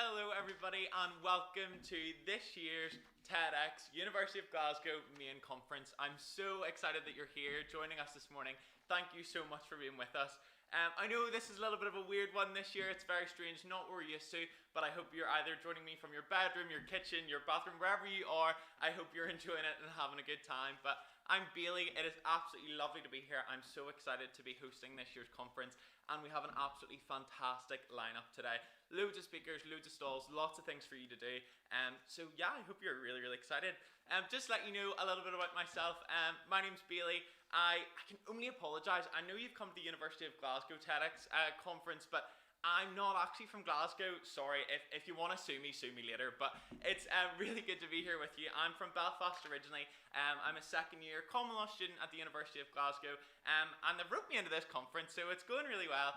Hello everybody and welcome to this year's TEDx University of Glasgow main conference. I'm so excited that you're here joining us this morning. Thank you so much for being with us. I know this is a little bit of a weird one this year. It's very strange, not what we're used to, but I hope you're either joining me from your bedroom, your kitchen, your bathroom, wherever you are. I hope you're enjoying it and having a good time. But I'm Bailey. It is absolutely lovely to be here. I'm so excited to be hosting this year's conference, and we have an absolutely fantastic lineup today. Loads of speakers, loads of stalls, lots of things for you to do. So yeah, I hope you're really excited. Just to let you know a little bit about myself. My name's Bailey. I can only apologise. I know you've come to the University of Glasgow TEDx conference, but I'm not actually from Glasgow. Sorry, if you want to sue me later. But it's really good to be here with you. I'm from Belfast originally. I'm a second year common law student at the University of Glasgow. And they've roped me into this conference, so it's going really well.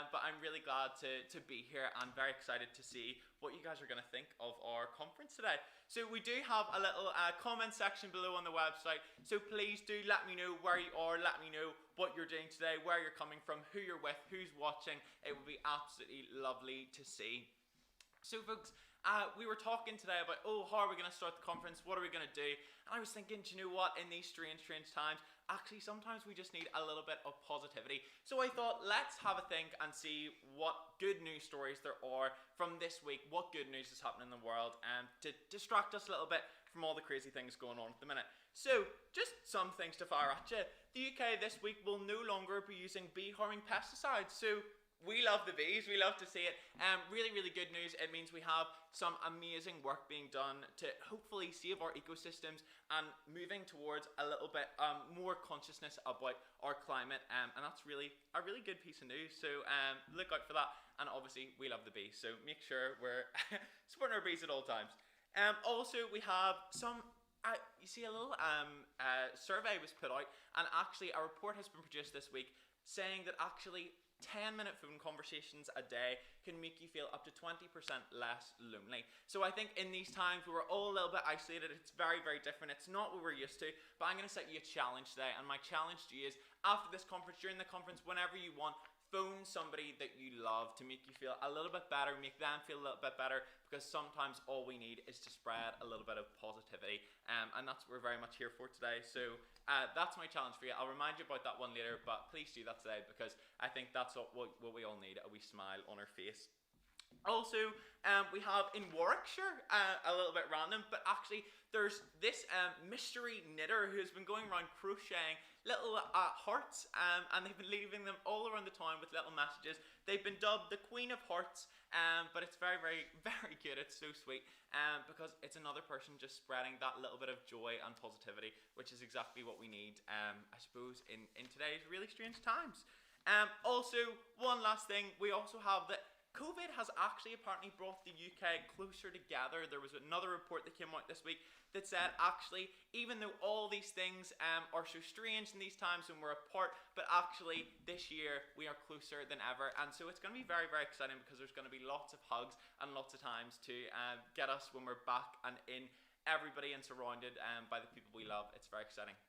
But I'm really glad to be here and very excited to see what you guys are going to think of our conference today. So we do have a little comment section below on the website. So please do let me know where you are. Let me know what you're doing today, where you're coming from, who you're with, who's watching. It would be absolutely lovely to see. So folks, we were talking today about, how are we going to start the conference? What are we going to do? And I was thinking, do you know what? In these strange times, actually sometimes we just need a little bit of positivity. So I thought, let's have a think and see what good news stories there are from this week, what good news is happening in the world, to distract us a little bit from all the crazy things going on at the minute. So, just some things to fire at you. The UK this week will no longer be using bee-harming pesticides. So, we love the bees, we love to see it. Really good news. It means we have some amazing work being done to hopefully save our ecosystems and moving towards a little bit more consciousness about our climate. And that's really a really good piece of news. So look out for that. And obviously we love the bees, so make sure we're supporting our bees at all times. Also we have some you see a little survey was put out, and actually a report has been produced this week saying that actually 10-minute phone conversations a day can make you feel up to 20% less lonely. So I think in these times where we're all a little bit isolated, it's very different. It's not what we're used to, but I'm going to set you a challenge today. And my challenge to you is, after this conference, during the conference, whenever you want, phone somebody that you love to make you feel a little bit better, make them feel a little bit better, because sometimes all we need is to spread a little bit of positivity, and that's what we're very much here for today. So that's my challenge for you. I'll remind you about that one later, but please do that today, because I think that's what we all need, a wee smile on our face. Also, we have in Warwickshire, a little bit random, but actually there's this mystery knitter who's been going around crocheting little hearts, and they've been leaving them all around the town with little messages. They've been dubbed the Queen of Hearts, but it's very cute. It's so sweet, because it's another person just spreading that little bit of joy and positivity, which is exactly what we need, I suppose, in today's really strange times. Also, one last thing, we also have that COVID has actually apparently brought the UK closer together. There was another report that came out this week that said actually, even though all these things are so strange in these times when we're apart, but actually this year we are closer than ever. And so it's going to be very exciting, because there's going to be lots of hugs and lots of times to get us when we're back and in everybody and surrounded by the people we love. It's very exciting.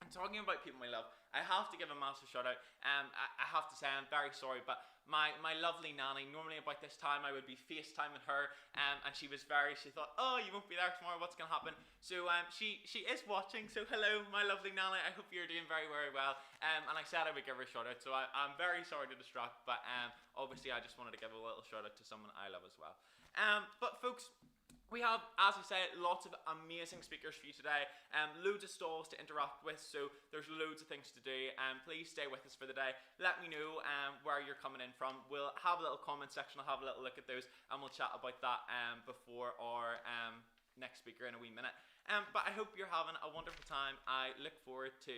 And talking about people we love, I have to give a massive shout out. I have to say I'm very sorry, but my lovely nanny, normally about this time I would be FaceTiming her, and she thought, oh, you won't be there tomorrow, what's going to happen? So she is watching, so hello my lovely nanny, I hope you're doing very well. And I said I would give her a shout out, so I'm very sorry to distract, but obviously I just wanted to give a little shout out to someone I love as well. But folks, we have, as I said, lots of amazing speakers for you today, loads of stalls to interact with, so there's loads of things to do. Please stay with us for the day. Let me know where you're coming in from. We'll have a little comment section, I'll have a little look at those, and we'll chat about that before our next speaker in a wee minute. But I hope you're having a wonderful time. I look forward to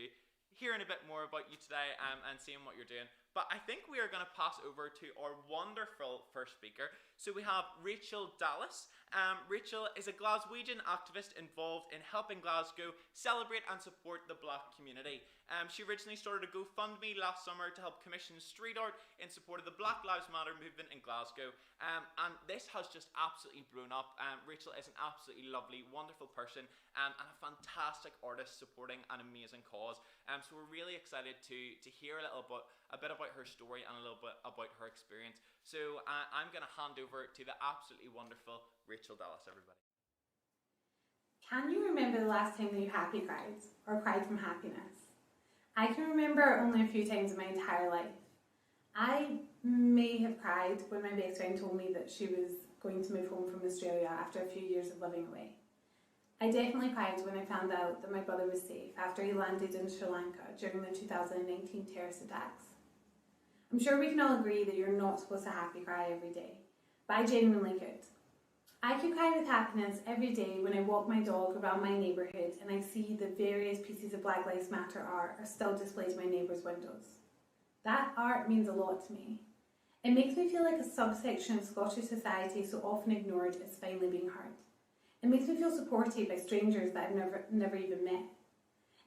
hearing a bit more about you today and seeing what you're doing. But I think we are going to pass over to our wonderful first speaker. So we have Rachel Dallas, Rachel is a Glaswegian activist involved in helping Glasgow celebrate and support the Black community. She originally started a GoFundMe last summer to help commission street art in support of the Black Lives Matter movement in Glasgow, and this has just absolutely blown up. Rachel is an absolutely lovely, wonderful person, and a fantastic artist supporting an amazing cause. So we're really excited to hear a bit about her story and a little bit about her experience. So I'm going to hand over to the absolutely wonderful Rachel Dallas, everybody. Can you remember the last time that you happy cried or cried from happiness? I can remember only a few times in my entire life. I may have cried when my best friend told me that she was going to move home from Australia after a few years of living away. I definitely cried when I found out that my brother was safe after he landed in Sri Lanka during the 2019 terrorist attacks. I'm sure we can all agree that you're not supposed to happy cry every day, but I genuinely could. I could cry with happiness every day when I walk my dog around my neighbourhood and I see the various pieces of Black Lives Matter art are still displayed in my neighbours' windows. That art means a lot to me. It makes me feel like a subsection of Scottish society so often ignored is finally being heard. It makes me feel supported by strangers that I've never even met.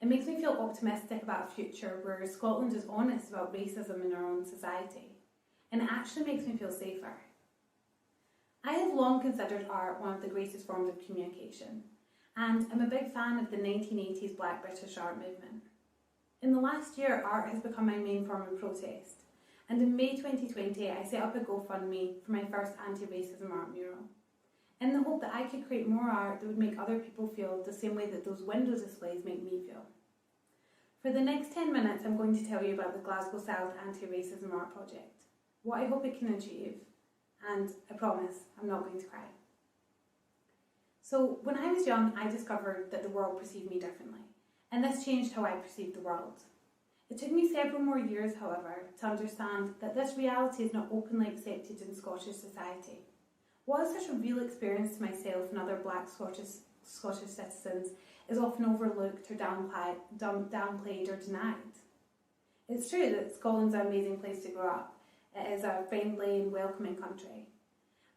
It makes me feel optimistic about a future where Scotland is honest about racism in our own society. And it actually makes me feel safer. I have long considered art one of the greatest forms of communication, and I'm a big fan of the 1980s Black British art movement. In the last year, art has become my main form of protest, and in May 2020 I set up a GoFundMe for my first anti-racism art mural, in the hope that I could create more art that would make other people feel the same way that those window displays make me feel. For the next 10 minutes I'm going to tell you about the Glasgow South Anti-Racism Art Project, what I hope it can achieve, and I promise I'm not going to cry. So when I was young, I discovered that the world perceived me differently, and this changed how I perceived the world. It took me several more years, however, to understand that this reality is not openly accepted in Scottish society. What is such a real experience to myself and other Black Scottish citizens is often overlooked or downplayed or denied. It's true that Scotland's an amazing place to grow up. It is a friendly and welcoming country.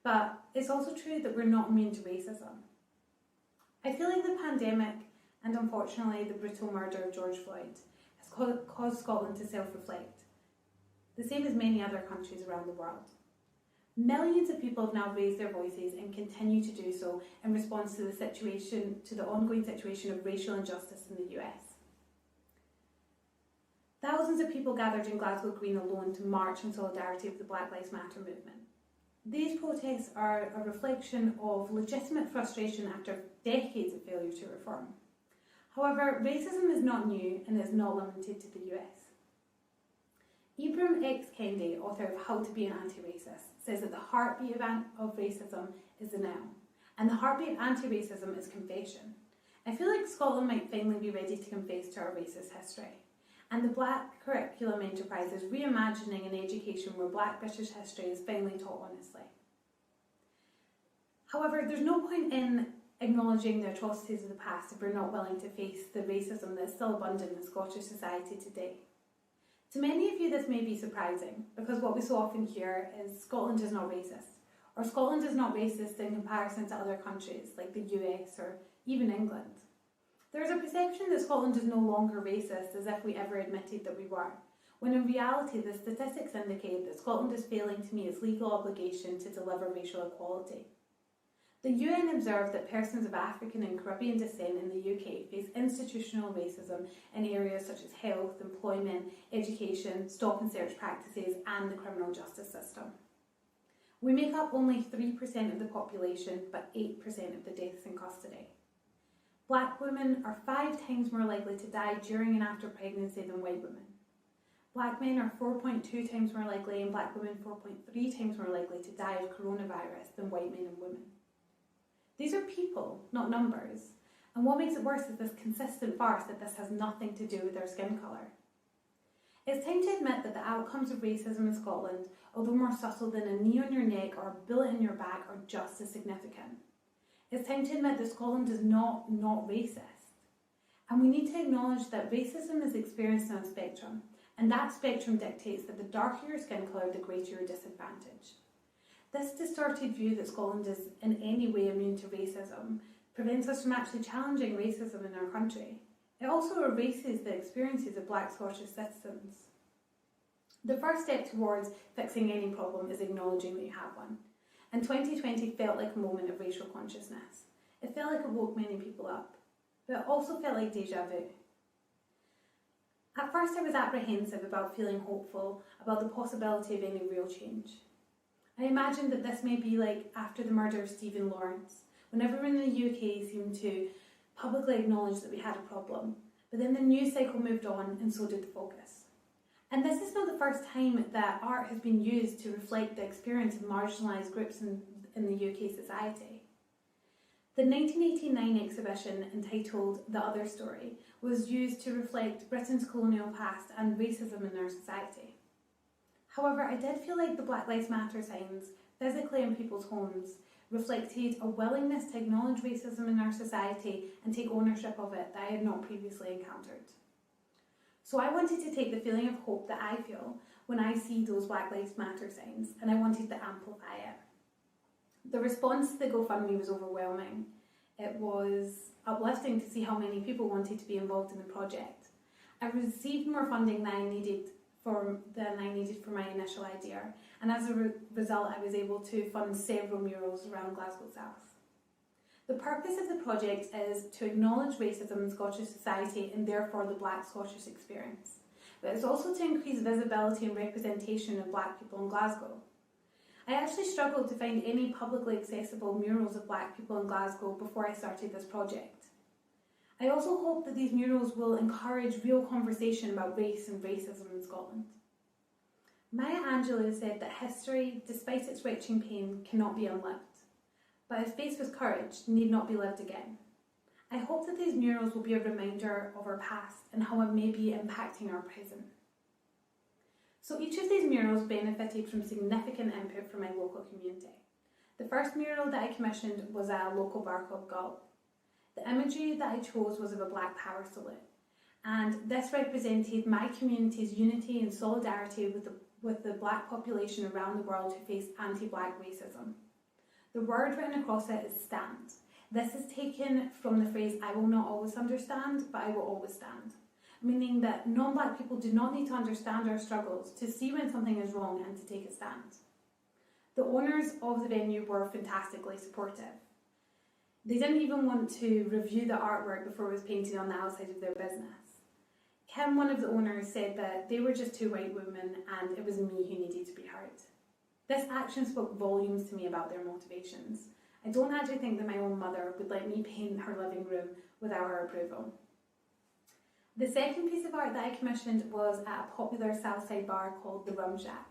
But it's also true that we're not immune to racism. I feel like the pandemic, and unfortunately the brutal murder of George Floyd, has caused Scotland to self-reflect, the same as many other countries around the world. Millions of people have now raised their voices and continue to do so in response to the ongoing situation of racial injustice in the US. Thousands of people gathered in Glasgow Green alone to march in solidarity with the Black Lives Matter movement. These protests are a reflection of legitimate frustration after decades of failure to reform. However, racism is not new and is not limited to the US. Ibram X. Kendi, author of How to Be an Anti-Racist, says that the heartbeat of racism is denial, and the heartbeat of anti-racism is confession. I feel like Scotland might finally be ready to confess to our racist history. And the Black Curriculum Enterprise is reimagining an education where Black British history is finally taught honestly. However, there's no point in acknowledging the atrocities of the past if we're not willing to face the racism that's still abundant in Scottish society today. To many of you this may be surprising, because what we so often hear is Scotland is not racist, or Scotland is not racist in comparison to other countries like the US or even England. There is a perception that Scotland is no longer racist as if we ever admitted that we were, when in reality the statistics indicate that Scotland is failing to meet its legal obligation to deliver racial equality. The UN observed that persons of African and Caribbean descent in the UK face institutional racism in areas such as health, employment, education, stop and search practices and the criminal justice system. We make up only 3% of the population but 8% of the deaths in custody. Black women are 5 times more likely to die during and after pregnancy than white women. Black men are 4.2 times more likely and black women 4.3 times more likely to die of coronavirus than white men and women. These are people, not numbers, and what makes it worse is this consistent farce that this has nothing to do with their skin colour. It's time to admit that the outcomes of racism in Scotland, although more subtle than a knee on your neck or a bullet in your back, are just as significant. It's time to admit that Scotland is not racist. And we need to acknowledge that racism is experienced on a spectrum, and that spectrum dictates that the darker your skin colour, the greater your disadvantage. This distorted view that Scotland is in any way immune to racism prevents us from actually challenging racism in our country. It also erases the experiences of Black Scottish citizens. The first step towards fixing any problem is acknowledging that you have one. And 2020 felt like a moment of racial consciousness. It felt like it woke many people up, but it also felt like deja vu. At first I was apprehensive about feeling hopeful about the possibility of any real change. I imagined that this may be like after the murder of Stephen Lawrence, when everyone in the UK seemed to publicly acknowledge that we had a problem, but then the news cycle moved on and so did the focus. And this is not the first time that art has been used to reflect the experience of marginalised groups in the UK society. The 1989 exhibition entitled The Other Story was used to reflect Britain's colonial past and racism in our society. However, I did feel like the Black Lives Matter signs, physically in people's homes, reflected a willingness to acknowledge racism in our society and take ownership of it that I had not previously encountered. So I wanted to take the feeling of hope that I feel when I see those Black Lives Matter signs, and I wanted to amplify it. The response to the GoFundMe was overwhelming. It was uplifting to see how many people wanted to be involved in the project. I received more funding than I needed for my initial idea, and as a result I was able to fund several murals around Glasgow South. The purpose of the project is to acknowledge racism in Scottish society and therefore the Black Scottish experience, but it's also to increase visibility and representation of Black people in Glasgow. I actually struggled to find any publicly accessible murals of Black people in Glasgow before I started this project. I also hope that these murals will encourage real conversation about race and racism in Scotland. Maya Angelou said that history, despite its retching pain, cannot be unlived, but if faced with courage, need not be lived again. I hope that these murals will be a reminder of our past and how it may be impacting our present. So each of these murals benefited from significant input from my local community. The first mural that I commissioned was a local bar called Gulp. The imagery that I chose was of a Black Power salute, and this represented my community's unity and solidarity with the Black population around the world who face anti-Black racism. The word written across it is stand. This is taken from the phrase, I will not always understand, but I will always stand, meaning that non-Black people do not need to understand our struggles to see when something is wrong and to take a stand. The owners of the venue were fantastically supportive. They didn't even want to review the artwork before it was painted on the outside of their business. Kim, one of the owners, said that they were just two white women and it was me who needed to be heard. This action spoke volumes to me about their motivations. I don't actually think that my own mother would let me paint her living room without her approval. The second piece of art that I commissioned was at a popular Southside bar called the Rum Shack.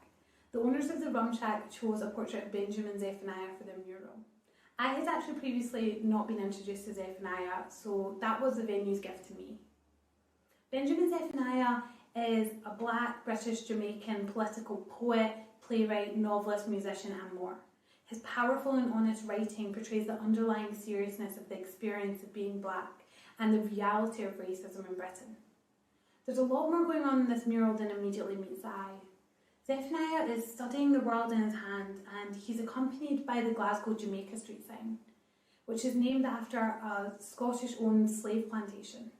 The owners of the Rum Shack chose a portrait of Benjamin Zephaniah for their mural. I had actually previously not been introduced to Zephaniah, so that was the venue's gift to me. Benjamin Zephaniah is a Black, British, Jamaican political poet, playwright, novelist, musician and more. His powerful and honest writing portrays the underlying seriousness of the experience of being Black and the reality of racism in Britain. There's a lot more going on in this mural than immediately meets the eye. Zephaniah is studying the world in his hand and he's accompanied by the Glasgow Jamaica Street sign, which is named after a Scottish-owned slave plantation.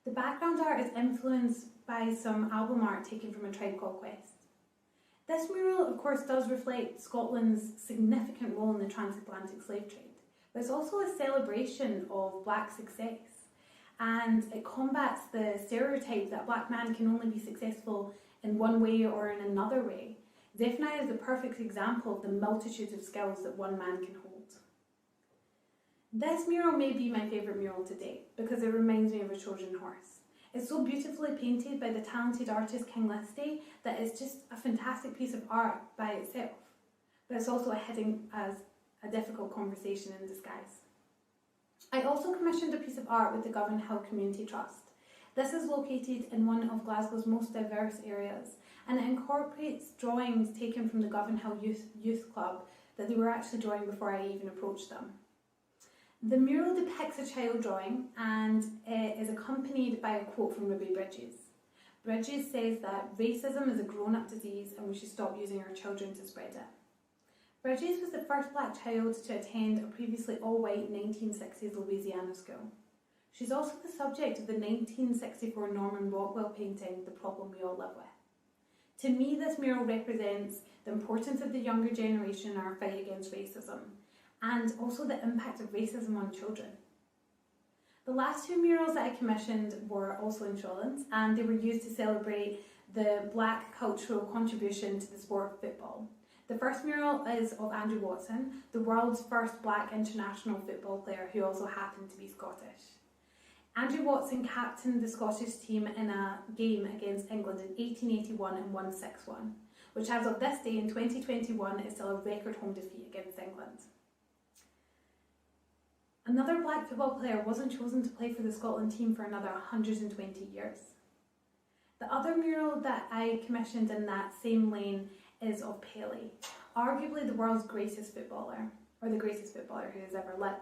The background art is influenced by some album art taken from A Tribe Called Quest. This mural, of course, does reflect Scotland's significant role in the transatlantic slave trade, but it's also a celebration of Black success, and it combats the stereotype that a Black man can only be successful in one way or in another way. Zephaniah is the perfect example of the multitude of skills that one man can hold. This mural may be my favourite mural to date because it reminds me of a Trojan horse. It's so beautifully painted by the talented artist King Listy that it's just a fantastic piece of art by itself, but it's also hidden as a difficult conversation in disguise. I also commissioned a piece of art with the Govan Hill Community Trust. This is located in one of Glasgow's most diverse areas, and it incorporates drawings taken from the Govan Hill Youth Club that they were actually drawing before I even approached them. The mural depicts a child drawing and it is accompanied by a quote from Ruby Bridges. Bridges says that racism is a grown-up disease and we should stop using our children to spread it. Bridges was the first black child to attend a previously all-white 1960s Louisiana school. She's also the subject of the 1964 Norman Rockwell painting, The Problem We All Live With. To me, this mural represents the importance of the younger generation in our fight against racism, and also the impact of racism on children. The last two murals that I commissioned were also in Sri Lanka, and they were used to celebrate the black cultural contribution to the sport of football. The first mural is of Andrew Watson, the world's first black international football player who also happened to be Scottish. Andrew Watson captained the Scottish team in a game against England in 1881 and won 6-1, which as of this day in 2021 is still a record home defeat against England. Another black football player wasn't chosen to play for the Scotland team for another 120 years. The other mural that I commissioned in that same lane is of Pelé, arguably the world's greatest footballer, or the greatest footballer who has ever lived.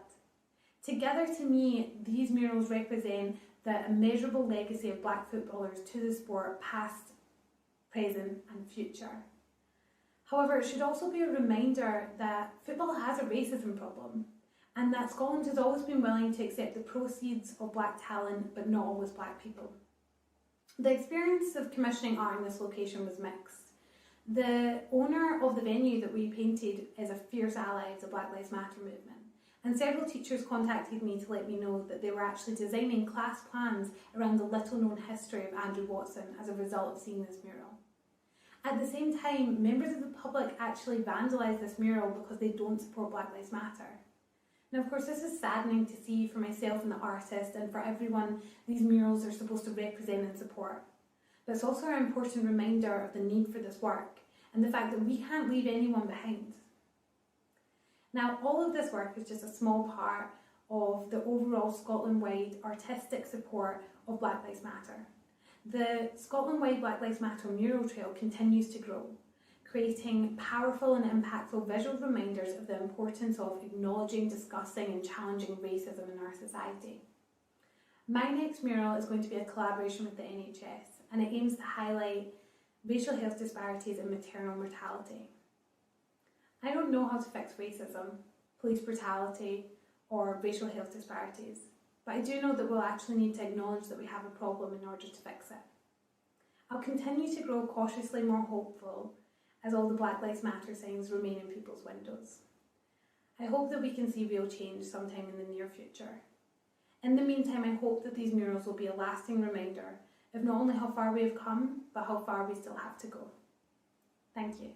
Together, to me, these murals represent the immeasurable legacy of black footballers to the sport, past, present and future. However, it should also be a reminder that football has a racism problem, and that Scotland has always been willing to accept the proceeds of black talent, but not always black people. The experience of commissioning art in this location was mixed. The owner of the venue that we painted is a fierce ally of the Black Lives Matter movement, and several teachers contacted me to let me know that they were actually designing class plans around the little-known history of Andrew Watson as a result of seeing this mural. At the same time, members of the public actually vandalised this mural because they don't support Black Lives Matter. Now, of course, this is saddening to see for myself and the artist, and for everyone these murals are supposed to represent and support. But it's also an important reminder of the need for this work and the fact that we can't leave anyone behind. Now, all of this work is just a small part of the overall Scotland-wide artistic support of Black Lives Matter. The Scotland-wide Black Lives Matter mural trail continues to grow, creating powerful and impactful visual reminders of the importance of acknowledging, discussing and challenging racism in our society. My next mural is going to be a collaboration with the NHS, and it aims to highlight racial health disparities and maternal mortality. I don't know how to fix racism, police brutality, or racial health disparities, but I do know that we'll actually need to acknowledge that we have a problem in order to fix it. I'll continue to grow cautiously more hopeful as all the Black Lives Matter signs remain in people's windows. I hope that we can see real change sometime in the near future. In the meantime, I hope that these murals will be a lasting reminder of not only how far we have come, but how far we still have to go. Thank you.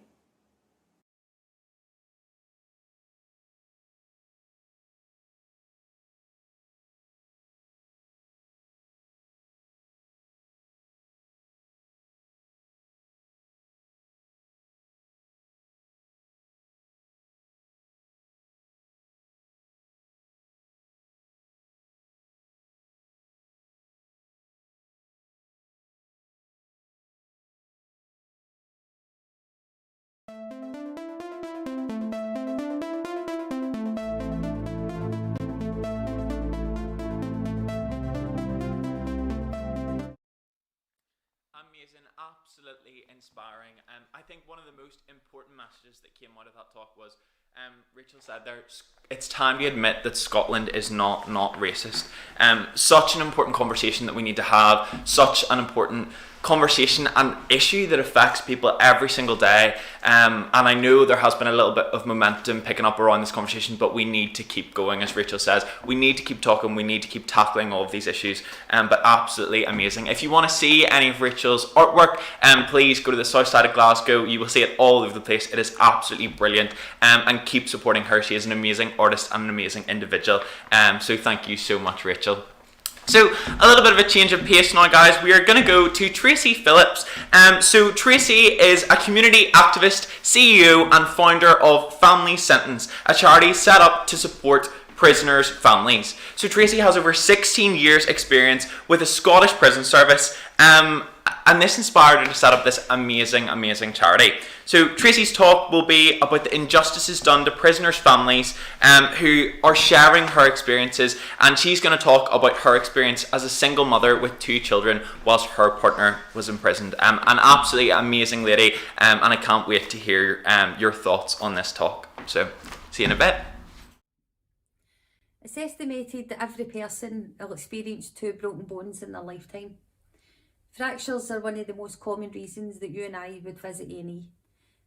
Amazing, absolutely inspiring. I think one of the most important messages that came out of that talk was Rachel said there, it's time to admit that Scotland is not racist. Such an important conversation that we need to have, such an important conversation and issue that affects people every single day. And I know there has been a little bit of momentum picking up around this conversation, but we need to keep going, as Rachel says. We need to keep talking, we need to keep tackling all of these issues. But absolutely amazing. If you want to see any of Rachel's artwork, please go to the south side of Glasgow. You will see it all over the place. It is absolutely brilliant. And keep supporting her. She is an amazing artist and an amazing individual. So thank you so much, Rachel. So a little bit of a change of pace now, guys. We are going to go to Tracy Phillips. So Tracy is a community activist, CEO and founder of Family Sentence, a charity set up to support prisoners' families. So Tracy has over 16 years experience with the Scottish Prison Service, and this inspired her to set up this amazing charity. So Tracy's talk will be about the injustices done to prisoners' families who are sharing her experiences, and she's going to talk about her experience as a single mother with 2 children whilst her partner was imprisoned. An absolutely amazing lady, and I can't wait to hear your thoughts on this talk. So see you in a bit. It's estimated that every person will experience 2 broken bones in their lifetime. Fractures are one of the most common reasons that you and I would visit A&E,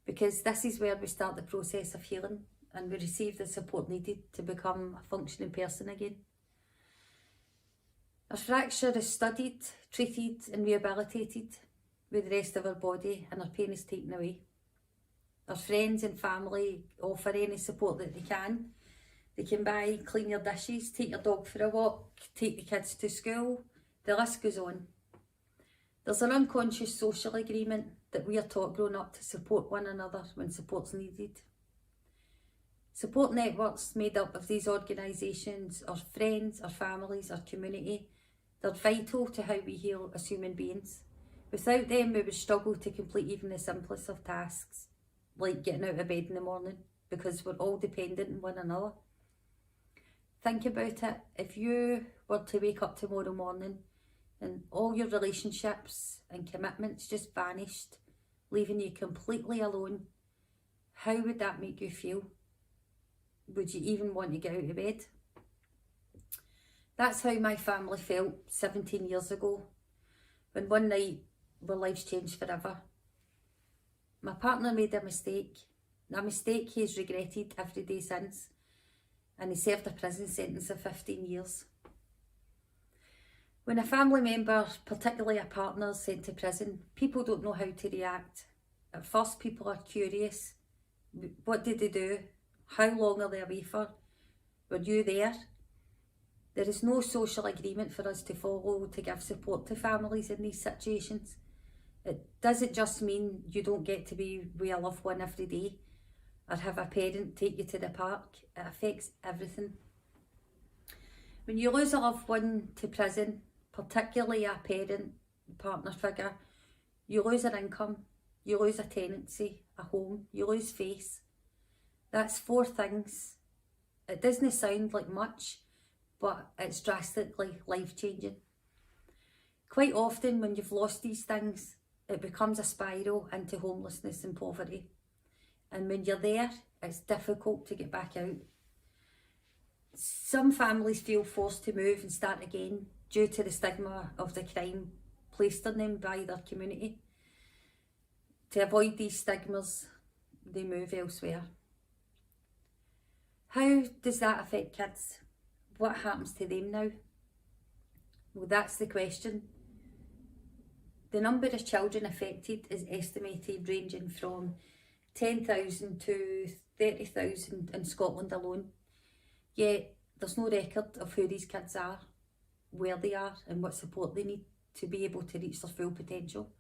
because this is where we start the process of healing and we receive the support needed to become a functioning person again. A fracture is studied, treated and rehabilitated with the rest of our body, and our pain is taken away. Our friends and family offer any support that they can. They can buy, clean your dishes, take your dog for a walk, take the kids to school. The list goes on. There's an unconscious social agreement that we are taught growing up to support one another when support's needed. Support networks made up of these organisations, our friends, our families, our community, they're vital to how we heal as human beings. Without them, we would struggle to complete even the simplest of tasks, like getting out of bed in the morning, because we're all dependent on one another. Think about it. If you were to wake up tomorrow morning and all your relationships and commitments just vanished, leaving you completely alone, how would that make you feel? Would you even want to get out of bed? That's how my family felt 17 years ago, when one night our lives changed forever. My partner made a mistake he has regretted every day since, and he served a prison sentence of 15 years. When a family member, particularly a partner, is sent to prison, people don't know how to react. At first, people are curious. What did they do? How long are they away for? Were you there? There is no social agreement for us to follow to give support to families in these situations. It doesn't just mean you don't get to be with a loved one every day or have a parent take you to the park. It affects everything. When you lose a loved one to prison, particularly a parent, partner figure, you lose an income, you lose a tenancy, a home, you lose face. That's 4 things. It doesn't sound like much, but it's drastically life-changing. Quite often when you've lost these things, it becomes a spiral into homelessness and poverty. And when you're there, it's difficult to get back out. Some families feel forced to move and start again due to the stigma of the crime placed on them by their community. To avoid these stigmas, they move elsewhere. How does that affect kids? What happens to them now? Well, that's the question. The number of children affected is estimated ranging from 10,000 to 30,000 in Scotland alone. Yet there's no record of who these kids are, where they are and what support they need to be able to reach their full potential.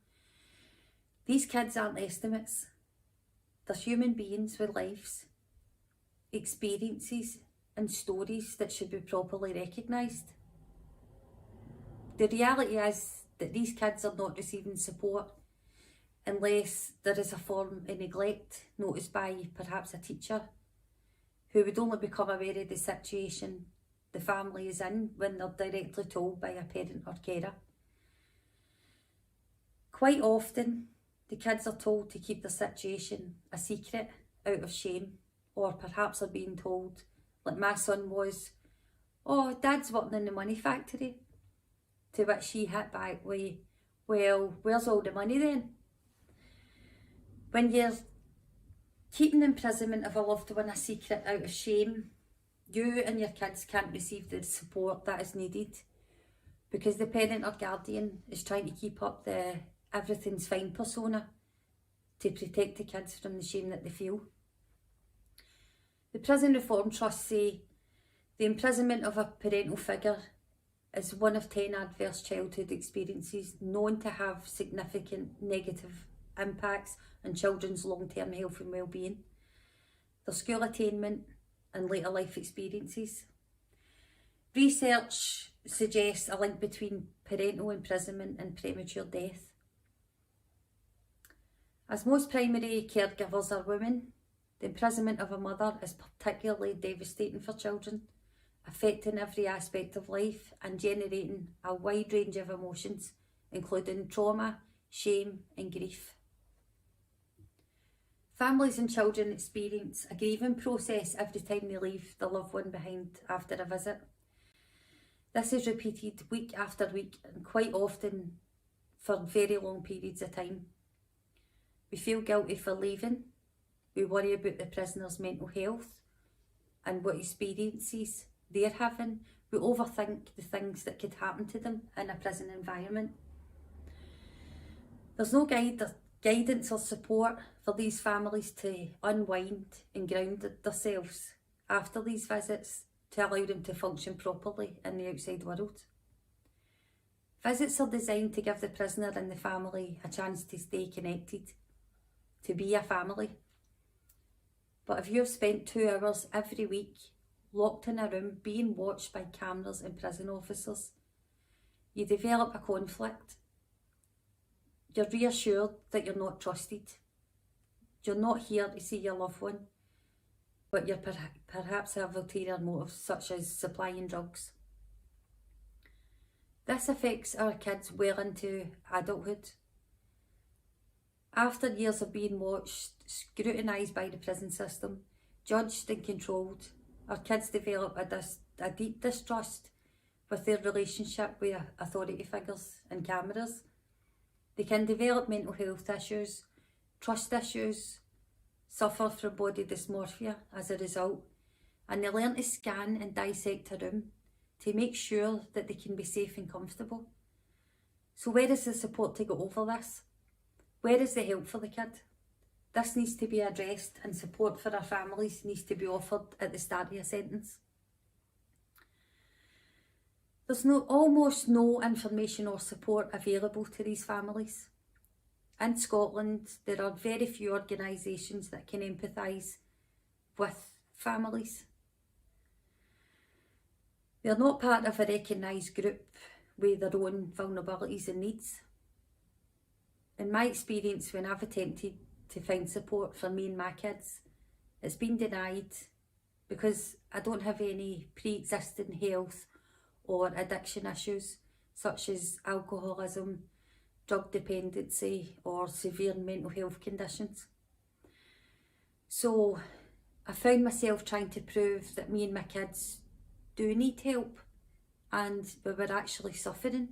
These kids aren't estimates. They're human beings with lives, experiences and stories that should be properly recognised. The reality is that these kids are not receiving support unless there is a form of neglect noticed by perhaps a teacher, who would only become aware of the situation the family is in when they're directly told by a parent or carer. Quite often, the kids are told to keep the situation a secret out of shame, or perhaps are being told, like my son was, "Oh, Dad's working in the money factory." To which he hit back with, "Well, where's all the money then?" When you're keeping imprisonment of a loved one a secret out of shame, you and your kids can't receive the support that is needed, because the parent or guardian is trying to keep up the everything's fine persona to protect the kids from the shame that they feel. The Prison Reform Trust say the imprisonment of a parental figure is one of 10 adverse childhood experiences known to have significant negative impacts on children's long-term health and well-being, their school attainment and later life experiences. Research suggests a link between parental imprisonment and premature death. As most primary caregivers are women, the imprisonment of a mother is particularly devastating for children, affecting every aspect of life and generating a wide range of emotions, including trauma, shame and grief. Families and children experience a grieving process every time they leave their loved one behind after a visit. This is repeated week after week and quite often for very long periods of time. We feel guilty for leaving. We worry about the prisoner's mental health and what experiences they're having. We overthink the things that could happen to them in a prison environment. There's no guidance or support for these families to unwind and ground themselves after these visits to allow them to function properly in the outside world. Visits are designed to give the prisoner and the family a chance to stay connected, to be a family. But if you've spent 2 hours every week locked in a room being watched by cameras and prison officers, you develop a conflict. You're reassured that you're not trusted. You're not here to see your loved one, but you perhaps have ulterior motives such as supplying drugs. This affects our kids well into adulthood. After years of being watched, scrutinised by the prison system, judged and controlled, our kids develop a deep distrust with their relationship with authority figures and cameras. They can develop mental health issues, trust issues, suffer from body dysmorphia as a result, and they learn to scan and dissect a room to make sure that they can be safe and comfortable. So where is the support to get over this? Where is the help for the kid? This needs to be addressed, and support for our families needs to be offered at the start of a sentence. There's almost no information or support available to these families. In Scotland, there are very few organisations that can empathise with families. They're not part of a recognised group with their own vulnerabilities and needs. In my experience, when I've attempted to find support for me and my kids, it's been denied because I don't have any pre-existing health or addiction issues such as alcoholism, drug dependency or severe mental health conditions. So I found myself trying to prove that me and my kids do need help, and we were actually suffering.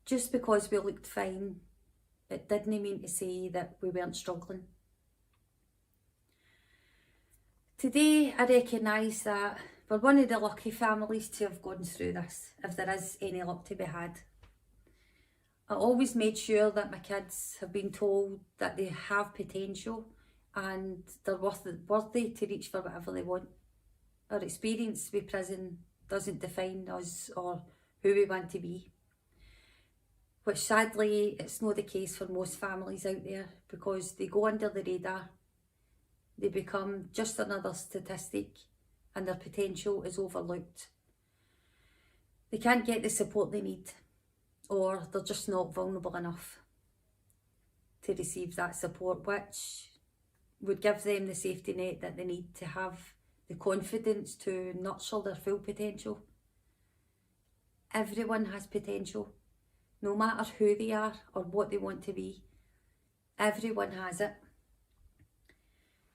Just because we looked fine, it didn't mean to say that we weren't struggling. Today I recognise that we're one of the lucky families to have gone through this, if there is any luck to be had. I always made sure that my kids have been told that they have potential and they're worthy to reach for whatever they want. Our experience with prison doesn't define us or who we want to be, which sadly it's not the case for most families out there, because they go under the radar. They become just another statistic and their potential is overlooked. They can't get the support they need, or they're just not vulnerable enough to receive that support, which would give them the safety net that they need to have the confidence to nurture their full potential. Everyone has potential, no matter who they are or what they want to be. Everyone has it.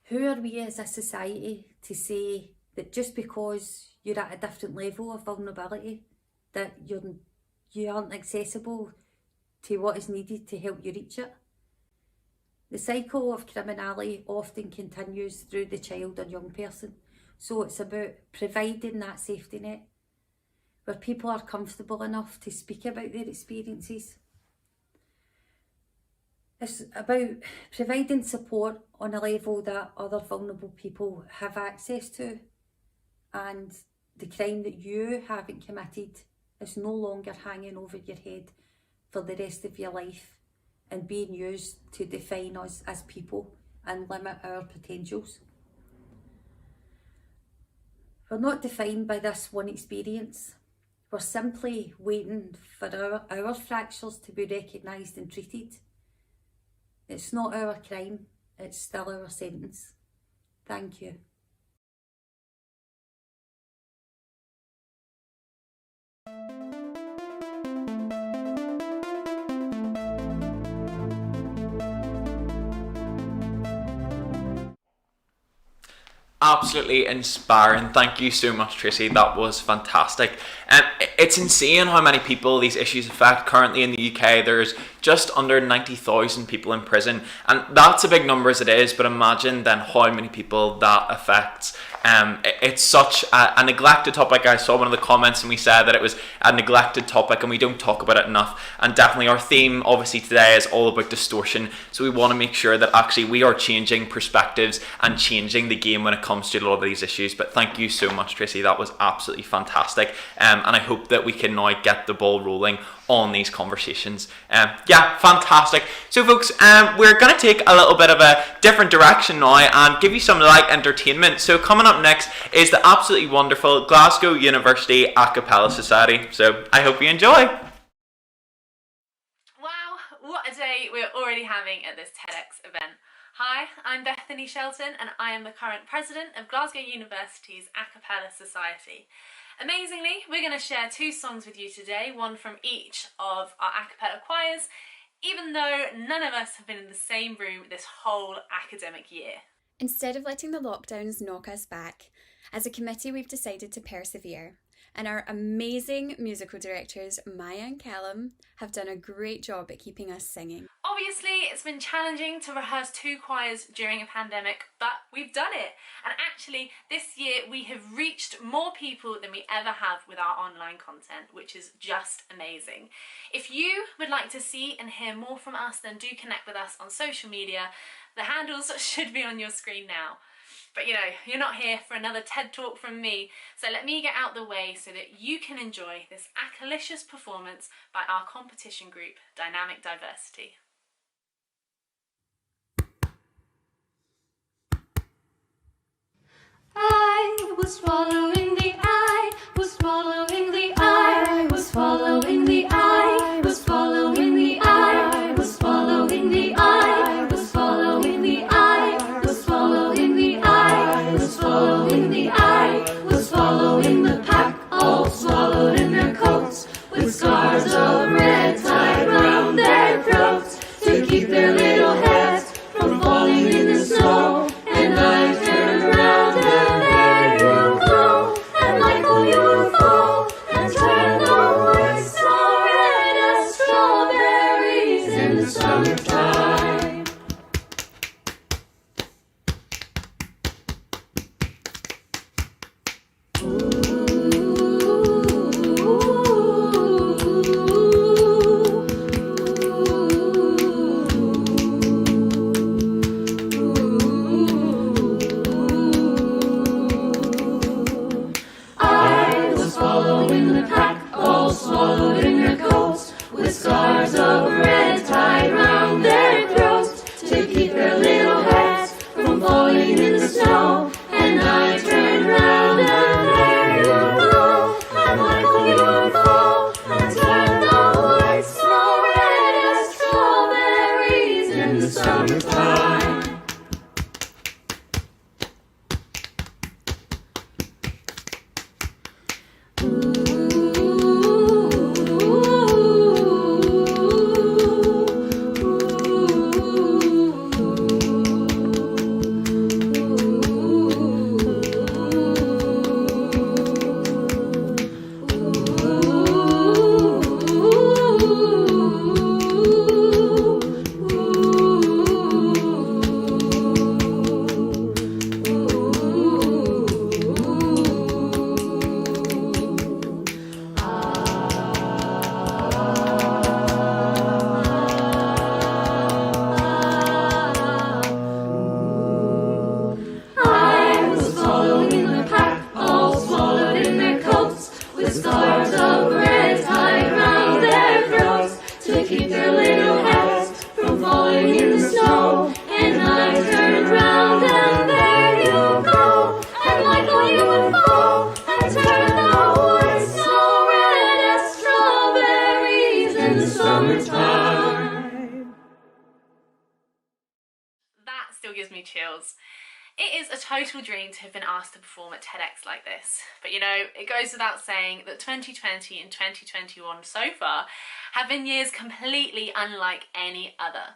Who are we as a society to say that just because you're at a different level of vulnerability, that you aren't accessible to what is needed to help you reach it? The cycle of criminality often continues through the child or young person. So it's about providing that safety net where people are comfortable enough to speak about their experiences. It's about providing support on a level that other vulnerable people have access to, and the crime that you haven't committed is no longer hanging over your head for the rest of your life and being used to define us as people and limit our potentials. We're not defined by this one experience. We're simply waiting for our fractures to be recognised and treated. It's not our crime, it's still our sentence. Thank you. Absolutely inspiring. Thank you so much, Tracy. That was fantastic. It's insane how many people these issues affect. Currently in the UK, there's just under 90,000 people in prison, and that's a big number as it is, but imagine then how many people that affects. It's such a neglected topic. I saw one of the comments and we said that it was a neglected topic and we don't talk about it enough, and definitely our theme obviously today is all about distortion, so we want to make sure that actually we are changing perspectives and changing the game when it comes to a lot of these issues. But thank you so much, Tracy, that was absolutely fantastic, and I hope that we can now get the ball rolling on these conversations. Yeah, fantastic. So folks, we're going to take a little bit of a different direction now and give you some light entertainment. So coming up next is the absolutely wonderful Glasgow University A Cappella Society. So I hope you enjoy. Wow, what a day we're already having at this TEDx event. Hi, I'm Bethany Shelton and I am the current president of Glasgow University's A Cappella Society. Amazingly, we're going to share 2 songs with you today, one from each of our a cappella choirs, even though none of us have been in the same room this whole academic year. Instead of letting the lockdowns knock us back, as a committee we've decided to persevere, and our amazing musical directors Maya and Callum have done a great job at keeping us singing. Obviously, it's been challenging to rehearse 2 choirs during a pandemic, but we've done it. And actually, this year we have reached more people than we ever have with our online content, which is just amazing. If you would like to see and hear more from us, then do connect with us on social media. The handles should be on your screen now. But you know, you're not here for another TED Talk from me, so let me get out the way so that you can enjoy this acalicious performance by our competition group, Dynamic Diversity. I was following the eye, was following the eye, was following the eye, was following the eye, was following the eye, was following the eye, was following the eye, was following the eye, was following the pack, all swallowed in their coats, with scarves of red tied round their throats, to keep their little heads from falling in the snow. And I turned round and there you go, and Michael you would fall, and turn the white snow red as strawberries in the summertime. I was following the pack, all swallowed in their coats, with scarves of red tied round their throats, to keep their little heads from falling in the snow. And I turned round and there you go, and Michael you would fall, and turn the white snow red as strawberries in the summertime. I was following in the pack, all swallowed in their coats, with scarves of red tied round their throats, to keep their little heads from falling in the snow. And I turned round and there you go, and Michael you would fall, and turn the white snow red as strawberries in the summertime. That still gives me chills. It is a total dream to have been asked to perform at TEDx like this. But you know, it goes without saying that 2020 and 2021 so far have been years completely unlike any other.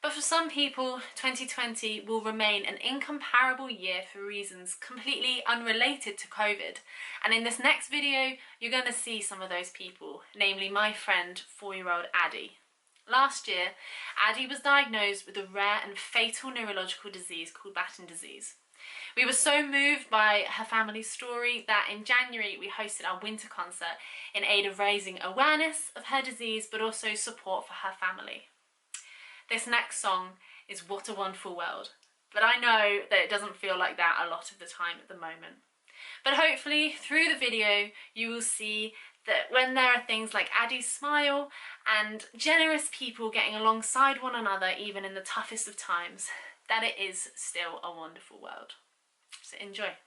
But for some people, 2020 will remain an incomparable year for reasons completely unrelated to COVID. And in this next video, you're going to see some of those people, namely my friend, 4-year-old Addie. Last year, Addie was diagnosed with a rare and fatal neurological disease called Batten disease. We were so moved by her family's story that in January we hosted our winter concert in aid of raising awareness of her disease, but also support for her family. This next song is What a Wonderful World, but I know that it doesn't feel like that a lot of the time at the moment. But hopefully through the video you will see that when there are things like Addie's smile and generous people getting alongside one another even in the toughest of times, that it is still a wonderful world. So enjoy.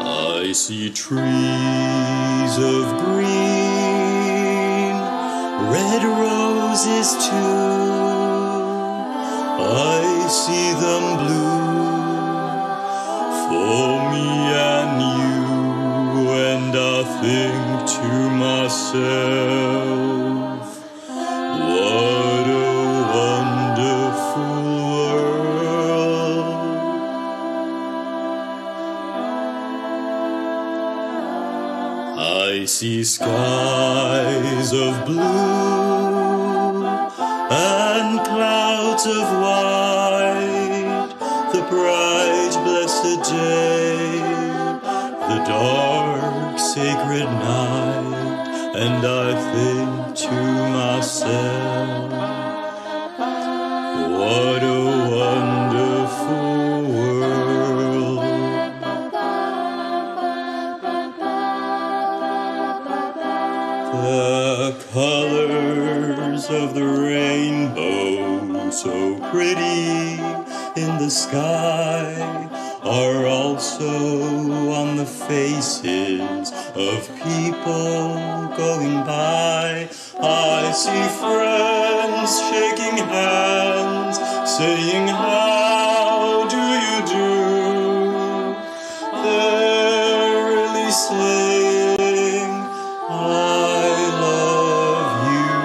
I see trees of green, red roses too. I see them blue for me and you, and I think to myself, what a wonderful world. I see skies of blue and clouds of white, the bright blessed day, the dark sacred night, and I think to myself, what a wonderful world. The colors of the rainbow, so pretty in the sky, are also on the faces of people going by. I see friends shaking hands, saying, how do you do? They're really saying, I love you.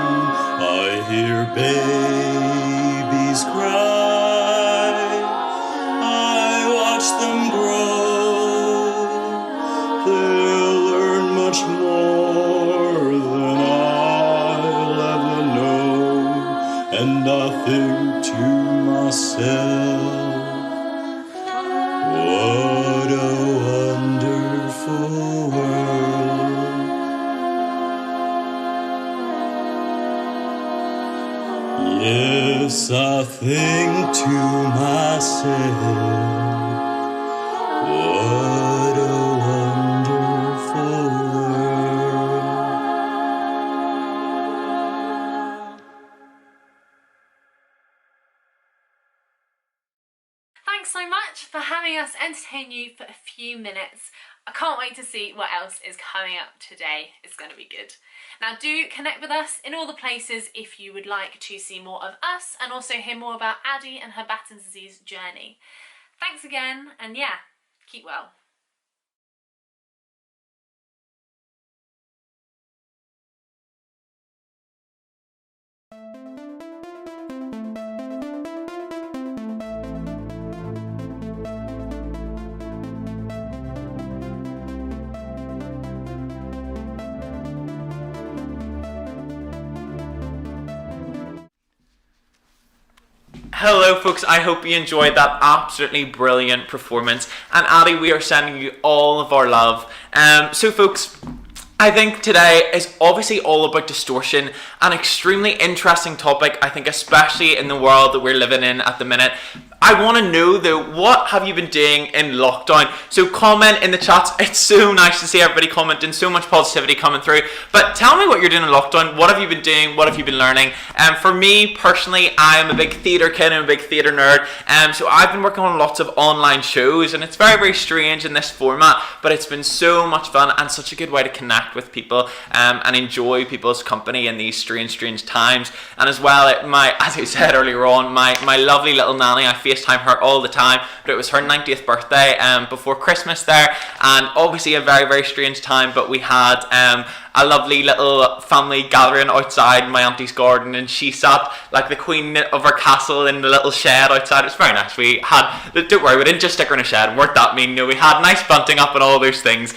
I hear babies cry. I watch them grow. They'll learn much more than I'll ever know. And I think to myself, what a wonderful world. Yes, I think to myself, what a wonderful world. Thanks so much for having us entertain you for a few minutes. I can't wait to see what else is coming up today. It's going to be good. Now do connect with us in all the places if you would like to see more of us and also hear more about Addie and her Batten disease journey. Thanks again, and yeah, keep well. Hello folks, I hope you enjoyed that absolutely brilliant performance, and Addie, we are sending you all of our love. So folks, I think today is obviously all about distortion, an extremely interesting topic, I think, especially in the world that we're living in at the minute. I want to know though, what have you been doing in lockdown? So comment in the chats. It's so nice to see everybody commenting, so much positivity coming through. But tell me what you're doing in lockdown. What have you been doing? What have you been learning? For me personally, I am a big theatre kid. I'm a big theatre nerd. So I've been working on lots of online shows, and it's very, very strange in this format, but it's been so much fun and such a good way to connect with people and enjoy people's company in these strange times. And as well, as I said earlier on, my lovely little nanny, I FaceTime her all the time, but it was her 90th birthday before Christmas there, and obviously a very, very strange time, but we had a lovely little family gathering outside my auntie's garden, and she sat like the queen of her castle in the little shed outside. It was very nice. We had, don't worry, we didn't just stick her in a shed, weren't that mean, no, we had nice bunting up and all those things,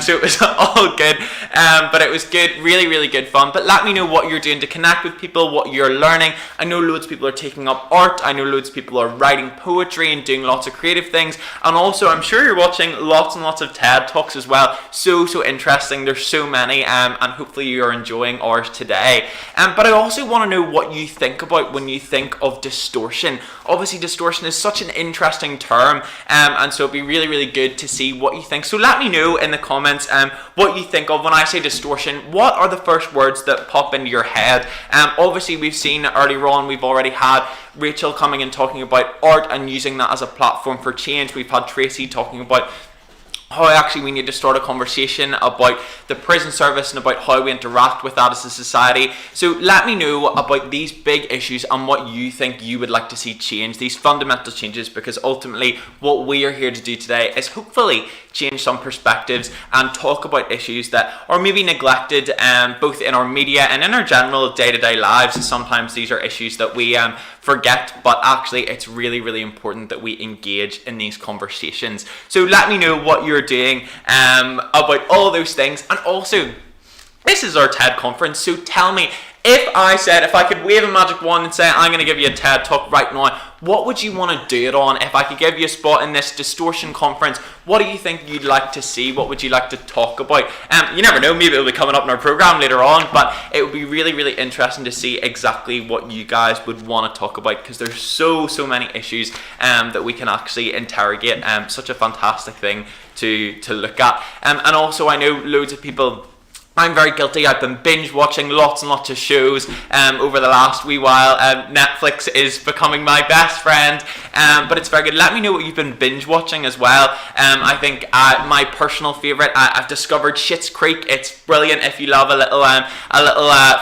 so it was all good, but it was good, really, really good fun. But let me know what you're doing to connect with people, what you're learning. I know loads of people are taking up art, I know loads of people are writing poetry and doing lots of creative things, and also I'm sure you're watching lots and lots of TED Talks as well. So interesting, there's so many, and hopefully you're enjoying ours today. But I also want to know what you think about when you think of distortion. Obviously distortion is such an interesting term, and so it'd be really, really good to see what you think. So let me know in the comments what you think of when I say distortion. What are the first words that pop into your head? Obviously we've seen earlier on, we've already had Rachel coming and talking about art and using that as a platform for change. We've had Tracy talking about how actually we need to start a conversation about the prison service and about how we interact with that as a society. So let me know about these big issues and what you think you would like to see change, these fundamental changes, because ultimately what we are here to do today is hopefully change some perspectives and talk about issues that are maybe neglected both in our media and in our general day-to-day lives. Sometimes these are issues that we forget, but actually it's really, really important that we engage in these conversations. So let me know what you're doing about all those things. And also, this is our TED conference, so tell me, if I could wave a magic wand and say I'm going to give you a TED Talk right now, what would you want to do it on? If I could give you a spot in this distortion conference, what do you think you'd like to see? What would you like to talk about? You never know, maybe it'll be coming up in our program later on, but it would be really, really interesting to see exactly what you guys would want to talk about, because there's so many issues that we can actually interrogate. Such a fantastic thing to look at. And also I know loads of people, I'm very guilty, I've been binge watching lots and lots of shows over the last wee while. Netflix is becoming my best friend, but it's very good. Let me know what you've been binge watching as well. I think my personal favourite, I've discovered Schitt's Creek. It's brilliant if you love a little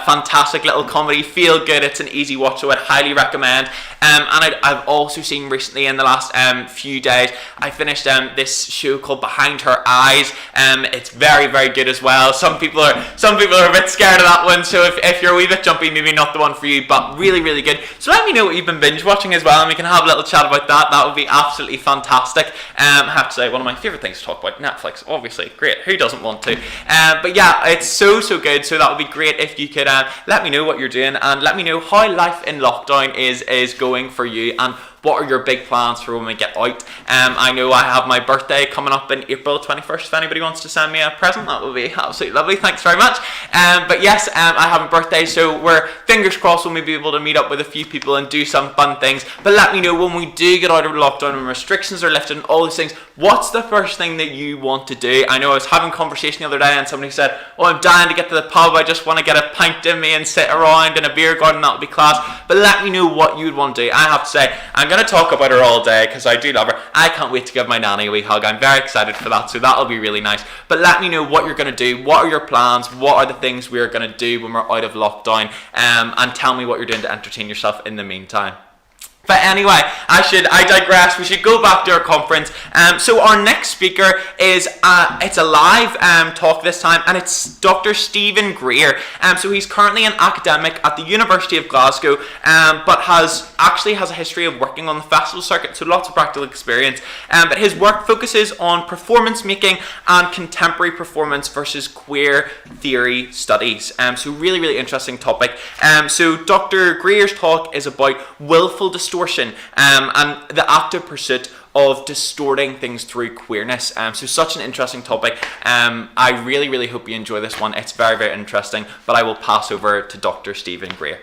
fantastic little comedy, feel good. It's an easy watch, so I'd highly recommend. And I've also seen recently in the last few days, I finished this show called Behind Her Eyes. It's very, very good as well. Some people are a bit scared of that one, so if you're a wee bit jumpy, maybe not the one for you, but really, really good. So let me know what you've been binge watching as well, and we can have a little chat about that. That would be absolutely fantastic. I have to say, one of my favourite things to talk about, Netflix, obviously, great, who doesn't want to? But yeah, it's so good, so that would be great if you could let me know what you're doing, and let me know how life in lockdown is going for you, and what are your big plans for when we get out. I know I have my birthday coming up in April 21st. If anybody wants to send me a present, that would be absolutely lovely. Thanks very much. But yes, I have a birthday, so we're fingers crossed we'll be able to meet up with a few people and do some fun things. But let me know when we do get out of lockdown and restrictions are lifted and all those things, what's the first thing that you want to do? I know I was having a conversation the other day and somebody said, oh, I'm dying to get to the pub, I just want to get a pint in me and sit around in a beer garden, that would be class. But let me know what you would want to do. I have to say, I'm going to talk about her all day because I do love her. I can't wait to give my nanny a wee hug. I'm very excited for that, so that'll be really nice. But let me know what you're going to do. What are your plans? What are the things we're going to do when we're out of lockdown? And tell me what you're doing to entertain yourself in the meantime. But anyway, I digress. We should go back to our conference. So our next speaker is, it's a live talk this time, and it's Dr. Stephen Greer. So he's currently an academic at the University of Glasgow, but has a history of working on the festival circuit, so lots of practical experience. But his work focuses on performance making and contemporary performance versus queer theory studies. So really, really interesting topic. So Dr. Greer's talk is about willful distortion and the active pursuit of distorting things through queerness. So such an interesting topic. I really, really hope you enjoy this one. It's very, very interesting, but I will pass over to Dr. Stephen Greer.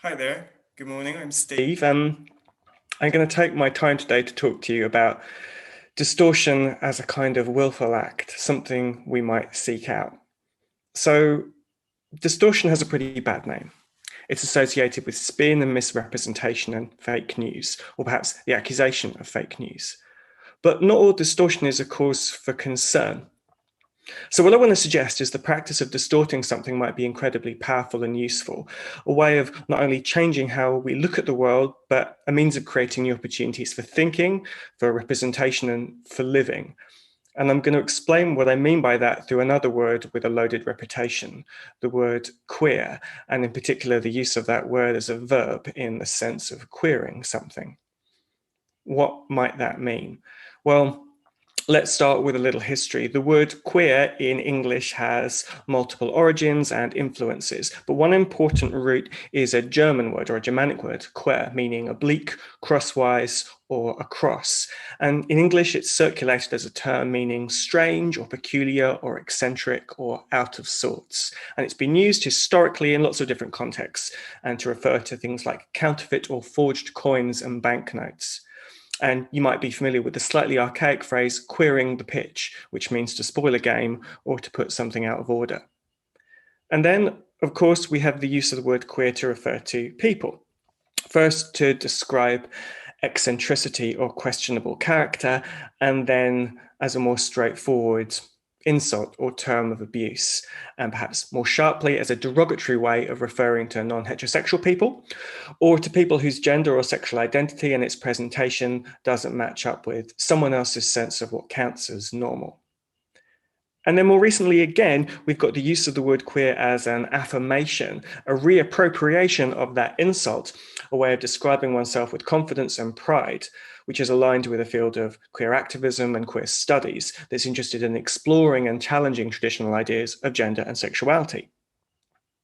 Hi there. Good morning. I'm Steve. I'm going to take my time today to talk to you about distortion as a kind of willful act, something we might seek out. So, distortion has a pretty bad name. It's associated with spin and misrepresentation and fake news, or perhaps the accusation of fake news. But not all distortion is a cause for concern. So what I want to suggest is the practice of distorting something might be incredibly powerful and useful, a way of not only changing how we look at the world, but a means of creating new opportunities for thinking, for representation, and for living. And I'm going to explain what I mean by that through another word with a loaded reputation, the word queer, and in particular the use of that word as a verb in the sense of queering something. What might that mean? Well, let's start with a little history. The word queer in English has multiple origins and influences, but one important root is a German word or a Germanic word, quer, meaning oblique, crosswise, or across. And in English, it's circulated as a term meaning strange or peculiar or eccentric or out of sorts. And it's been used historically in lots of different contexts and to refer to things like counterfeit or forged coins and banknotes. And you might be familiar with the slightly archaic phrase queering the pitch, which means to spoil a game or to put something out of order. And then, of course, we have the use of the word queer to refer to people. First, to describe eccentricity or questionable character, and then as a more straightforward insult or term of abuse, and perhaps more sharply as a derogatory way of referring to non-heterosexual people, or to people whose gender or sexual identity and its presentation doesn't match up with someone else's sense of what counts as normal. And then more recently, again, we've got the use of the word queer as an affirmation, a reappropriation of that insult, a way of describing oneself with confidence and pride, which is aligned with a field of queer activism and queer studies that's interested in exploring and challenging traditional ideas of gender and sexuality.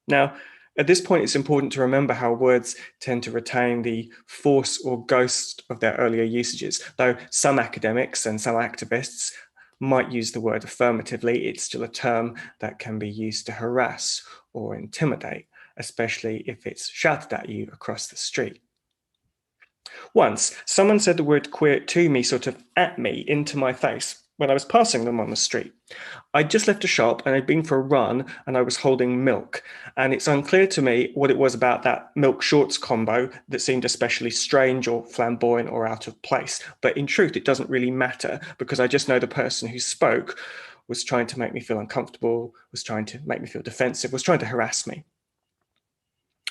Now, at this point, it's important to remember how words tend to retain the force or ghost of their earlier usages. Though some academics and some activists might use the word affirmatively, it's still a term that can be used to harass or intimidate, especially if it's shouted at you across the street. Once, someone said the word queer to me, sort of at me, into my face, when I was passing them on the street. I'd just left a shop and I'd been for a run and I was holding milk. And it's unclear to me what it was about that milk shorts combo that seemed especially strange or flamboyant or out of place. But in truth, it doesn't really matter because I just know the person who spoke was trying to make me feel uncomfortable, was trying to make me feel defensive, was trying to harass me.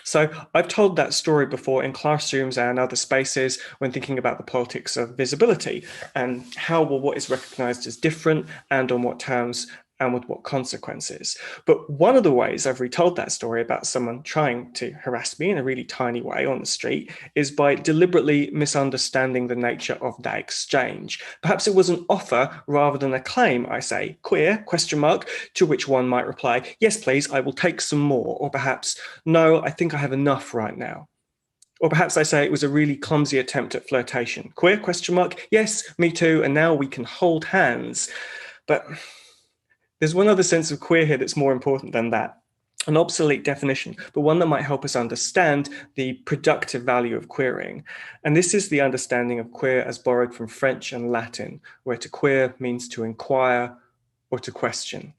So I've told that story before in classrooms and other spaces when thinking about the politics of visibility and how what is recognized as different and on what terms and with what consequences. But one of the ways I've retold that story about someone trying to harass me in a really tiny way on the street is by deliberately misunderstanding the nature of that exchange. Perhaps it was an offer rather than a claim. I say, queer, ? To which one might reply, yes, please, I will take some more. Or perhaps, no, I think I have enough right now. Or perhaps I say it was a really clumsy attempt at flirtation. Queer, ? Yes, me too, and now we can hold hands. But there's one other sense of queer here that's more important than that. An obsolete definition, but one that might help us understand the productive value of queering. And this is the understanding of queer as borrowed from French and Latin, where to queer means to inquire or to question.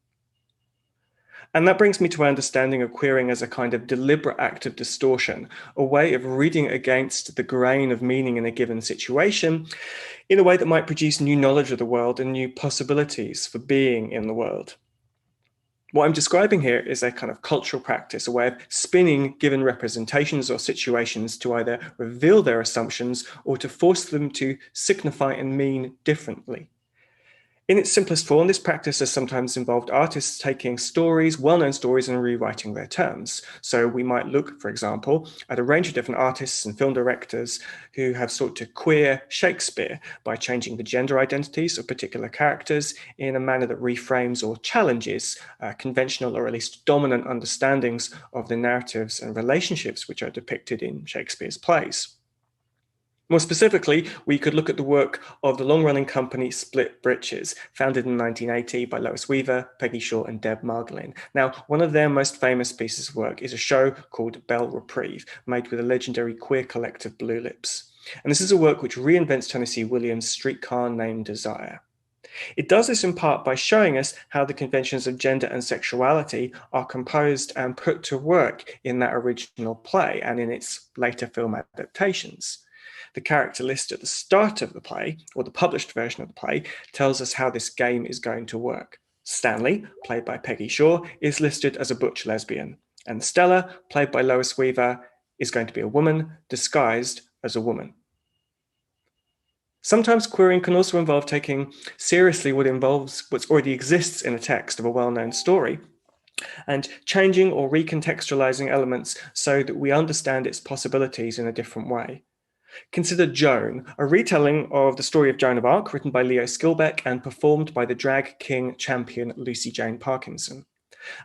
And that brings me to our understanding of queering as a kind of deliberate act of distortion, a way of reading against the grain of meaning in a given situation in a way that might produce new knowledge of the world and new possibilities for being in the world. What I'm describing here is a kind of cultural practice, a way of spinning given representations or situations to either reveal their assumptions or to force them to signify and mean differently. In its simplest form, this practice has sometimes involved artists taking stories, well-known stories, and rewriting their terms. So we might look, for example, at a range of different artists and film directors who have sought to queer Shakespeare by changing the gender identities of particular characters in a manner that reframes or challenges conventional or at least dominant understandings of the narratives and relationships which are depicted in Shakespeare's plays. More specifically, we could look at the work of the long-running company Split Britches, founded in 1980 by Lois Weaver, Peggy Shaw, and Deb Margolin. Now, one of their most famous pieces of work is a show called Belle Reprieve, made with the legendary queer collective Blue Lips. And this is a work which reinvents Tennessee Williams' Streetcar Named Desire. It does this in part by showing us how the conventions of gender and sexuality are composed and put to work in that original play and in its later film adaptations. The character list at the start of the play, or the published version of the play, tells us how this game is going to work. Stanley, played by Peggy Shaw, is listed as a butch lesbian, and Stella, played by Lois Weaver, is going to be a woman disguised as a woman. Sometimes queering can also involve taking seriously what already exists in a text of a well-known story, and changing or recontextualizing elements so that we understand its possibilities in a different way. Consider Joan, a retelling of the story of Joan of Arc, written by Leo Skilbeck and performed by the drag king champion Lucy Jane Parkinson.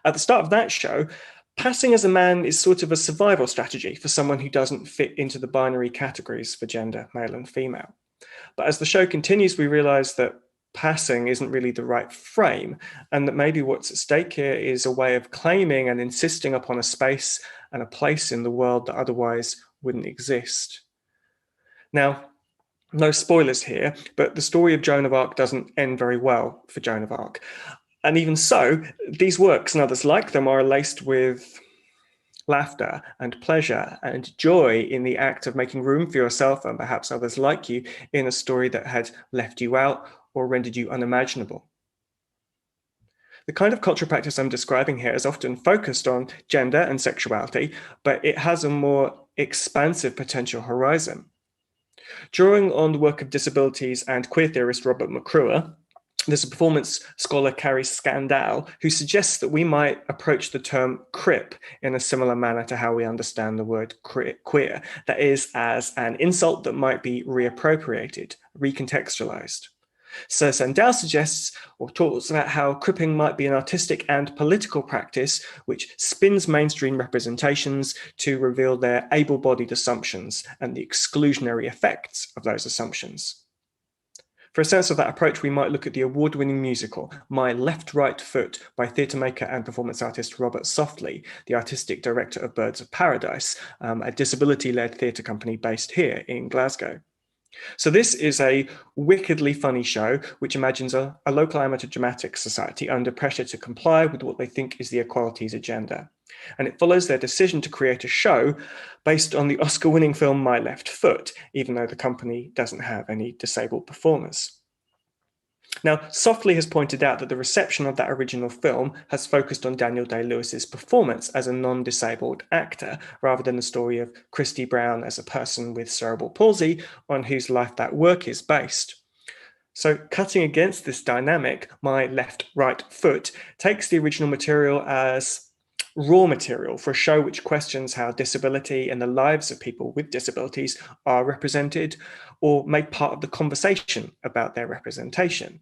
At the start of that show, passing as a man is sort of a survival strategy for someone who doesn't fit into the binary categories for gender, male and female. But as the show continues, we realize that passing isn't really the right frame, and that maybe what's at stake here is a way of claiming and insisting upon a space and a place in the world that otherwise wouldn't exist. Now, no spoilers here, but the story of Joan of Arc doesn't end very well for Joan of Arc. And even so, these works and others like them are laced with laughter and pleasure and joy in the act of making room for yourself and perhaps others like you in a story that had left you out or rendered you unimaginable. The kind of cultural practice I'm describing here is often focused on gender and sexuality, but it has a more expansive potential horizon. Drawing on the work of disabilities and queer theorist Robert McCruer, there's a performance scholar, Carrie Scandal, who suggests that we might approach the term crip in a similar manner to how we understand the word queer, that is, as an insult that might be reappropriated, recontextualized. So Sandel suggests or talks about how cripping might be an artistic and political practice which spins mainstream representations to reveal their able-bodied assumptions and the exclusionary effects of those assumptions. For a sense of that approach, we might look at the award-winning musical My Left Right Foot by theatre maker and performance artist Robert Softley, the artistic director of Birds of Paradise, a disability-led theatre company based here in Glasgow. So this is a wickedly funny show which imagines a local amateur dramatic society under pressure to comply with what they think is the equalities agenda. And it follows their decision to create a show based on the Oscar-winning film My Left Foot, even though the company doesn't have any disabled performers. Now, Softley has pointed out that the reception of that original film has focused on Daniel Day-Lewis's performance as a non-disabled actor, rather than the story of Christy Brown as a person with cerebral palsy, on whose life that work is based. So cutting against this dynamic, My Left Right Foot takes the original material as raw material for a show which questions how disability and the lives of people with disabilities are represented or made part of the conversation about their representation.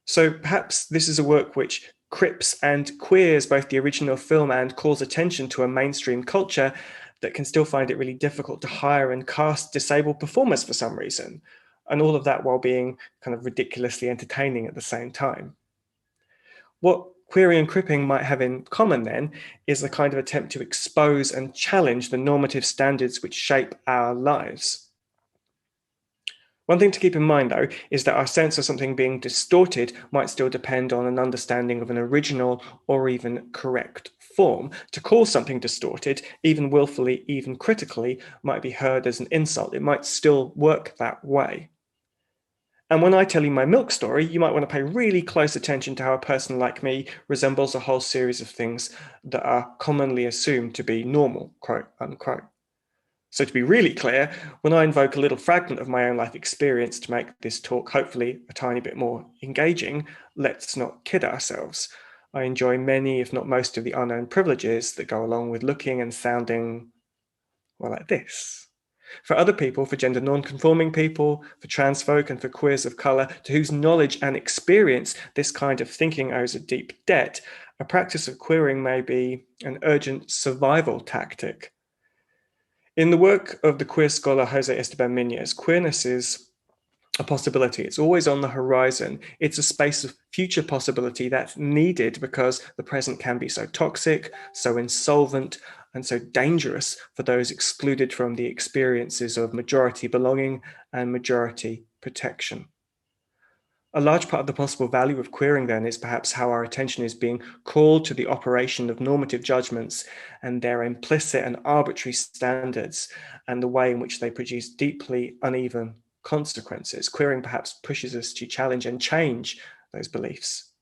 So perhaps this is a work which crips and queers both the original film and calls attention to a mainstream culture that can still find it really difficult to hire and cast disabled performers for some reason, and all of that while being kind of ridiculously entertaining at the same time. What queering and cripping might have in common then is a kind of attempt to expose and challenge the normative standards which shape our lives. One thing to keep in mind, though, is that our sense of something being distorted might still depend on an understanding of an original or even correct form. To call something distorted, even willfully, even critically, might be heard as an insult. It might still work that way. And when I tell you my milk story, you might want to pay really close attention to how a person like me resembles a whole series of things that are commonly assumed to be normal, quote unquote. So to be really clear, when I invoke a little fragment of my own life experience to make this talk hopefully a tiny bit more engaging, let's not kid ourselves. I enjoy many, if not most, of the unknown privileges that go along with looking and sounding, well, like this. For other people, for gender non-conforming people, for trans folk and for queers of colour, to whose knowledge and experience this kind of thinking owes a deep debt, a practice of queering may be an urgent survival tactic. In the work of the queer scholar Jose Esteban Miñez, queerness is a possibility. It's always on the horizon. It's a space of future possibility that's needed because the present can be so toxic, so insolvent, and so dangerous for those excluded from the experiences of majority belonging and majority protection. A large part of the possible value of queering then is perhaps how our attention is being called to the operation of normative judgments and their implicit and arbitrary standards and the way in which they produce deeply uneven consequences. Queering perhaps pushes us to challenge and change those beliefs.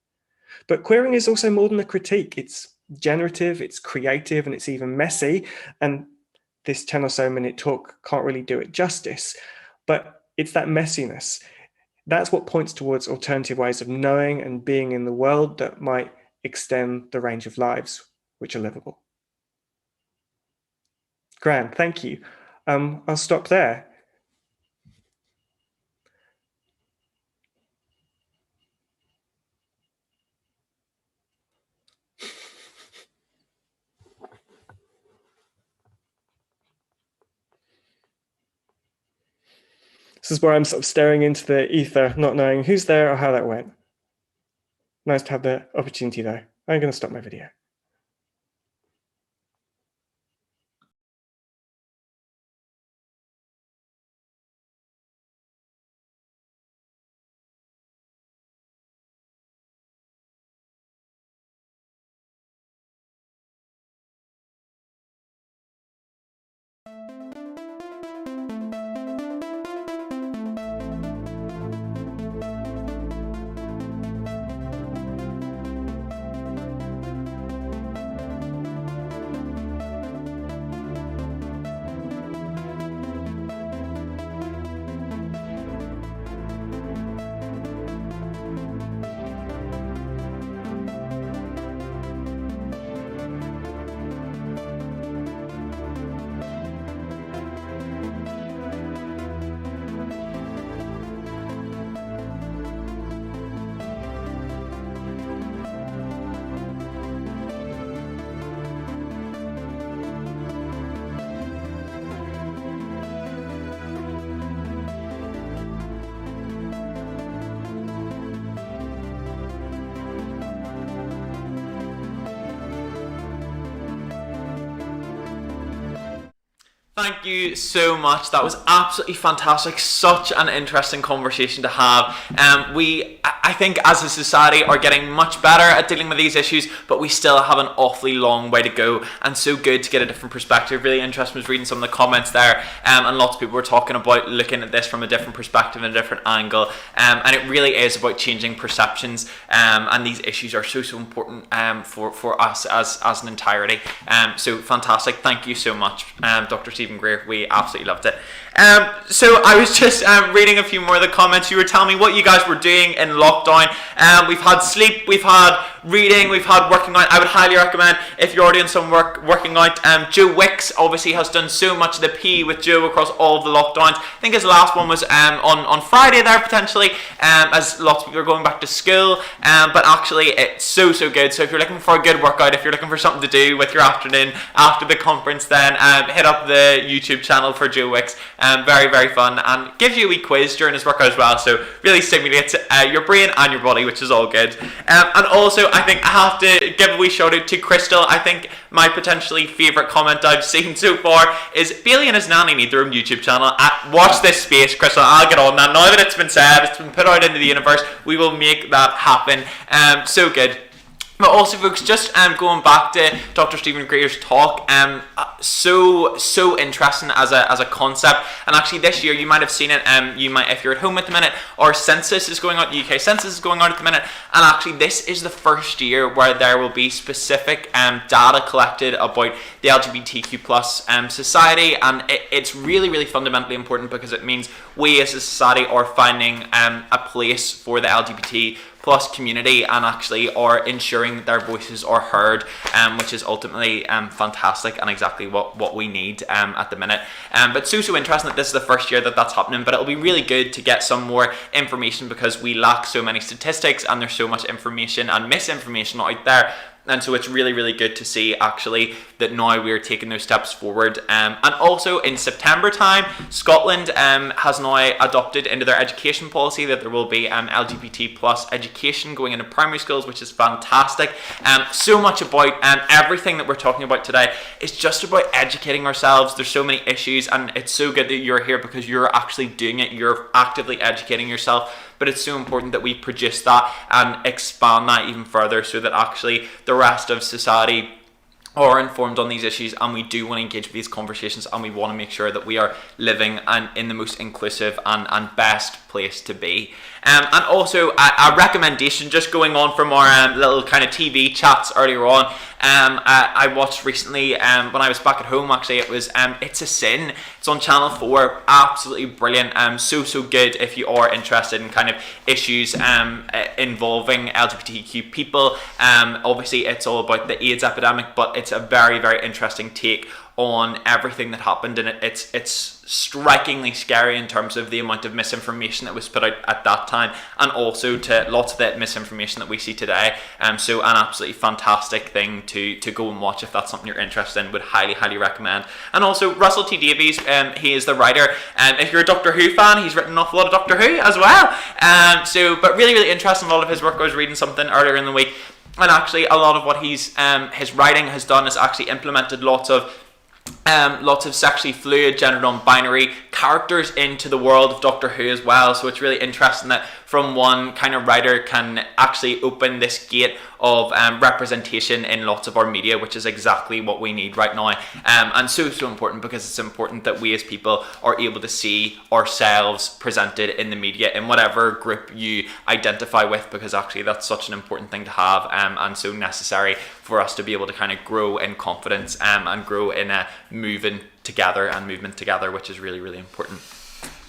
But queering is also more than a critique. It's generative, it's creative, and it's even messy. And this 10 or so minute talk can't really do it justice. But it's that messiness. That's what points towards alternative ways of knowing and being in the world that might extend the range of lives which are livable. Grand, thank you. I'll stop there. This is where I'm sort of staring into the ether, not knowing who's there or how that went. Nice to have the opportunity though. I'm going to stop my video. Thank you so much. That was absolutely fantastic. Such an interesting conversation to have. I think as a society are getting much better at dealing with these issues, but we still have an awfully long way to go, and so good to get a different perspective. Really interesting was reading some of the comments there, and lots of people were talking about looking at this from a different perspective and a different angle, and it really is about changing perceptions, and these issues are so important for us as an entirety. So fantastic. Thank you so much, Dr. Stephen Greer. We absolutely loved it. So I was just reading a few more of the comments. You were telling me what you guys were doing in lockdown. We've had sleep, we've had reading, we've had working out. I would highly recommend, if you're doing some working out, Joe Wicks obviously has done so much of the P with Joe across all of the lockdowns. I think his last one was on Friday there potentially, as lots of people are going back to school, but actually it's so good. So if you're looking for a good workout, if you're looking for something to do with your afternoon after the conference, then hit up the YouTube channel for Joe Wicks. Very fun, and gives you a wee quiz during his workout as well, so really stimulates your brain and your body, which is all good. And also I think I have to give a wee shout out to Crystal. I think my potentially favourite comment I've seen so far is Bailey and his nanny need their own YouTube channel. Watch this space, Crystal. I'll get on that. Now that it's been said, it's been put out into the universe, we will make that happen. So good. But also, folks, just going back to Dr. Stephen Greer's talk, so interesting as a concept. And actually, this year you might have seen it. You might, if you're at home at the minute, our census is going on. The UK census is going on at the minute, and actually, this is the first year where there will be specific data collected about the LGBTQ plus society, and it's really fundamentally important because it means we as a society are finding a place for the LGBT plus community and actually are ensuring that their voices are heard, which is ultimately fantastic and exactly what we need at the minute. But so interesting that this is the first year that that's happening, but it'll be really good to get some more information because we lack so many statistics and there's so much information and misinformation out there. And so it's really, really good to see actually that now we're taking those steps forward. And also in September time, Scotland has now adopted into their education policy that there will be LGBT plus education going into primary schools, which is fantastic. So much about everything that we're talking about today is just about educating ourselves. There's so many issues, and it's so good that you're here because you're actually doing it. You're actively educating yourself. But it's so important that we produce that and expand that even further so that actually the rest of society are informed on these issues, and we do want to engage with these conversations, and we want to make sure that we are living in the most inclusive and best place to be. And also a recommendation, just going on from our little kind of TV chats earlier on, I watched recently when I was back at home, actually, it was It's a Sin. It's on Channel 4, absolutely brilliant, so good if you are interested in kind of issues involving LGBTQ people. Obviously it's all about the AIDS epidemic, but it's a very, very interesting take on everything that happened, and it's strikingly scary in terms of the amount of misinformation that was put out at that time, and also to lots of the misinformation that we see today. So an absolutely fantastic thing to go and watch if that's something you're interested in. Would highly recommend. And also Russell T Davies, he is the writer, if you're a Doctor Who fan, he's written an awful lot of Doctor Who as well. But really interesting, a lot of his work. I was reading something earlier in the week, and actually a lot of what his writing has done is actually implemented lots of sexually fluid, gender non-binary characters into the world of Doctor Who as well. So it's really interesting that from one kind of writer can actually open this gate of representation in lots of our media, which is exactly what we need right now. And so important, because it's important that we as people are able to see ourselves presented in the media in whatever group you identify with, because actually that's such an important thing to have, and so necessary for us to be able to kind of grow in confidence and grow in a movement together, which is really, really important.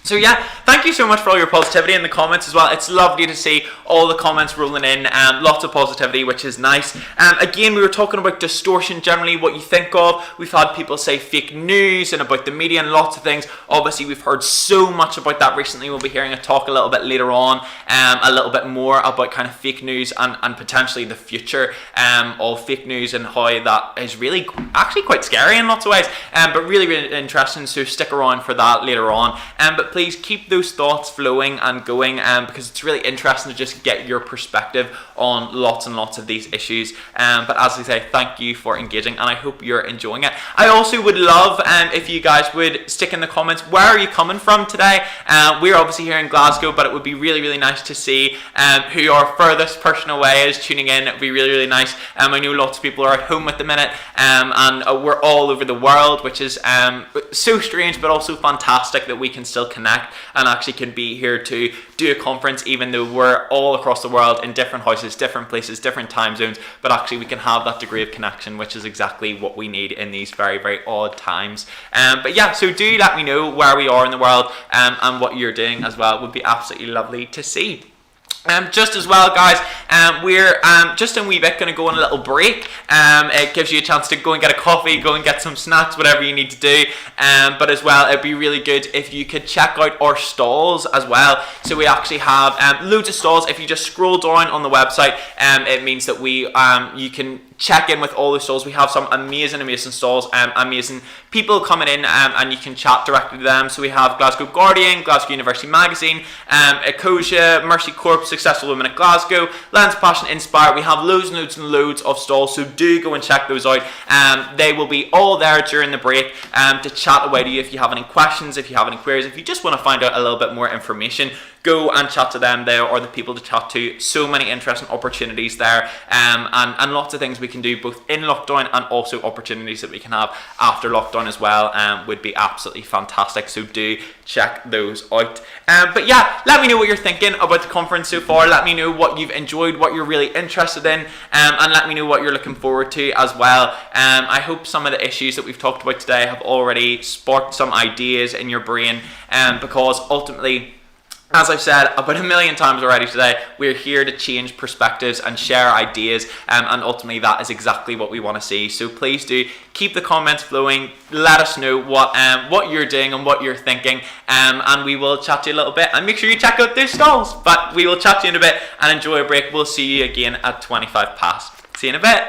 So yeah, thank you so much for all your positivity in the comments as well. It's lovely to see all the comments rolling in, lots of positivity, which is nice. Again, we were talking about distortion, generally what you think of. We've had people say fake news and about the media and lots of things. Obviously, we've heard so much about that recently. We'll be hearing a talk a little bit later on, a little bit more about kind of fake news and potentially the future of fake news and how that is really actually quite scary in lots of ways, but really, really interesting. So stick around for that later on. But please keep those thoughts flowing and going, because it's really interesting to just get your perspective on lots and lots of these issues. But as I say, thank you for engaging, and I hope you're enjoying it. I also would love if you guys would stick in the comments, where are you coming from today? We're obviously here in Glasgow, but it would be really, really nice to see who your furthest person away is tuning in. It would be really, really nice. I know lots of people are at home at the minute, and we're all over the world, which is so strange, but also fantastic that we can still connect and actually can be here to do a conference, even though we're all across the world in different houses, different places, different time zones, but actually we can have that degree of connection, which is exactly what we need in these very, very odd times. But yeah, so do let me know where we are in the world, and what you're doing as well. It would be absolutely lovely to see. Just as well, guys, we're just in a wee bit going to go on a little break. It gives you a chance to go and get a coffee, go and get some snacks, whatever you need to do. But as well, it'd be really good if you could check out our stalls as well. So we actually have loads of stalls. If you just scroll down on the website, it means that you can check in with all the stalls. We have some amazing stalls, amazing people coming in, and you can chat directly to them. So we have Glasgow Guardian, Glasgow University Magazine, Ecosia, Mercy Corp, Successful Women at Glasgow, Lens Passion, Inspire. We have loads and loads of stalls, so do go and check those out. They will be all there during the break to chat away to you if you have any questions, if you have any queries, if you just want to find out a little bit more information. Go and chat to them. They are the people to chat to. So many interesting opportunities there, and lots of things we can do both in lockdown and also opportunities that we can have after lockdown as well, would be absolutely fantastic. So do check those out. But yeah, let me know what you're thinking about the conference so far. Let me know what you've enjoyed, what you're really interested in, and let me know what you're looking forward to as well. I hope some of the issues that we've talked about today have already sparked some ideas in your brain, because ultimately, as I've said about 1,000,000 times already today, we're here to change perspectives and share ideas, and ultimately that is exactly what we want to see. So please do keep the comments flowing. Let us know what you're doing and what you're thinking, and we will chat to you a little bit. And make sure you check out those stalls. But we will chat to you in a bit and enjoy a break. We'll see you again at 25 past. See you in a bit.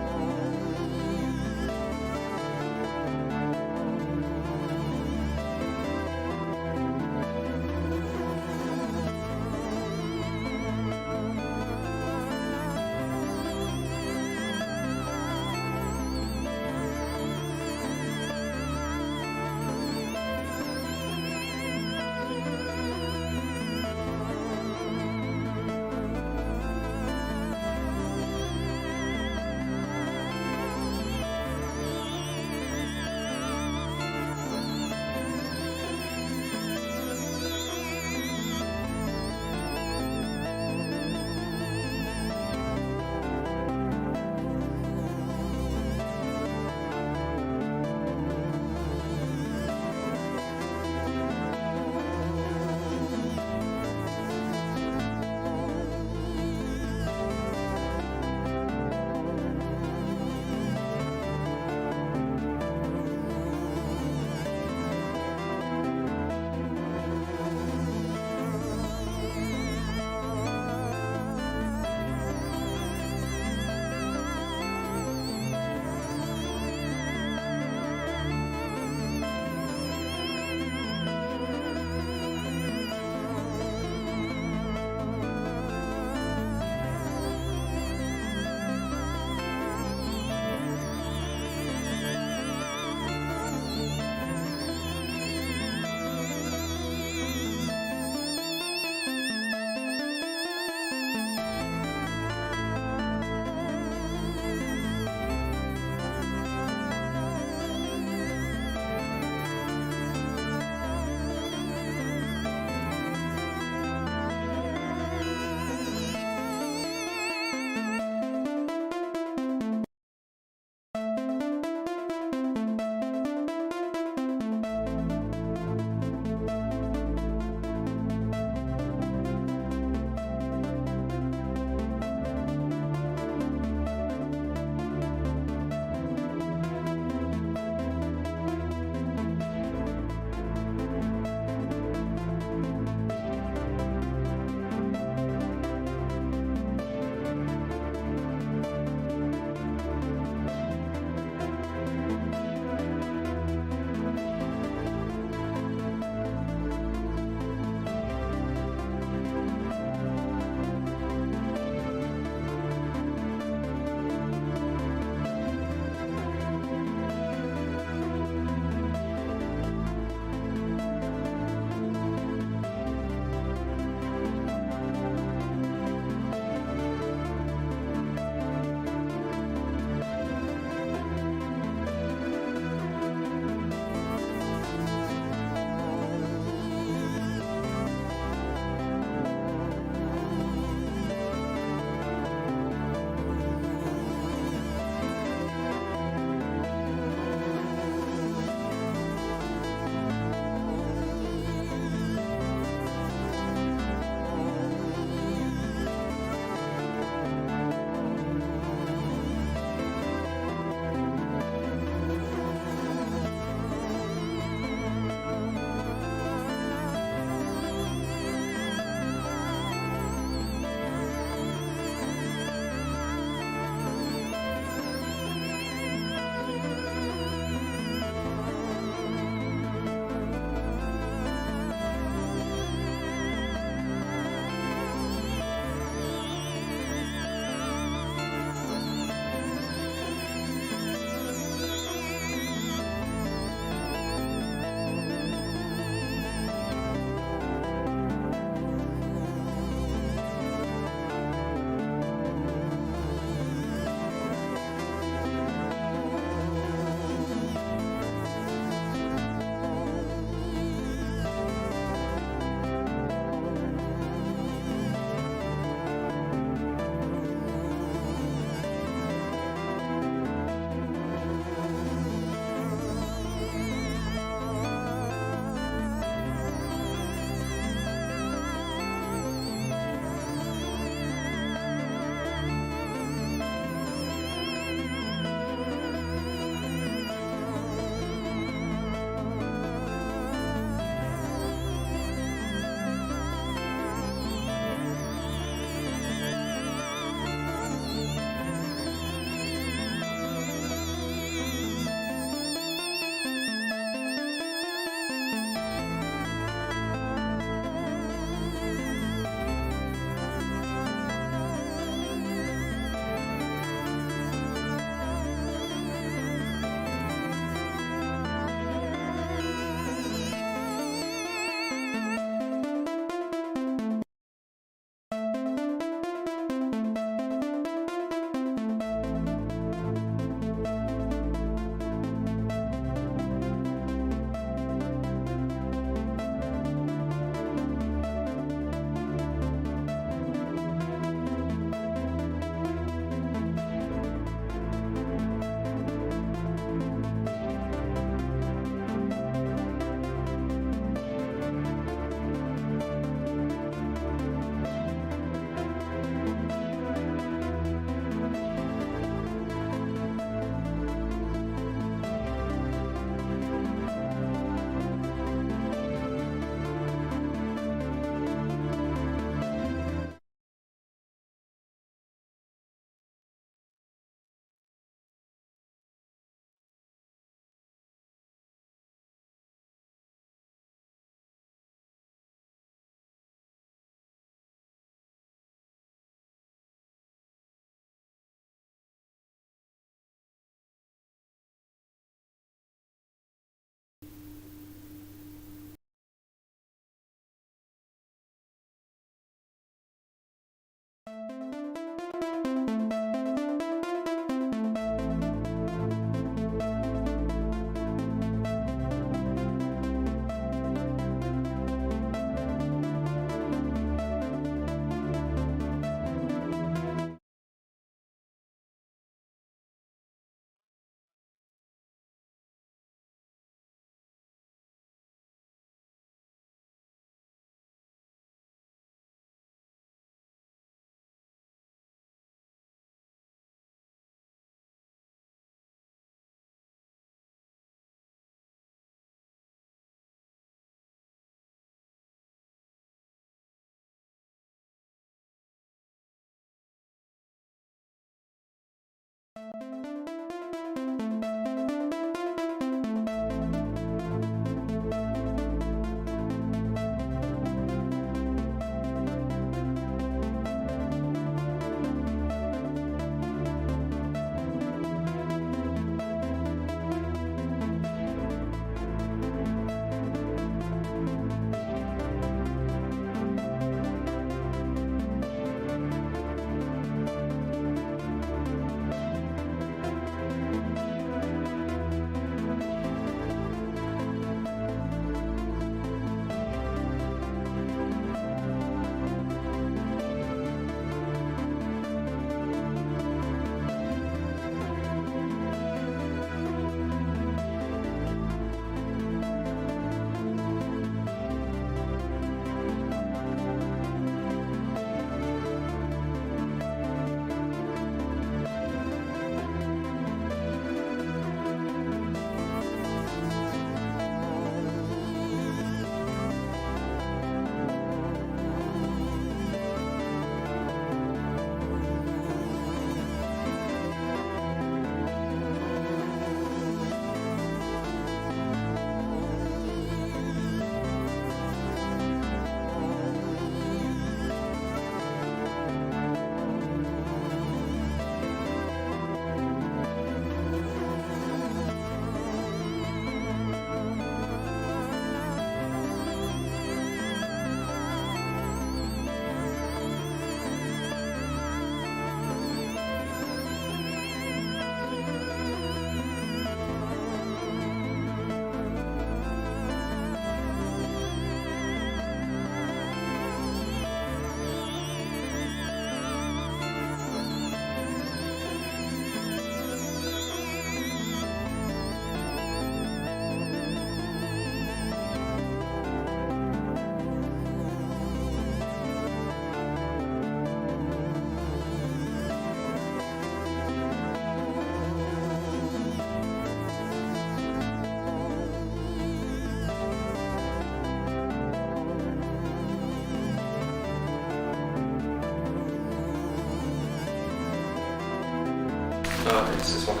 This is what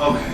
okay.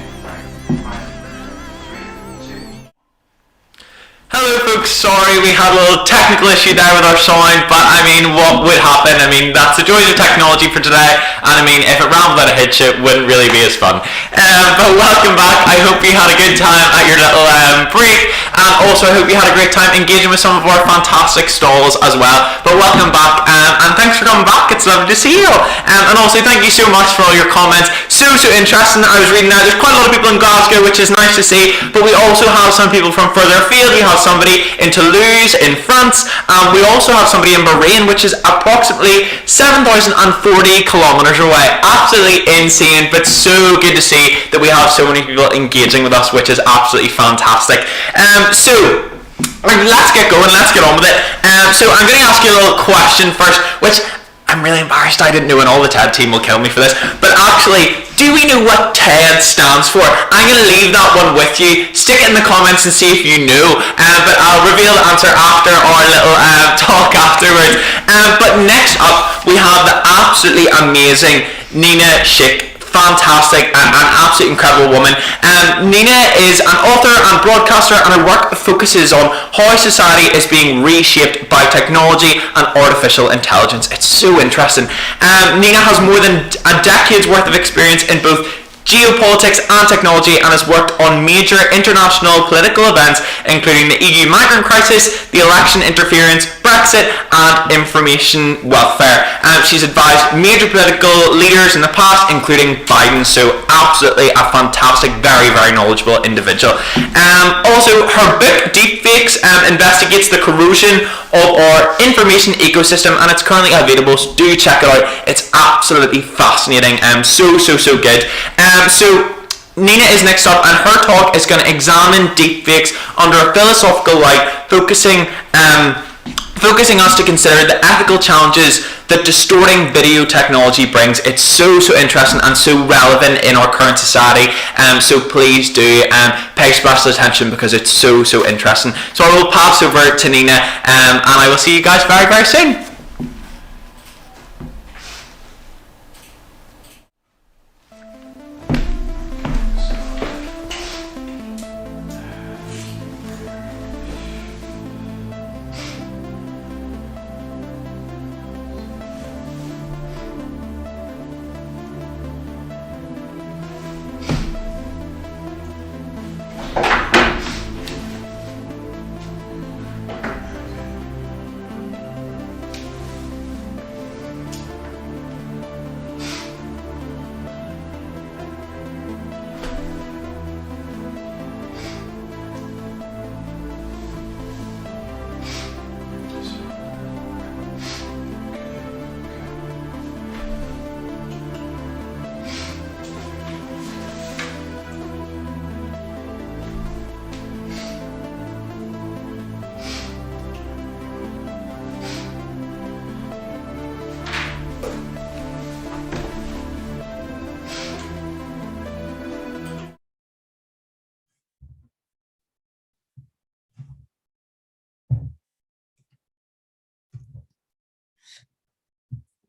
Hello folks, sorry we had a little technical issue there with our sound, but I mean, what would happen? I mean, that's the joys of technology for today, and I mean, if it ran without a hitch, it wouldn't really be as fun. But welcome back. I hope you had a good time at your little break, and also I hope you had a great time engaging with some of our fantastic stalls as well. But welcome back, and thanks for coming back. It's lovely to see you. And also thank you so much for all your comments. So interesting. I was reading that there's quite a lot of people in Glasgow, which is nice to see, but we also have some people from further afield. We have somebody in Toulouse in France, and we also have somebody in Bahrain, which is approximately 7,040 kilometers away. Absolutely insane, but so good to see that we have so many people engaging with us, which is absolutely fantastic. So let's get going, let's get on with it. So I'm going to ask you a little question first, which I'm really embarrassed I didn't know, and all the TED team will kill me for this, but actually, do we know what TED stands for? I'm going to leave that one with you. Stick it in the comments and see if you know, but I'll reveal the answer after our little talk afterwards. But next up, we have the absolutely amazing Nina Schick. Fantastic and an absolutely incredible woman. Nina is an author and broadcaster, and her work focuses on how society is being reshaped by technology and artificial intelligence. It's so interesting. Nina has more than a decade's worth of experience in both geopolitics and technology, and has worked on major international political events including the EU migrant crisis, the election interference, Brexit, and information welfare. She's advised major political leaders in the past, including Biden, so absolutely a fantastic, very knowledgeable individual. Also, her book Deepfakes investigates the corrosion of our information ecosystem, and it's currently available, so do check it out. It's absolutely fascinating, so good. So Nina is next up, and her talk is going to examine deepfakes under a philosophical light, focusing us to consider the ethical challenges that distorting video technology brings. It's so interesting and so relevant in our current society, so please do pay special attention because it's so interesting. So I will pass over to Nina, and I will see you guys very soon.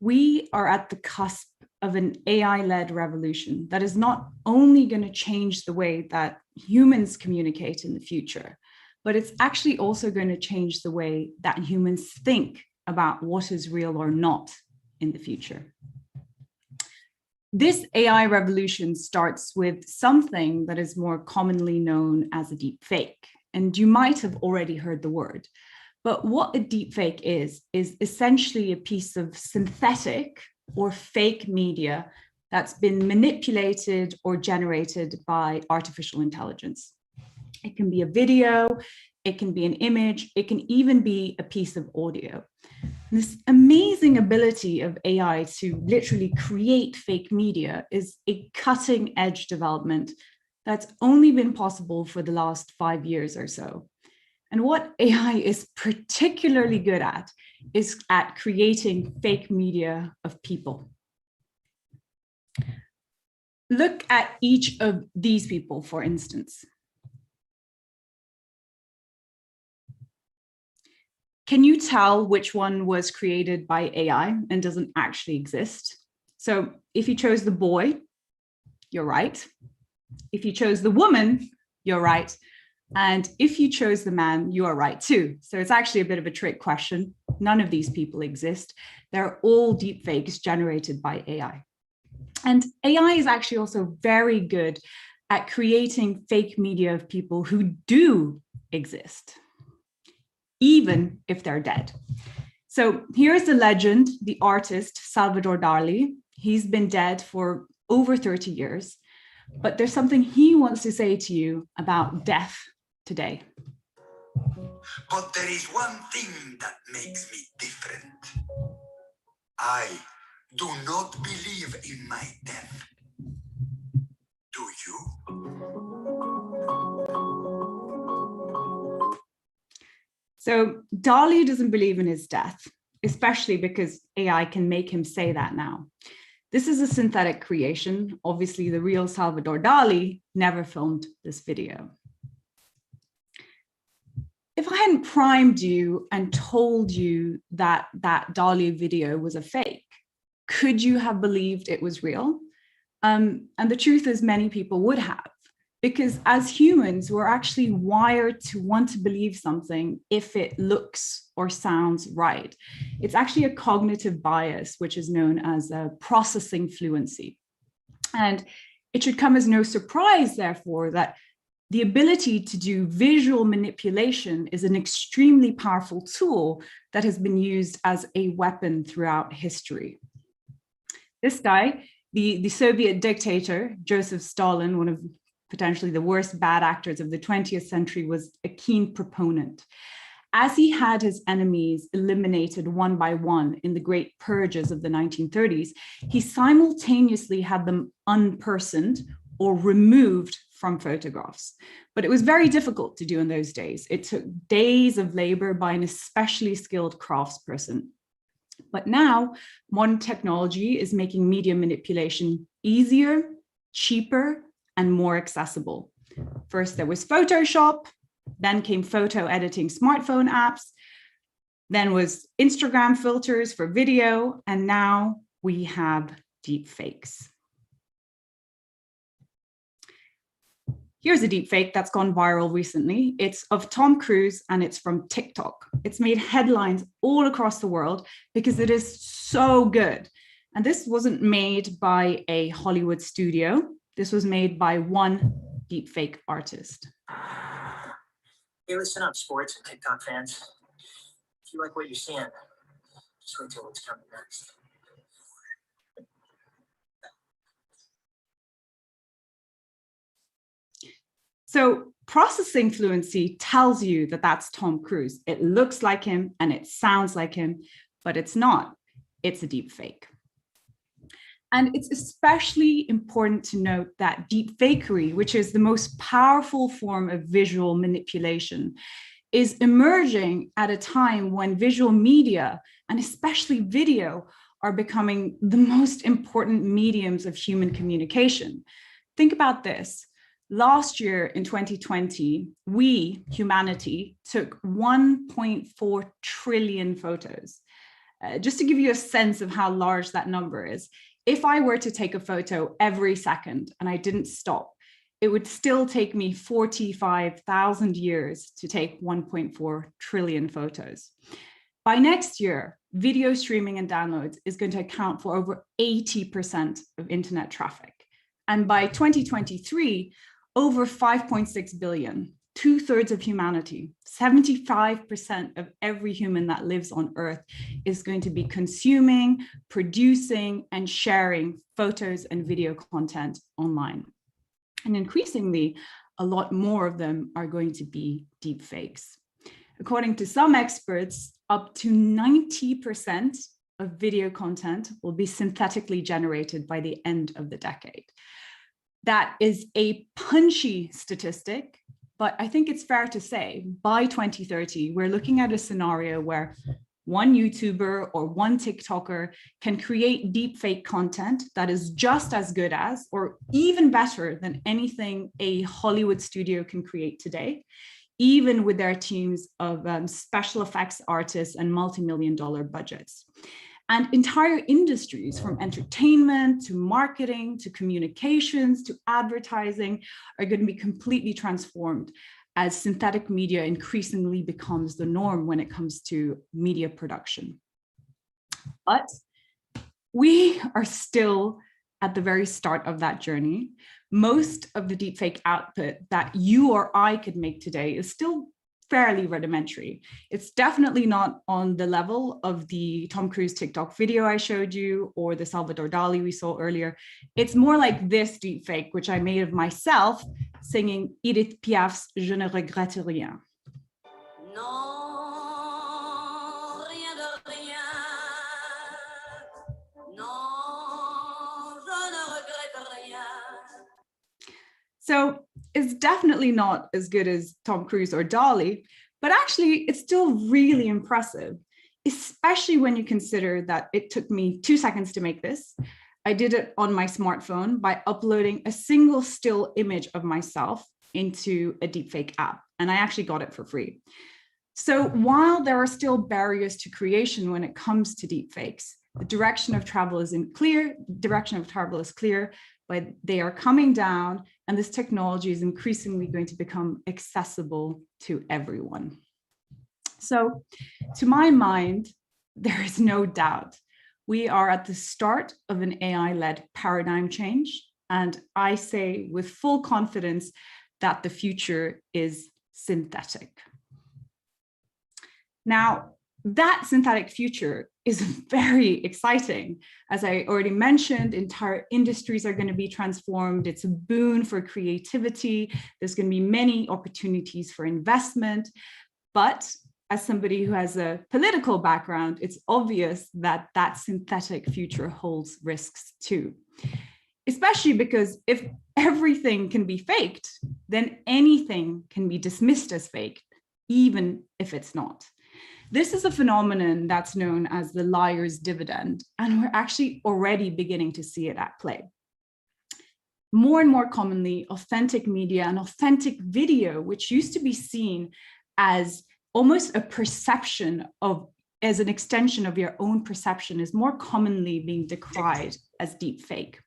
We are at the cusp of an AI-led revolution that is not only going to change the way that humans communicate in the future, but it's actually also going to change the way that humans think about what is real or not in the future. This AI revolution starts with something that is more commonly known as a deep fake, and you might have already heard the word. But what a deepfake is essentially a piece of synthetic or fake media that's been manipulated or generated by artificial intelligence. It can be a video, it can be an image, it can even be a piece of audio. And this amazing ability of AI to literally create fake media is a cutting edge development that's only been possible for the last 5 years or so. And what AI is particularly good at is at creating fake media of people. Look at each of these people, for instance. Can you tell which one was created by AI and doesn't actually exist? So if you chose the boy, you're right. If you chose the woman, you're right. And if you chose the man, you are right too. So it's actually a bit of a trick question. None of these people exist. They're all deepfakes generated by AI. And AI is actually also very good at creating fake media of people who do exist, even if they're dead. So here's the legend, the artist, Salvador Dali. He's been dead for over 30 years, but there's something he wants to say to you about death today. But there is one thing that makes me different. I do not believe in my death. Do you? So Dali doesn't believe in his death, especially because AI can make him say that now. This is a synthetic creation. Obviously, the real Salvador Dali never filmed this video. If I hadn't primed you and told you that that Dali video was a fake, could you have believed it was real? And the truth is many people would have, because as humans, we're actually wired to want to believe something if it looks or sounds right. It's actually a cognitive bias, which is known as processing fluency. And it should come as no surprise, therefore, that the ability to do visual manipulation is an extremely powerful tool that has been used as a weapon throughout history. This guy, the Soviet dictator, Joseph Stalin, one of potentially the worst bad actors of the 20th century, was a keen proponent. As he had his enemies eliminated one by one in the great purges of the 1930s, he simultaneously had them unpersoned or removed from photographs. But it was very difficult to do in those days. It took days of labor by an especially skilled craftsperson. But now, modern technology is making media manipulation easier, cheaper, and more accessible. First, there was Photoshop, then came photo editing smartphone apps, then was Instagram filters for video, and now we have deepfakes. Here's a deepfake that's gone viral recently. It's of Tom Cruise and it's from TikTok. It's made headlines all across the world because it is so good. And this wasn't made by a Hollywood studio. This was made by one deepfake artist. Hey, listen up, sports and TikTok fans. If you like what you're seeing, just wait till what's coming next. So processing fluency tells you that that's Tom Cruise. It looks like him and it sounds like him, but it's not. It's a deep fake. And it's especially important to note that deep fakery, which is the most powerful form of visual manipulation, is emerging at a time when visual media, and especially video, are becoming the most important mediums of human communication. Think about this. Last year in 2020, we, humanity, took 1.4 trillion photos. Just to give you a sense of how large that number is, if I were to take a photo every second and I didn't stop, it would still take me 45,000 years to take 1.4 trillion photos. By next year, video streaming and downloads is going to account for over 80% of internet traffic. And by 2023, over 5.6 billion, 2/3 of humanity, 75% of every human that lives on Earth is going to be consuming, producing, and sharing photos and video content online. And increasingly, a lot more of them are going to be deep fakes. According to some experts, up to 90% of video content will be synthetically generated by the end of the decade. That is a punchy statistic, but I think it's fair to say by 2030, we're looking at a scenario where one YouTuber or one TikToker can create deepfake content that is just as good as, or even better than anything a Hollywood studio can create today. even with their teams of special effects artists and multi-million-dollar budgets. And entire industries, from entertainment to marketing to communications to advertising, are going to be completely transformed as synthetic media increasingly becomes the norm when it comes to media production. But we are still at the very start of that journey. Most of the deepfake output that you or I could make today is still fairly rudimentary. It's definitely not on the level of the Tom Cruise TikTok video I showed you or the Salvador Dali we saw earlier. It's more like this deepfake, which I made of myself singing Edith Piaf's Je ne regrette rien. Non, rien de rien. Non, je ne regrette rien. So it's definitely not as good as Tom Cruise or Dali, but actually it's still really impressive, especially when you consider that it took me 2 seconds to make this. I did it on my smartphone by uploading a single still image of myself into a deepfake app, and I actually got it for free. So while there are still barriers to creation when it comes to deepfakes, the direction of travel is clear, but they are coming down, and this technology is increasingly going to become accessible to everyone. So to my mind, there is no doubt we are at the start of an AI-led paradigm change, and I say with full confidence that the future is synthetic. Now, that synthetic future is very exciting. As I already mentioned, entire industries are going to be transformed. It's a boon for creativity. There's going to be many opportunities for investment. But as somebody who has a political background, it's obvious that that synthetic future holds risks too. Especially because if everything can be faked, then anything can be dismissed as fake, even if it's not. This is a phenomenon that's known as the liar's dividend, and we're actually already beginning to see it at play. More and more commonly, authentic media and authentic video, which used to be seen as almost a perception of, as an extension of your own perception, is more commonly being decried as deep fake.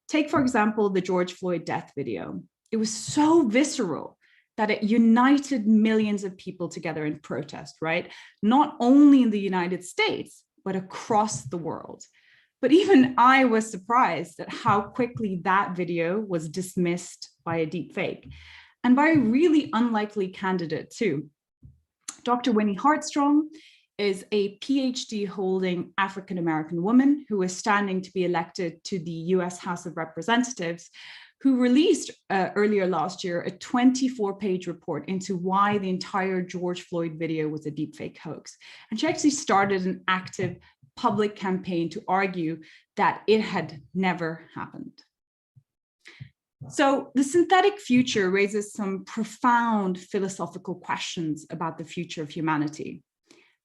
Take, for example, the George Floyd death video. It was so visceral that it united millions of people together in protest, right? Not only in the United States, but across the world. But even I was surprised at how quickly that video was dismissed by a deep fake, and by a really unlikely candidate too. Dr. Winnie Hartstrong is a PhD holding African-American woman who is standing to be elected to the US House of Representatives, who released earlier last year a 24-page report into why the entire George Floyd video was a deepfake hoax. And she actually started an active public campaign to argue that it had never happened. So the synthetic future raises some profound philosophical questions about the future of humanity.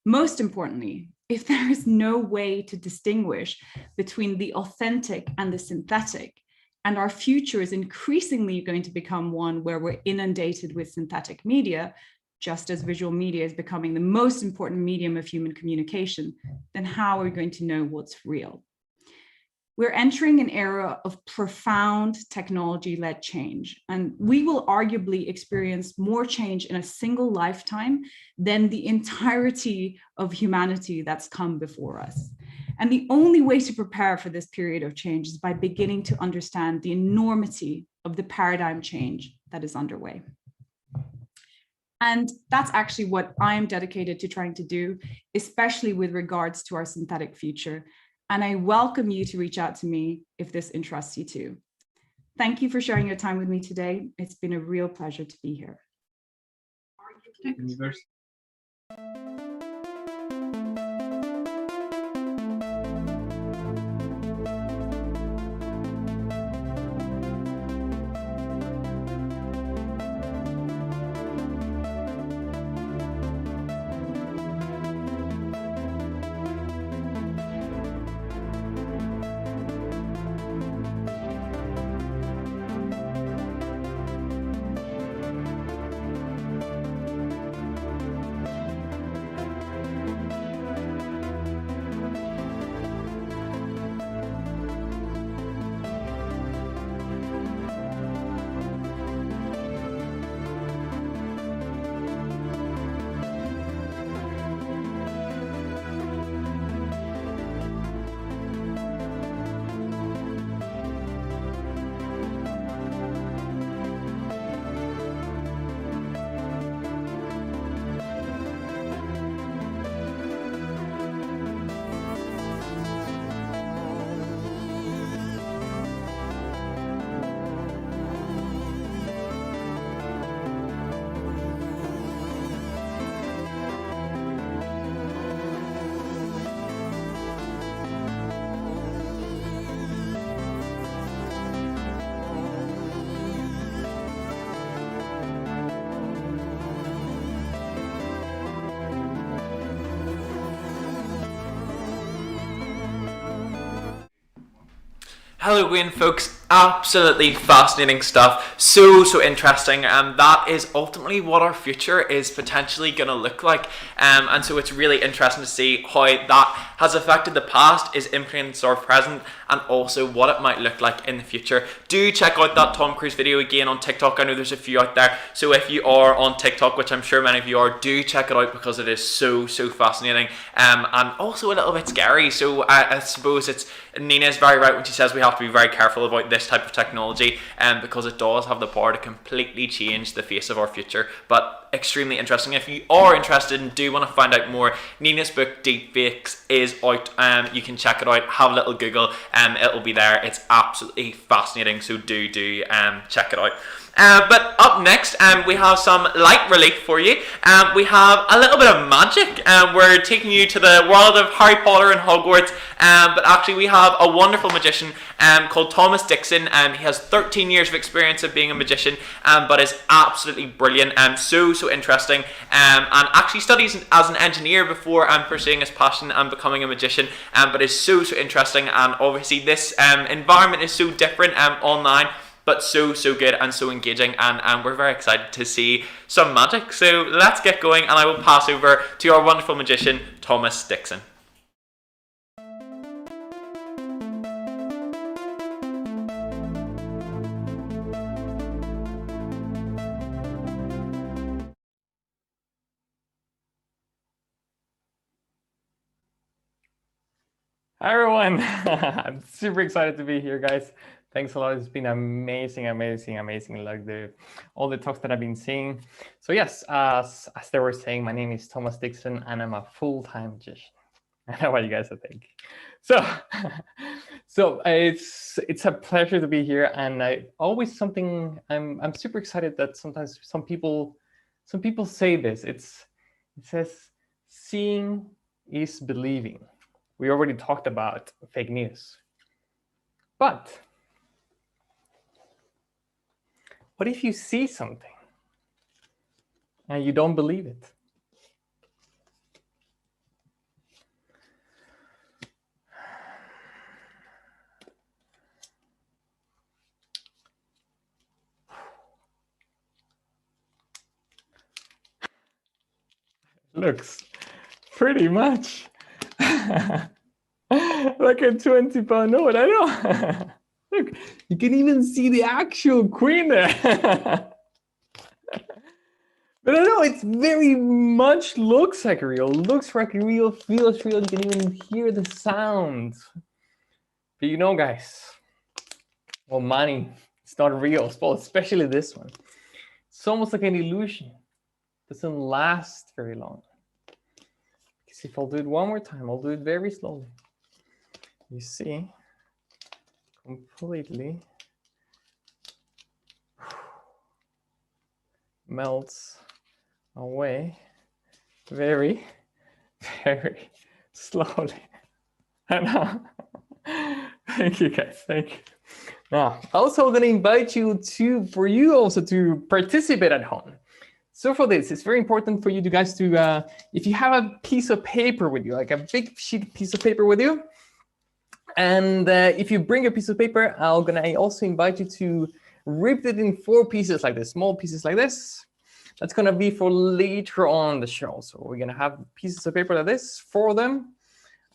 Most importantly, if there is no way to distinguish between the authentic and the synthetic, and our future is increasingly going to become one where we're inundated with synthetic media, just as visual media is becoming the most important medium of human communication, then how are we going to know what's real? We're entering an era of profound technology-led change, and we will arguably experience more change in a single lifetime than the entirety of humanity that's come before us. And the only way to prepare for this period of change is by beginning to understand the enormity of the paradigm change that is underway. And that's actually what I'm dedicated to trying to do, especially with regards to our synthetic future. And I welcome you to reach out to me if this interests you too. Thank you for sharing your time with me today. It's been a real pleasure to be here. Thanks. Hello again, folks. Absolutely fascinating stuff. So interesting. And that is ultimately what our future is potentially going to look like. And so it's really interesting to see how that has affected the past, is influenced our present, and also what it might look like in the future. Do check out that Tom Cruise video again on TikTok. I know there's a few out there. So if you are on TikTok, which I'm sure many of you are, do check it out because it is so fascinating. And also a little bit scary. So I suppose Nina is very right when she says we have to be very careful about this type of technology, because it does have the power to completely change the face of our future. But extremely interesting. If you are interested and do want to find out more, Nina's book Deepfakes is out. You can check it out. Have a little Google. It'll be there. It's absolutely fascinating. So do check it out. But up next, we have some light relief for you. We have a little bit of magic. We're taking you to the world of Harry Potter and Hogwarts. But actually, we have a wonderful magician called Thomas Dixon. He has 13 years of experience of being a magician, but is absolutely brilliant. So interesting. And actually studies as an engineer before pursuing his passion and becoming a magician. But is so interesting. And obviously, this environment is so different online, but so good and so engaging, and we're very excited to see some magic. So let's get going, and I will pass over to our wonderful magician, Thomas Dixon. Hi everyone, I'm super excited to be here, guys. Thanks a lot. It's been amazing. Like all the talks that I've been seeing. So yes, as they were saying, my name is Thomas Dixon, and I'm a full-time magician. I know what you guys are thinking. So it's a pleasure to be here, and I'm super excited that sometimes some people say this. It says seeing is believing. We already talked about fake news. But what if you see something and you don't believe it? Looks pretty much like a 20-pound note. I know. Look, you can even see the actual queen there. But I know it's very much looks like real, feels real. You can even hear the sound. But you know, guys, well, money, it's not real, well, especially this one. It's almost like an illusion. It doesn't last very long. Because if I'll do it one more time, I'll do it very slowly. You see, completely melts away very slowly. And thank you, guys. Thank you. Now, also going to invite you for you also to participate at home. So for this, it's very important for you guys to, if you have a piece of paper with you, like a big piece of paper with you, and if you bring a piece of paper, I'm gonna also invite you to rip it in 4 pieces like this, small pieces like this. That's gonna be for later on the show. So we're gonna have pieces of paper like this, 4 of them,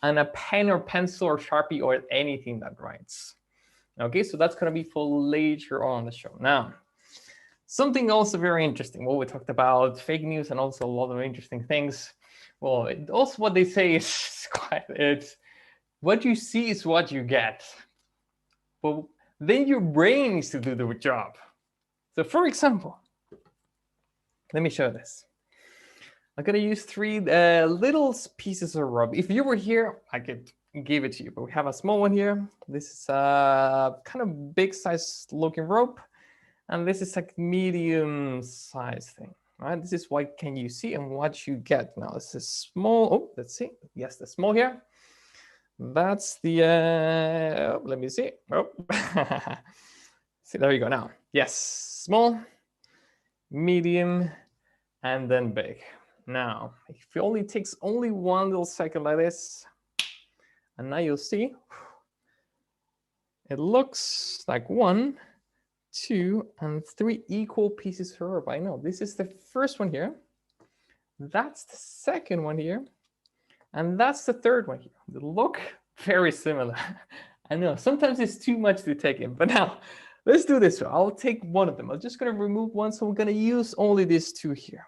and a pen or pencil or Sharpie or anything that writes. Okay, so that's gonna be for later on the show. Now, something also very interesting. Well, we talked about fake news and also a lot of interesting things. Well, also what they say is it's what you see is what you get. But then your brain needs to do the job. So for example, let me show this. I'm gonna use 3 little pieces of rope. If you were here, I could give it to you, but we have a small one here. This is a kind of big size looking rope. And this is like medium size thing, right? This is what can you see and what you get. Now this is small. Oh, let's see. Yes, the small here. That's the, let me see. Oh, see, there you go now. Yes, small, medium, and then big. Now, if it only takes only 1 little second like this, and now you'll see, It looks like 1, 2, and 3 equal pieces of rope. I know this is the first one here. That's the second one here. And that's the third one here. They look very similar. I know sometimes it's too much to take in, but now let's do this. I'll take one of them. I'm just going to remove one. So we're going to use only these 2 here.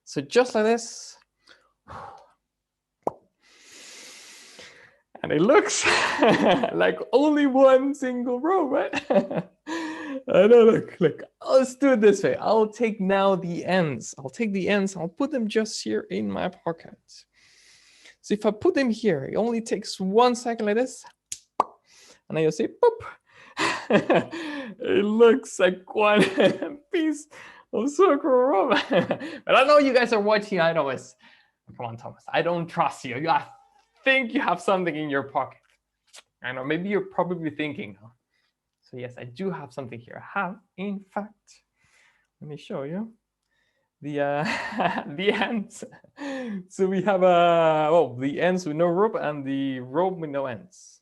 So just like this. And it looks like only one single row, right? I know, look, let's do it this way. I'll take now the ends. I'll take the ends, I'll put them just here in my pocket. So if I put them here, it only takes 1 second like this. And then you'll see, boop. It looks like one piece of circle rope. But I know you guys are watching. I know it's, come on, Thomas, I don't trust you. I think you have something in your pocket. I know, maybe you're probably thinking, so yes, I do have something here. I have, in fact, let me show you the the ends. So we have the ends with no rope and the rope with no ends.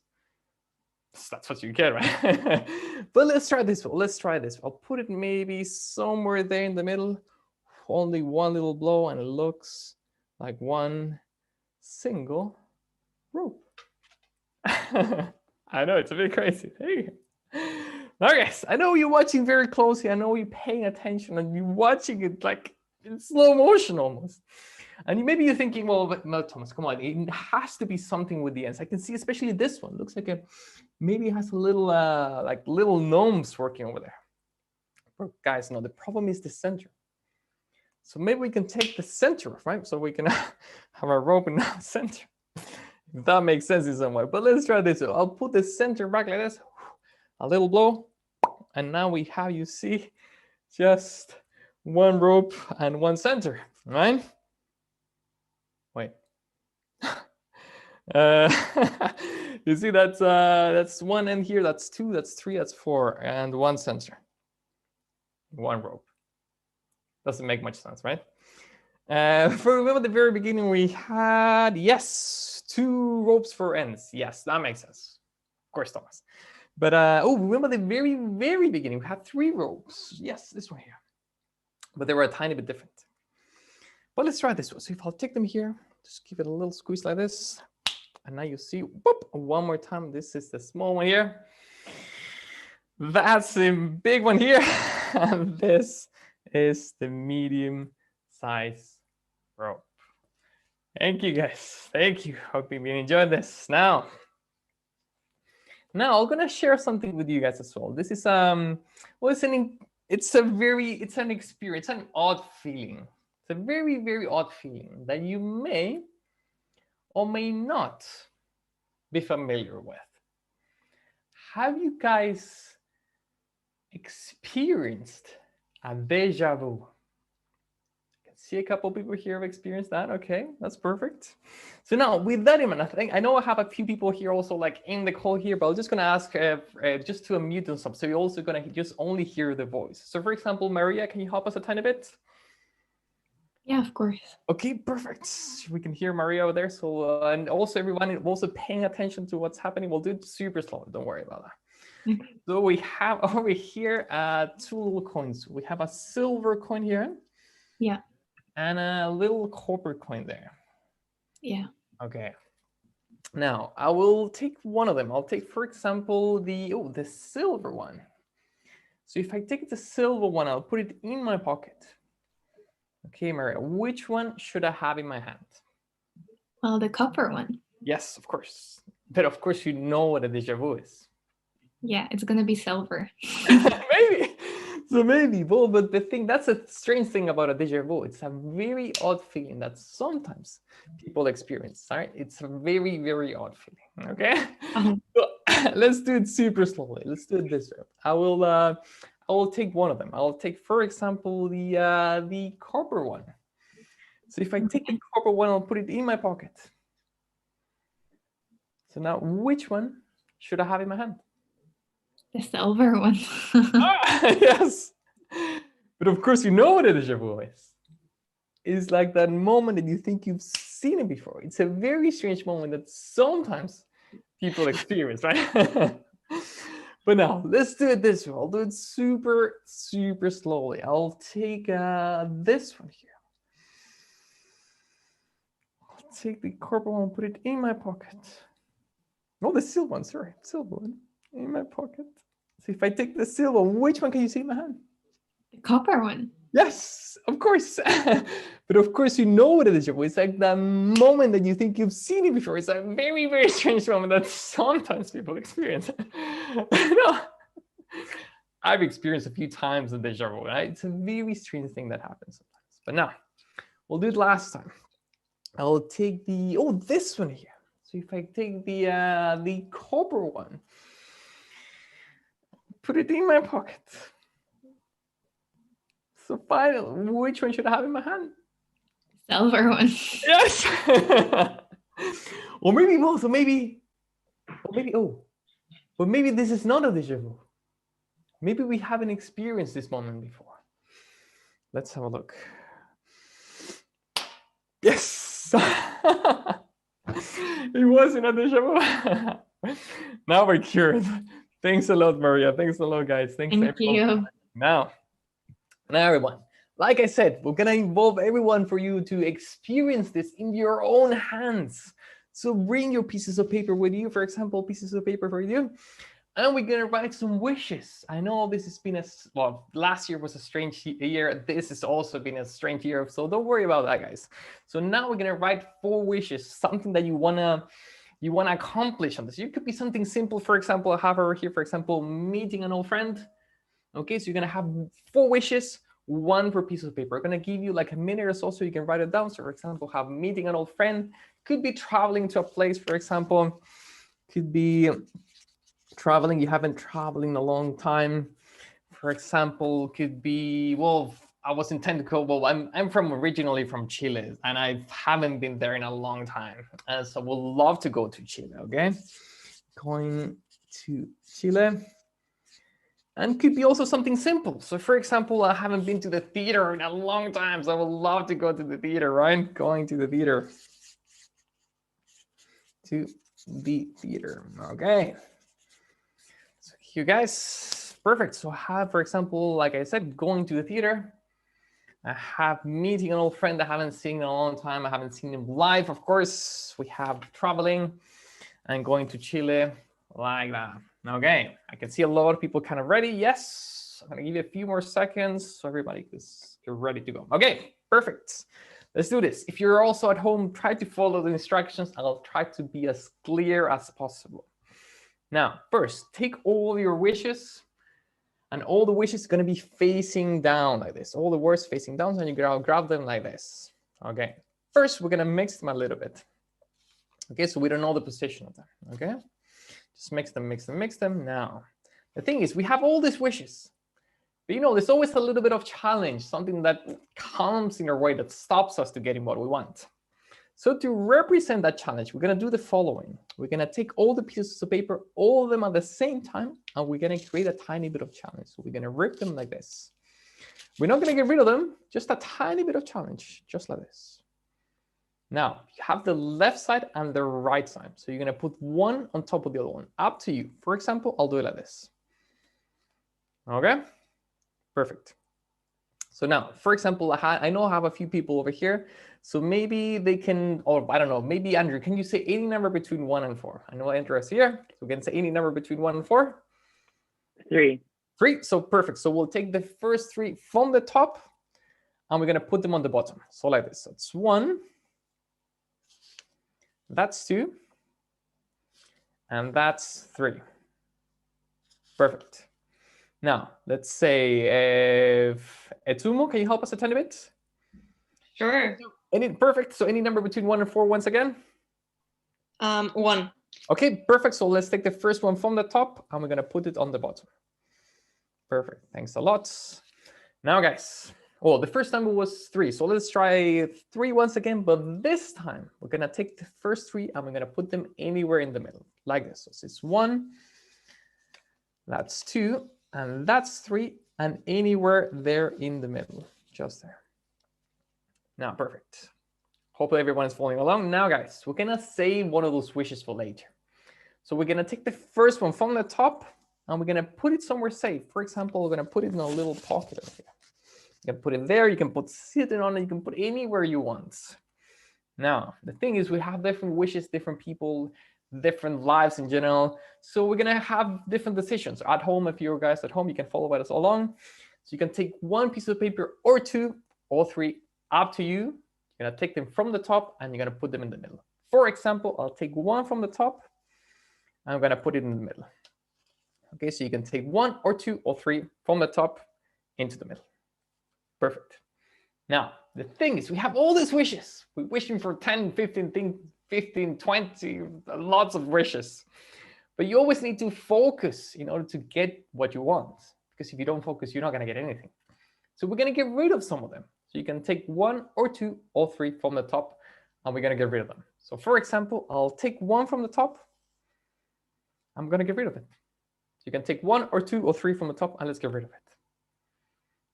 So that's what you get, right? But let's try this one. Let's try this. I'll put it maybe somewhere there in the middle. Only one little blow, and it looks like one single rope. I know it's a bit crazy. Hey. Okay, I know you're watching very closely. I know you're paying attention and you're watching it like in slow motion almost. And maybe you're thinking, well, but no, Thomas, come on, it has to be something with the ends. I can see, especially this one, looks like maybe it has a little like little gnomes working over there. But guys, no, the problem is the center. So maybe we can take the center, right? So we can have our rope in the center. If that makes sense in some way. But let's try this. I'll put the center back like this. A little blow. And now we have, you see, just one rope and one center, right? Wait. You see, that's one end here, that's 2, that's 3, that's 4, and one center. One rope. Doesn't make much sense, right? Remember the very beginning we had, yes, 2 ropes for ends. Yes, that makes sense. Of course, Thomas. But remember the very, very beginning, we had 3 ropes. Yes, this one here. But they were a tiny bit different. But let's try this one. So if I'll take them here, just give it a little squeeze like this. And now you see, whoop, one more time. This is the small one here. That's the big one here. And this is the medium size rope. Thank you guys. Thank you. Hope you enjoyed this. Now I'm gonna share something with you guys as well. This is it's an experience, an odd feeling. It's a very, very odd feeling that you may or may not be familiar with. Have you guys experienced a deja vu? I can see a couple people here have experienced that. Okay, that's perfect. So now with that in mind, I know I have a few people here also like in the call here, but I'm just gonna ask just to unmute themselves. So you're also gonna just only hear the voice. So for example, Maria, can you help us a tiny bit? Yeah, of course. Okay, perfect. We can hear Maria over there. So and also everyone also paying attention to what's happening. We'll do it super slow. Don't worry about that. Okay. So we have over here 2 little coins. We have a silver coin here. Yeah. And a little copper coin there. Yeah. Okay. Now I will take one of them. I'll take, for example, the silver one. So if I take the silver one, I'll put it in my pocket. Okay, Maria, which one should I have in my hand? Well, the copper one. Yes, of course. But of course, you know what a deja vu is. Yeah, it's gonna be silver. Maybe. So maybe, well, but that's a strange thing about a deja vu. It's a very odd feeling that sometimes people experience, right? It's a very, very odd feeling, okay? So, let's do it super slowly. Let's do it this way. I will take one of them. I'll take, for example, the copper one. So if I take the copper one, I'll put it in my pocket. So now, which one should I have in my hand? The silver one. Yes. But of course, you know what a deja vu is. It's like that moment that you think you've seen it before. It's a very strange moment that sometimes people experience, right? But now let's do it this way. I'll do it super, super slowly. I'll take this one here. I'll take the copper one and put it in my pocket. No, the silver one, sorry. Silver one in my pocket. So if I take the silver, which one can you see in my hand? The copper one. Yes, of course. But of course, you know what it is. It's like the moment that you think you've seen it before. It's a very, very strange moment that sometimes people experience. No, I've experienced a few times the deja vu. Right? It's a very strange thing that happens sometimes. But now, we'll do it last time. I'll take this one here. So if I take the copper one, put it in my pocket. So finally, which one should I have in my hand? Silver one. Yes. Or maybe more. So maybe, but maybe this is not a deja vu. Maybe we haven't experienced this moment before. Let's have a look. Yes. It wasn't a deja vu. Now we're cured. Thanks a lot, Maria. Thanks a lot, guys. Thanks Thank you. Now, everyone, like I said, we're gonna involve everyone for you to experience this in your own hands. So bring your pieces of paper with you, for example, pieces of paper for you, and we're gonna write some wishes. I know this has been last year was a strange year. This has also been a strange year, so don't worry about that, guys. So now we're gonna write 4 wishes, something that you wanna accomplish on this. It could be something simple. For example, I have over here, for example, meeting an old friend. Okay, so you're gonna have 4 wishes, 1 per piece of paper. I'm gonna give you like a minute or so you can write it down. So for example, have meeting an old friend, could be traveling to a place, for example, could be traveling, you haven't traveled in a long time. For example, could be, well, I was intended to go, well, I'm originally from Chile and I haven't been there in a long time. And so we'll love to go to Chile, okay? Going to Chile. And could be also something simple. So for example, I haven't been to the theater in a long time, so I would love to go to the theater, right? Going to the theater. To the theater, okay. So you guys, perfect. So I have, for example, like I said, going to the theater. I have meeting an old friend I haven't seen in a long time. I haven't seen him live, of course. We have traveling and going to Chile, like that. Okay, I can see a lot of people kind of ready. Yes, I'm gonna give you a few more seconds so everybody is ready to go. Okay, perfect. Let's do this. If you're also at home, try to follow the instructions. I'll try to be as clear as possible. Now, first, take all your wishes, and all the wishes are gonna be facing down like this. All the words facing down, and you grab them like this. Okay, first we're gonna mix them a little bit. Okay, so we don't know the position of them, okay? Just mix them, mix them, mix them. Now, the thing is, we have all these wishes. But you know, there's always a little bit of challenge, something that comes in our way that stops us to getting what we want. So to represent that challenge, we're gonna do the following. We're gonna take all the pieces of paper, all of them at the same time, and we're gonna create a tiny bit of challenge. So we're gonna rip them like this. We're not gonna get rid of them, just a tiny bit of challenge, just like this. Now, you have the left side and the right side. So you're gonna put one on top of the other one, up to you. For example, I'll do it like this. Okay, perfect. So now, for example, I know I have a few people over here. So maybe they can, or I don't know, maybe Andrew, can you say any number between 1 and 4? I know Andrew is here. So we can say any number between 1 and 4? 3. 3, so perfect. So we'll take the first 3 from the top and we're gonna put them on the bottom. So like this, so it's 1, that's 2, and that's 3. Perfect. Now, let's say, Etsumo, can you help us a tiny bit? Sure. Perfect. So any number between 1 and 4 once again? 1. Okay, perfect. So let's take the first one from the top and we're gonna put it on the bottom. Perfect. Thanks a lot. Now, guys, well, the first number was 3. So let's try 3 once again, but this time we're gonna take the first 3 and we're gonna put them anywhere in the middle, like this. So it's 1, that's 2, and that's 3, and anywhere there in the middle, just there. Now, perfect. Hopefully everyone is following along. Now, guys, we're gonna save one of those wishes for later. So we're gonna take the first one from the top and we're gonna put it somewhere safe. For example, we're gonna put it in a little pocket over here. You can put it there, you can put sitting on it, you can put anywhere you want. Now, the thing is, we have different wishes, different people, different lives in general. So we're gonna have different decisions. At home, if you're guys at home, you can follow us along. So you can take one piece of paper or two, or three, up to you. You're gonna take them from the top and you're gonna put them in the middle. For example, I'll take one from the top. I'm gonna put it in the middle. Okay, so you can take one or two or three from the top into the middle. Perfect. Now, the thing is, we have all these wishes. We're wishing for 10, 15, 20, lots of wishes. But you always need to focus in order to get what you want. Because if you don't focus, you're not gonna get anything. So we're gonna get rid of some of them. So you can take one or two or three from the top, and we're gonna get rid of them. So for example, I'll take one from the top. I'm gonna get rid of it. So you can take one or two or three from the top, and let's get rid of it.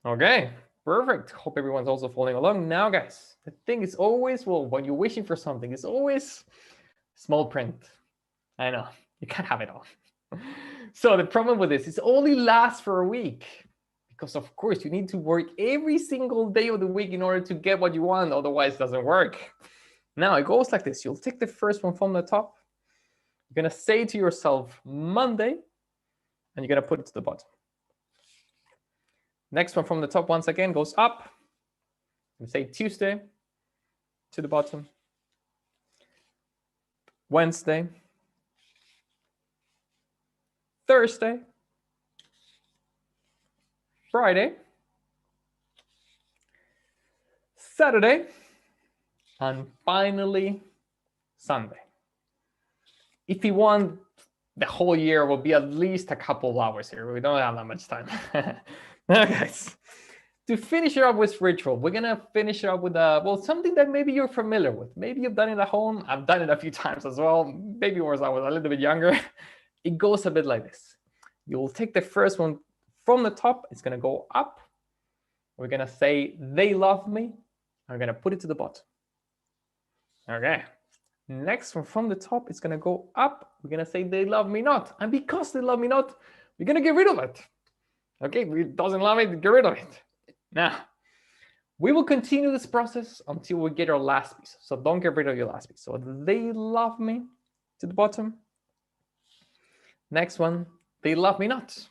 Okay, perfect. Hope everyone's also following along. Now, guys, the thing is always, well, when you're wishing for something, it's always small print. I know, you can't have it all. So the problem with this is it only lasts for a week. Because of course you need to work every single day of the week in order to get what you want, otherwise it doesn't work. Now it goes like this. You'll take the first one from the top. You're gonna say to yourself Monday, and you're gonna put it to the bottom. Next one from the top once again goes up. You say Tuesday to the bottom. Wednesday. Thursday. Friday, Saturday, and finally Sunday. If you want, the whole year will be at least a couple of hours here. We don't have that much time. Now, guys, to finish it up with ritual, we're gonna finish it up with something that maybe you're familiar with. Maybe you've done it at home. I've done it a few times as well. Maybe when I was a little bit younger. It goes a bit like this. You'll take the first one from the top, it's gonna go up. We're gonna say, they love me. I'm gonna put it to the bottom. Okay. Next one from the top, it's gonna go up. We're gonna say, they love me not. And because they love me not, we're gonna get rid of it. Okay, it doesn't love me, get rid of it. Now, we will continue this process until we get our last piece. So don't get rid of your last piece. So they love me to the bottom. Next one, they love me not.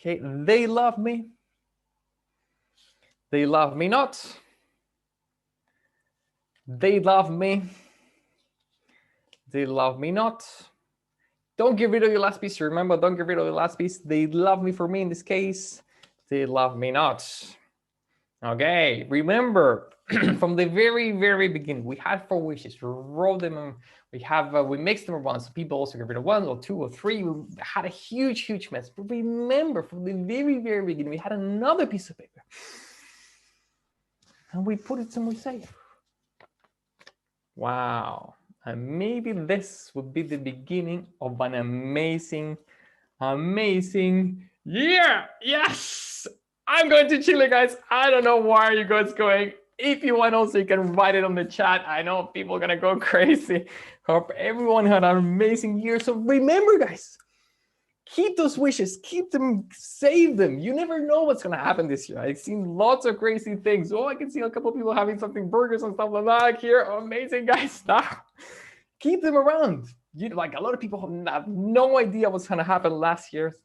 Okay, they love me. They love me not. They love me. They love me not. Don't get rid of your last piece. Remember, don't get rid of your last piece. They love me for me in this case. They love me not. Okay, remember from the very, very beginning, we had 4 wishes. We wrote them. We mixed them around. So people also get rid of 1 or 2 or 3. We had a huge, huge mess. But remember, from the very, very beginning, we had another piece of paper. And we put it somewhere safe. Wow. And maybe this would be the beginning of an amazing, amazing year. Yes! I'm going to Chile, guys. I don't know where you guys going. If you want also, you can write it on the chat. I know people are going to go crazy. Hope everyone had an amazing year. So remember, guys, keep those wishes. Keep them. Save them. You never know what's going to happen this year. I've seen lots of crazy things. Oh, I can see a couple of people having something, burgers and stuff like that here. Amazing, guys. Keep them around. Like a lot of people have no idea what's going to happen last year.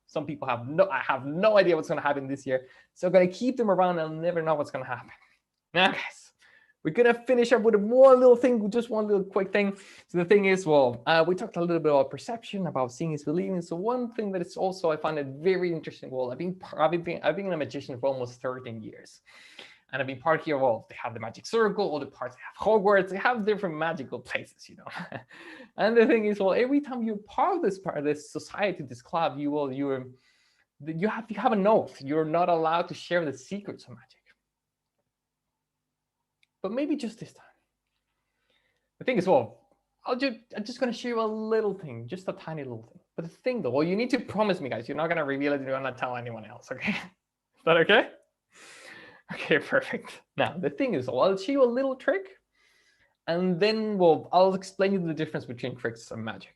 Some people have no idea what's going to happen this year. So I'm going to keep them around and never know what's going to happen. Now, guys, we're going to finish up with one little thing, just one little quick thing. So the thing is, we talked a little bit about perception, about seeing is believing. So one thing that is also, I find it very interesting. Well, I've been a magician for almost 13 years. And I've been part here, they have the magic circle, all the parts, they have Hogwarts, they have different magical places, And the thing is, every time you're part of this society, this club, you have an oath. You're not allowed to share the secrets of magic. But maybe just this time. The thing is, I'm just going to show you a little thing, just a tiny little thing. But the thing though, you need to promise me, guys, you're not going to reveal it, you're not going to tell anyone else, okay? Is that okay? Okay, perfect. Now, the thing is, I'll show you a little trick, and then, I'll explain you the difference between tricks and magic.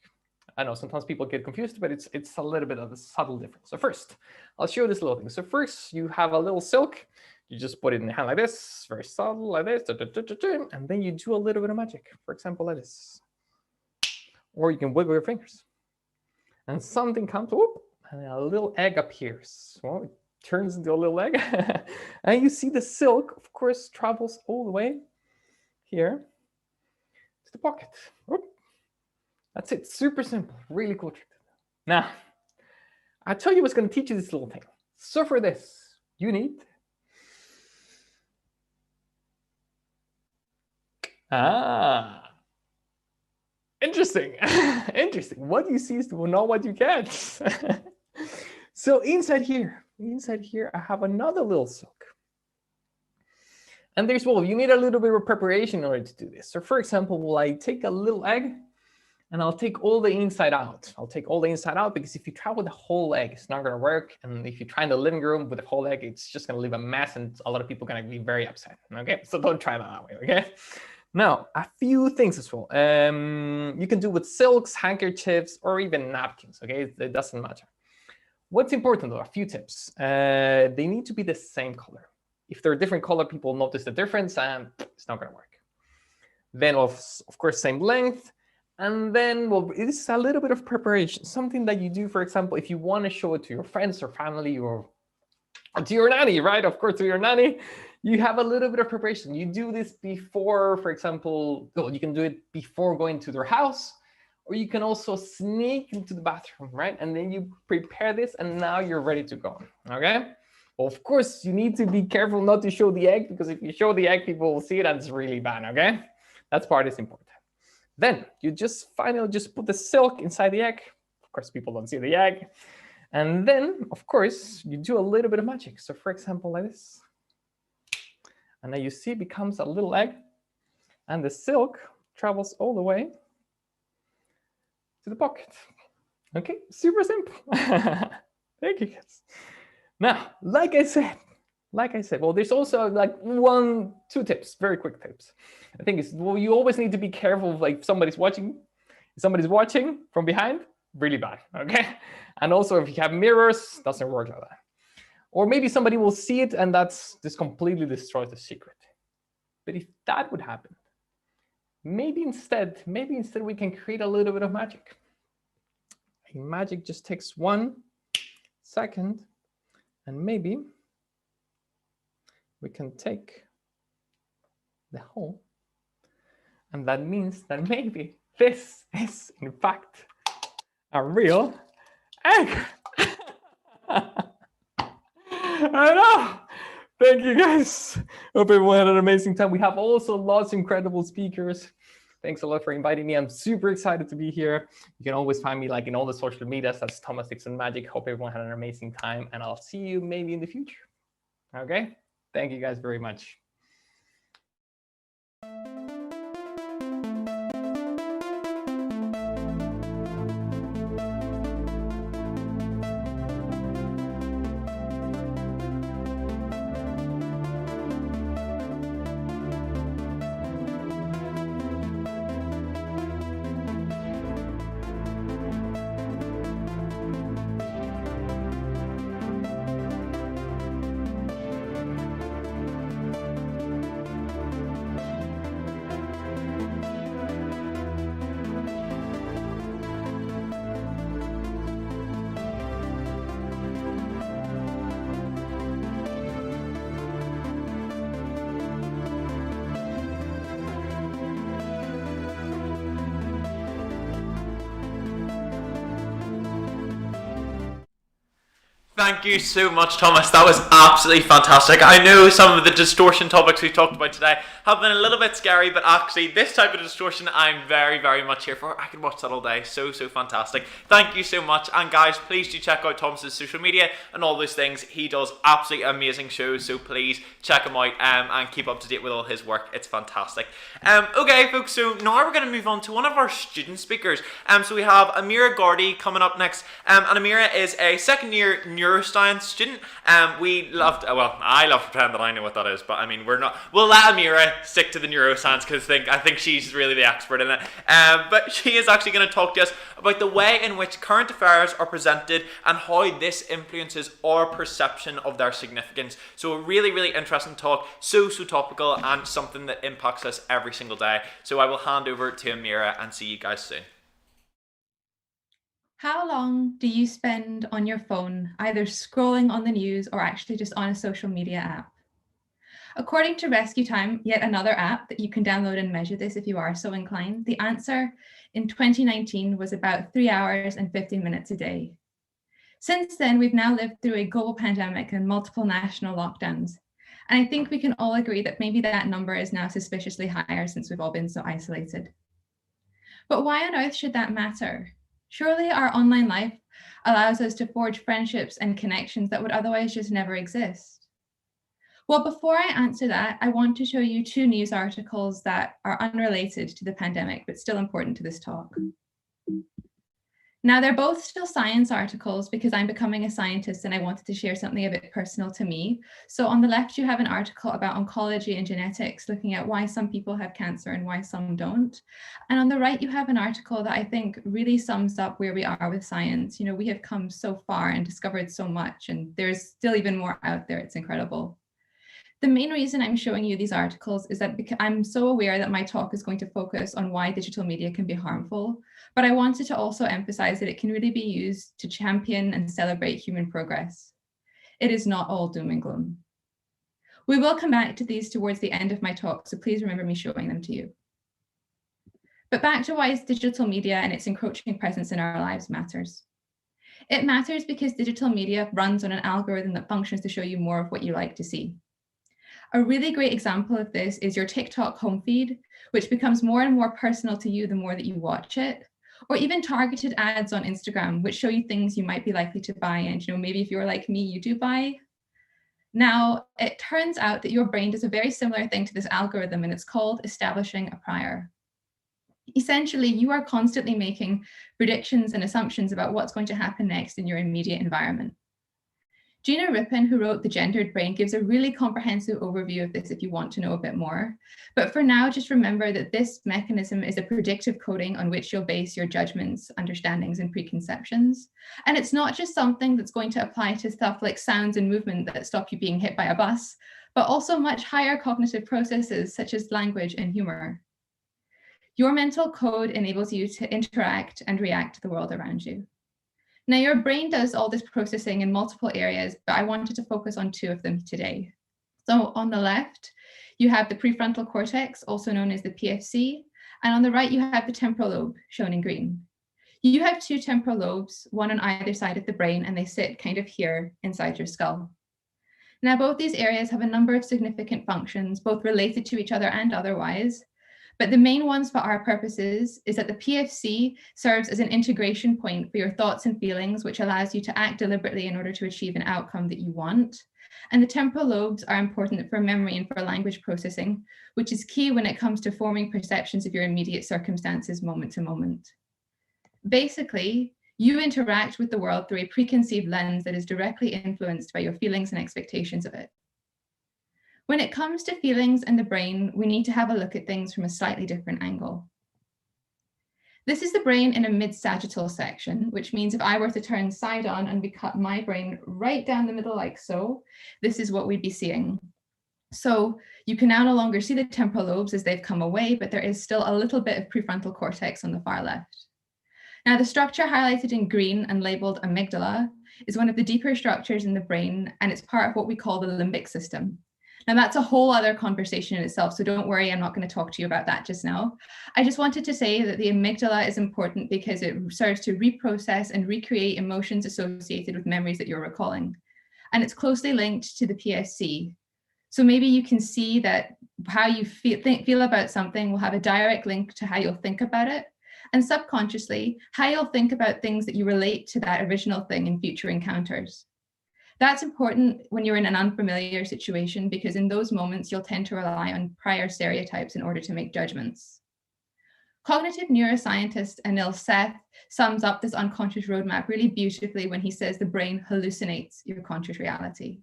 I know sometimes people get confused, but it's a little bit of a subtle difference. So first, I'll show you this little thing. So first, you have a little silk. You just put it in the hand like this, very subtle, like this, and then you do a little bit of magic. For example, like this. Or you can wiggle your fingers. And something comes, whoop, and a little egg appears. Well, it turns into a little egg. And you see the silk, of course, travels all the way here to the pocket. Whoop. That's it, super simple, really cool trick. Now, I tell you what's going to teach you this little thing. So for this, you need interesting. Interesting. What you see is not what you get. So inside here, I have another little silk. And there's, well, you need a little bit of preparation in order to do this. So for example, will I take a little egg and I'll take all the inside out. I'll take all the inside out because if you try with the whole egg, it's not going to work. And if you try in the living room with the whole egg, it's just going to leave a mess and a lot of people are going to be very upset. Okay, so don't try that way, okay? Now, a few things as well. You can do with silks, handkerchiefs, or even napkins, okay? It doesn't matter. What's important though, a few tips. They need to be the same color. If they're a different color, people notice the difference and it's not gonna work. Then of course, same length. And then, well, it is a little bit of preparation. Something that you do, for example, if you wanna show it to your friends or family or to your nanny, right? Of course, to your nanny. You have a little bit of preparation. You do this before, for example, well, you can do it before going to their house, or you can also sneak into the bathroom, right? And then you prepare this and now you're ready to go, okay? Well, of course, you need to be careful not to show the egg because if you show the egg, people will see it and it's really bad, okay? That part is important. Then you just finally just put the silk inside the egg. Of course, people don't see the egg. And then, of course, you do a little bit of magic. So for example, like this. And now you see it becomes a little egg and the silk travels all the way to the pocket. Okay, super simple. Thank you guys. Now, like I said, well, there's also like two tips, very quick tips. I think it's, well, you always need to be careful of, like, if somebody's watching from behind, really bad, okay? And also if you have mirrors, doesn't work like that. Or maybe somebody will see it and this completely destroys the secret. But if that would happen, maybe instead we can create a little bit of magic. Magic just takes 1 second, and maybe we can take the whole, and that means that maybe this is in fact a real egg. I know. Thank you guys. Hope everyone had an amazing time. We have also lots of incredible speakers. Thanks a lot for inviting me. I'm super excited to be here. You can always find me like in all the social medias. That's Thomas Dixon Magic. Hope everyone had an amazing time and I'll see you maybe in the future. Okay. Thank you guys very much. Thank you so much, Thomas. That was absolutely fantastic. I know some of the distortion topics we talked about today have been a little bit scary, but actually this type of distortion I'm very, very much here for. I could watch that all day. So fantastic. Thank you so much. And guys, please do check out Thomas's social media and all those things. He does absolutely amazing shows, so please check him out and keep up to date with all his work. It's fantastic. Okay, folks, so now we're going to move on to one of our student speakers. So we have Amira Gardy coming up next. And Amira is a second year neuroscience student. We loved, well, I love to pretend that I know what that is, but I mean, we're not. We'll let Amira stick to the neuroscience because I think she's really the expert in it. But she is actually going to talk to us about the way in which current affairs are presented and how this influences our perception of their significance. So a really, really interesting talk, so topical, and something that impacts us every single day. So I will hand over to Amira and see you guys soon. How long do you spend on your phone, either scrolling on the news or actually just on a social media app? According to Rescue Time, yet another app that you can download and measure this if you are so inclined, the answer in 2019 was about 3 hours and 15 minutes a day. Since then, we've now lived through a global pandemic and multiple national lockdowns. And I think we can all agree that maybe that number is now suspiciously higher since we've all been so isolated. But why on earth should that matter? Surely our online life allows us to forge friendships and connections that would otherwise just never exist. Well, before I answer that, I want to show you 2 news articles that are unrelated to the pandemic, but still important to this talk. Now, they're both still science articles because I'm becoming a scientist and I wanted to share something a bit personal to me. So on the left, you have an article about oncology and genetics, looking at why some people have cancer and why some don't. And on the right, you have an article that I think really sums up where we are with science. You know, we have come so far and discovered so much, and there's still even more out there. It's incredible. The main reason I'm showing you these articles is that I'm so aware that my talk is going to focus on why digital media can be harmful, but I wanted to also emphasize that it can really be used to champion and celebrate human progress. It is not all doom and gloom. We will come back to these towards the end of my talk, so please remember me showing them to you. But back to why digital media and its encroaching presence in our lives matters. It matters because digital media runs on an algorithm that functions to show you more of what you like to see. A really great example of this is your TikTok home feed, which becomes more and more personal to you the more that you watch it, or even targeted ads on Instagram, which show you things you might be likely to buy. And you know, maybe if you're like me, you do buy. Now, it turns out that your brain does a very similar thing to this algorithm, and it's called establishing a prior. Essentially, you are constantly making predictions and assumptions about what's going to happen next in your immediate environment. Gina Rippin, who wrote The Gendered Brain, gives a really comprehensive overview of this if you want to know a bit more. But for now, just remember that this mechanism is a predictive coding on which you'll base your judgments, understandings, and preconceptions. And it's not just something that's going to apply to stuff like sounds and movement that stop you being hit by a bus, but also much higher cognitive processes such as language and humor. Your mental code enables you to interact and react to the world around you. Now, your brain does all this processing in multiple areas, but I wanted to focus on 2 of them today. So on the left, you have the prefrontal cortex, also known as the PFC, and on the right, you have the temporal lobe, shown in green. You have 2 temporal lobes, one on either side of the brain, and they sit kind of here inside your skull. Now, both these areas have a number of significant functions, both related to each other and otherwise. But the main ones for our purposes is that the PFC serves as an integration point for your thoughts and feelings, which allows you to act deliberately in order to achieve an outcome that you want. And the temporal lobes are important for memory and for language processing, which is key when it comes to forming perceptions of your immediate circumstances moment to moment. Basically, you interact with the world through a preconceived lens that is directly influenced by your feelings and expectations of it. When it comes to feelings and the brain, we need to have a look at things from a slightly different angle. This is the brain in a mid-sagittal section, which means if I were to turn side on and we cut my brain right down the middle like so, this is what we'd be seeing. So you can now no longer see the temporal lobes as they've come away, but there is still a little bit of prefrontal cortex on the far left. Now, the structure highlighted in green and labeled amygdala is one of the deeper structures in the brain, and it's part of what we call the limbic system. Now, that's a whole other conversation in itself, so don't worry, I'm not going to talk to you about that just now. I just wanted to say that the amygdala is important because it serves to reprocess and recreate emotions associated with memories that you're recalling. And it's closely linked to the PFC. So maybe you can see that how you feel about something will have a direct link to how you'll think about it. And subconsciously, how you'll think about things that you relate to that original thing in future encounters. That's important when you're in an unfamiliar situation, because in those moments, you'll tend to rely on prior stereotypes in order to make judgments. Cognitive neuroscientist Anil Seth sums up this unconscious roadmap really beautifully when he says the brain hallucinates your conscious reality.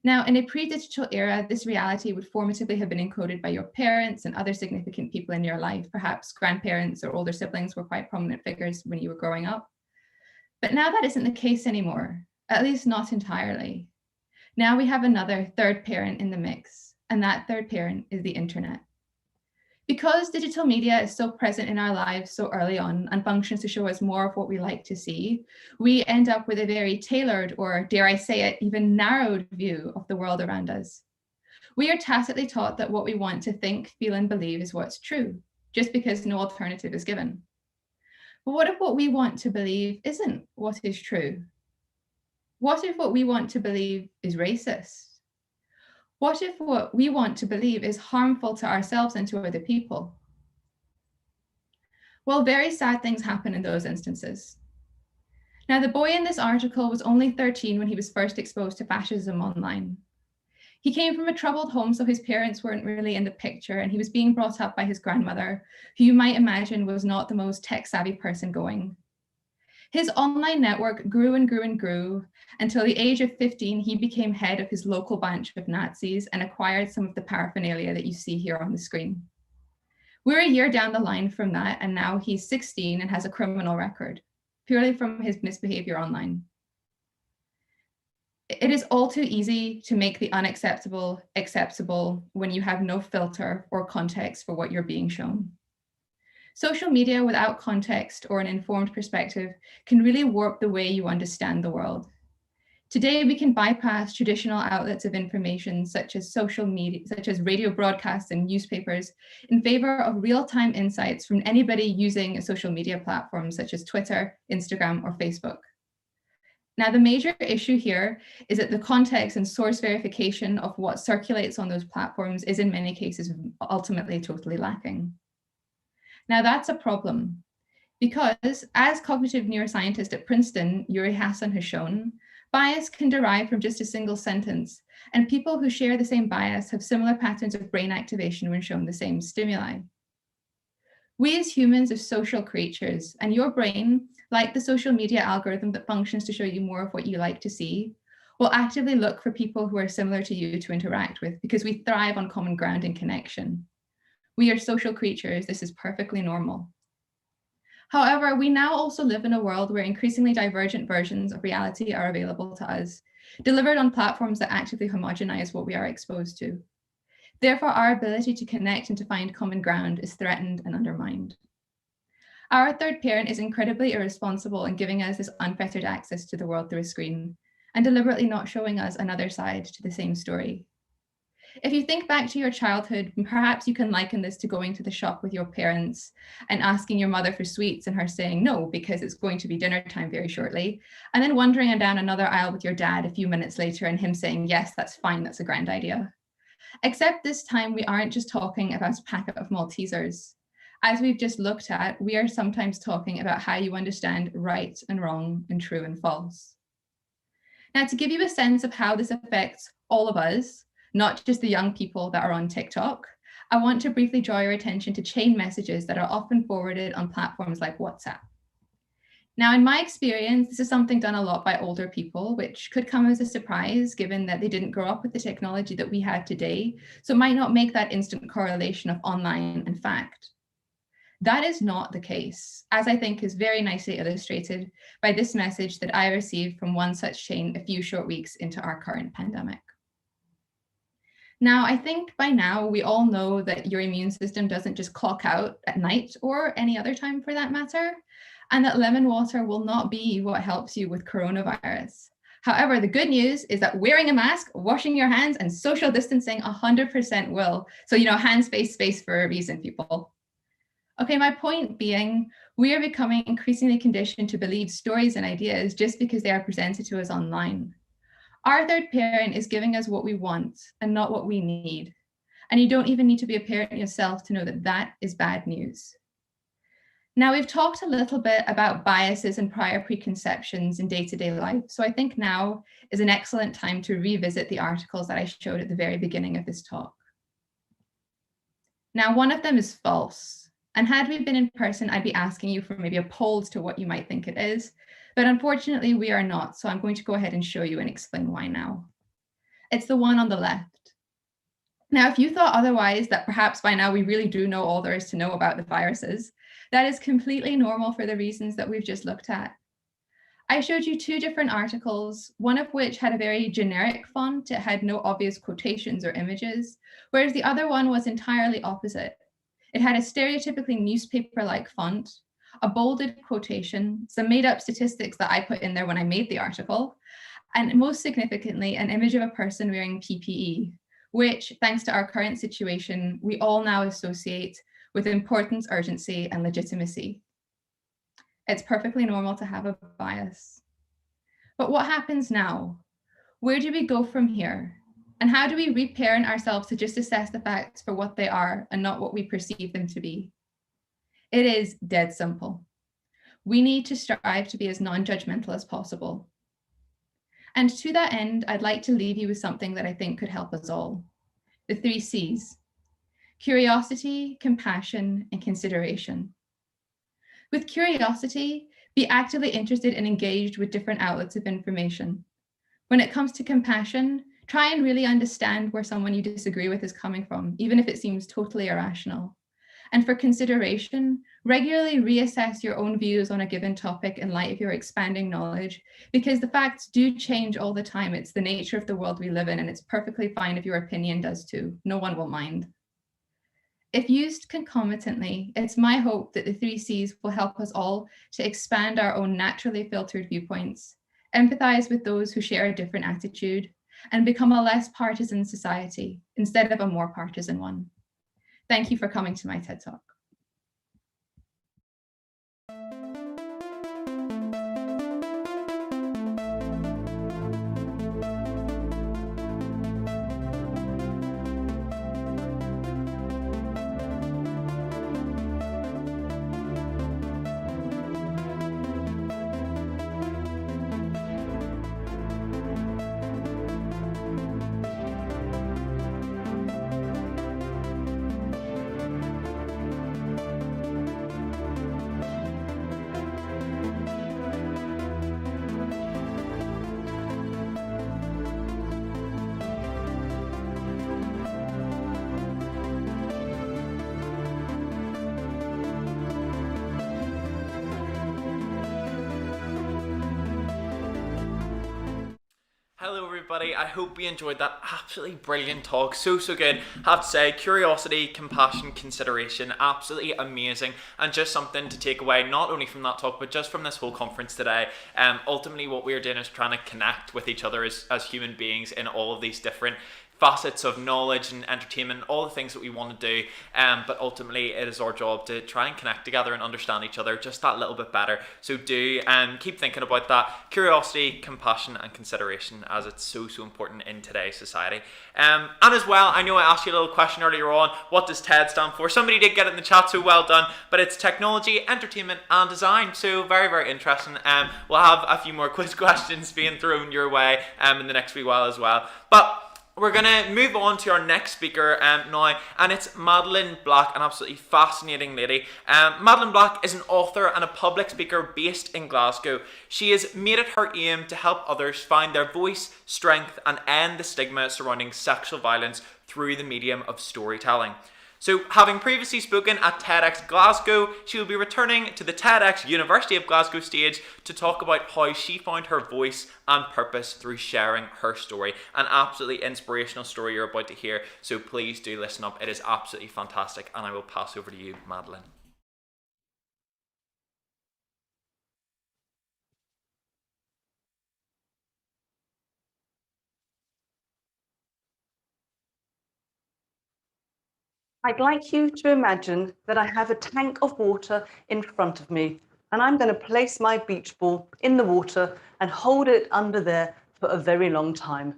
Now, in a pre-digital era, this reality would formatively have been encoded by your parents and other significant people in your life. Perhaps grandparents or older siblings were quite prominent figures when you were growing up. But now that isn't the case anymore, at least not entirely. Now we have another third parent in the mix, and that third parent is the internet. Because digital media is so present in our lives so early on and functions to show us more of what we like to see, we end up with a very tailored, or dare I say it, even narrowed view of the world around us. We are tacitly taught that what we want to think, feel, and believe is what's true, just because no alternative is given. But what if what we want to believe isn't what is true? What if what we want to believe is racist? What if what we want to believe is harmful to ourselves and to other people? Well, very sad things happen in those instances. Now, the boy in this article was only 13 when he was first exposed to fascism online. He came from a troubled home, so his parents weren't really in the picture, and he was being brought up by his grandmother, who you might imagine was not the most tech-savvy person going. His online network grew and grew and grew until the age of 15, he became head of his local bunch of Nazis and acquired some of the paraphernalia that you see here on the screen. We're a year down the line from that, and now he's 16 and has a criminal record, purely from his misbehavior online. It is all too easy to make the unacceptable acceptable when you have no filter or context for what you're being shown. Social media without context or an informed perspective can really warp the way you understand the world. Today, we can bypass traditional outlets of information such as social media, such as radio broadcasts and newspapers, in favor of real-time insights from anybody using a social media platform such as Twitter, Instagram, or Facebook. Now, the major issue here is that the context and source verification of what circulates on those platforms is in many cases ultimately totally lacking. Now, that's a problem because, as cognitive neuroscientist at Princeton, Yuri Hassan has shown, bias can derive from just a single sentence, and people who share the same bias have similar patterns of brain activation when shown the same stimuli. We as humans are social creatures, and your brain, like the social media algorithm that functions to show you more of what you like to see, will actively look for people who are similar to you to interact with because we thrive on common ground and connection. We are social creatures. This is perfectly normal. However, we now also live in a world where increasingly divergent versions of reality are available to us, delivered on platforms that actively homogenize what we are exposed to. Therefore, our ability to connect and to find common ground is threatened and undermined. Our third parent is incredibly irresponsible in giving us this unfettered access to the world through a screen and deliberately not showing us another side to the same story. If you think back to your childhood, perhaps you can liken this to going to the shop with your parents and asking your mother for sweets and her saying no because it's going to be dinner time very shortly, and then wandering down another aisle with your dad a few minutes later and him saying, yes, that's fine, that's a grand idea. Except this time we aren't just talking about a packet of Maltesers. As we've just looked at, we are sometimes talking about how you understand right and wrong and true and false. Now, to give you a sense of how this affects all of us, not just the young people that are on TikTok, I want to briefly draw your attention to chain messages that are often forwarded on platforms like WhatsApp. Now, in my experience, this is something done a lot by older people, which could come as a surprise given that they didn't grow up with the technology that we have today, so it might not make that instant correlation of online and fact. That is not the case, as I think is very nicely illustrated by this message that I received from one such chain a few short weeks into our current pandemic. Now, I think by now we all know that your immune system doesn't just clock out at night or any other time for that matter, and that lemon water will not be what helps you with coronavirus. However, the good news is that wearing a mask, washing your hands, and social distancing 100% will. So, hands, face, space for a reason, people. Okay, my point being, we are becoming increasingly conditioned to believe stories and ideas just because they are presented to us online. Our third parent is giving us what we want and not what we need. And you don't even need to be a parent yourself to know that that is bad news. Now, we've talked a little bit about biases and prior preconceptions in day-to-day life. So I think now is an excellent time to revisit the articles that I showed at the very beginning of this talk. Now, one of them is false. And had we been in person, I'd be asking you for maybe a poll as to what you might think it is. But unfortunately, we are not. So I'm going to go ahead and show you and explain why now. It's the one on the left. Now, if you thought otherwise, that perhaps by now we really do know all there is to know about the viruses, that is completely normal for the reasons that we've just looked at. I showed you two different articles, one of which had a very generic font. It had no obvious quotations or images, whereas the other one was entirely opposite. It had a stereotypically newspaper-like font, a bolded quotation, some made-up statistics that I put in there when I made the article, and most significantly, an image of a person wearing PPE, which, thanks to our current situation, we all now associate with importance, urgency, and legitimacy. It's perfectly normal to have a bias. But what happens now? Where do we go from here? And how do we reparent ourselves to just assess the facts for what they are and not what we perceive them to be? It is dead simple. We need to strive to be as non-judgmental as possible. And to that end, I'd like to leave you with something that I think could help us all. The 3 C's: curiosity, compassion, and consideration. With curiosity, be actively interested and engaged with different outlets of information. When it comes to compassion, try and really understand where someone you disagree with is coming from, even if it seems totally irrational. And for consideration, regularly reassess your own views on a given topic in light of your expanding knowledge, because the facts do change all the time. It's the nature of the world we live in, and it's perfectly fine if your opinion does too. No one will mind. If used concomitantly, it's my hope that the 3 C's will help us all to expand our own naturally filtered viewpoints, empathize with those who share a different attitude, and become a less partisan society instead of a more partisan one. Thank you for coming to my TED Talk. Hello everybody, I hope you enjoyed that absolutely brilliant talk. So good. I have to say, curiosity, compassion, consideration, absolutely amazing, and just something to take away not only from that talk but just from this whole conference today. Ultimately what we are doing is trying to connect with each other as human beings in all of these different facets of knowledge and entertainment, all the things that we want to do, but ultimately it is our job to try and connect together and understand each other just that little bit better. So do keep thinking about that curiosity, compassion and consideration, as it's so important in today's society. And as well, I know I asked you a little question earlier on, what does TED stand for? Somebody did get it in the chat, so well done, but it's technology, entertainment and design, so very interesting. We'll have a few more quiz questions being thrown your way in the next wee while as well. But we're going to move on to our next speaker now, and it's Madeline Black, an absolutely fascinating lady. Madeline Black is an author and a public speaker based in Glasgow. She has made it her aim to help others find their voice, strength, and end the stigma surrounding sexual violence through the medium of storytelling. So, having previously spoken at TEDx Glasgow, she will be returning to the TEDx University of Glasgow stage to talk about how she found her voice and purpose through sharing her story. An absolutely inspirational story you're about to hear, so please do listen up. It is absolutely fantastic, and I will pass over to you, Madeline. I'd like you to imagine that I have a tank of water in front of me, and I'm going to place my beach ball in the water and hold it under there for a very long time,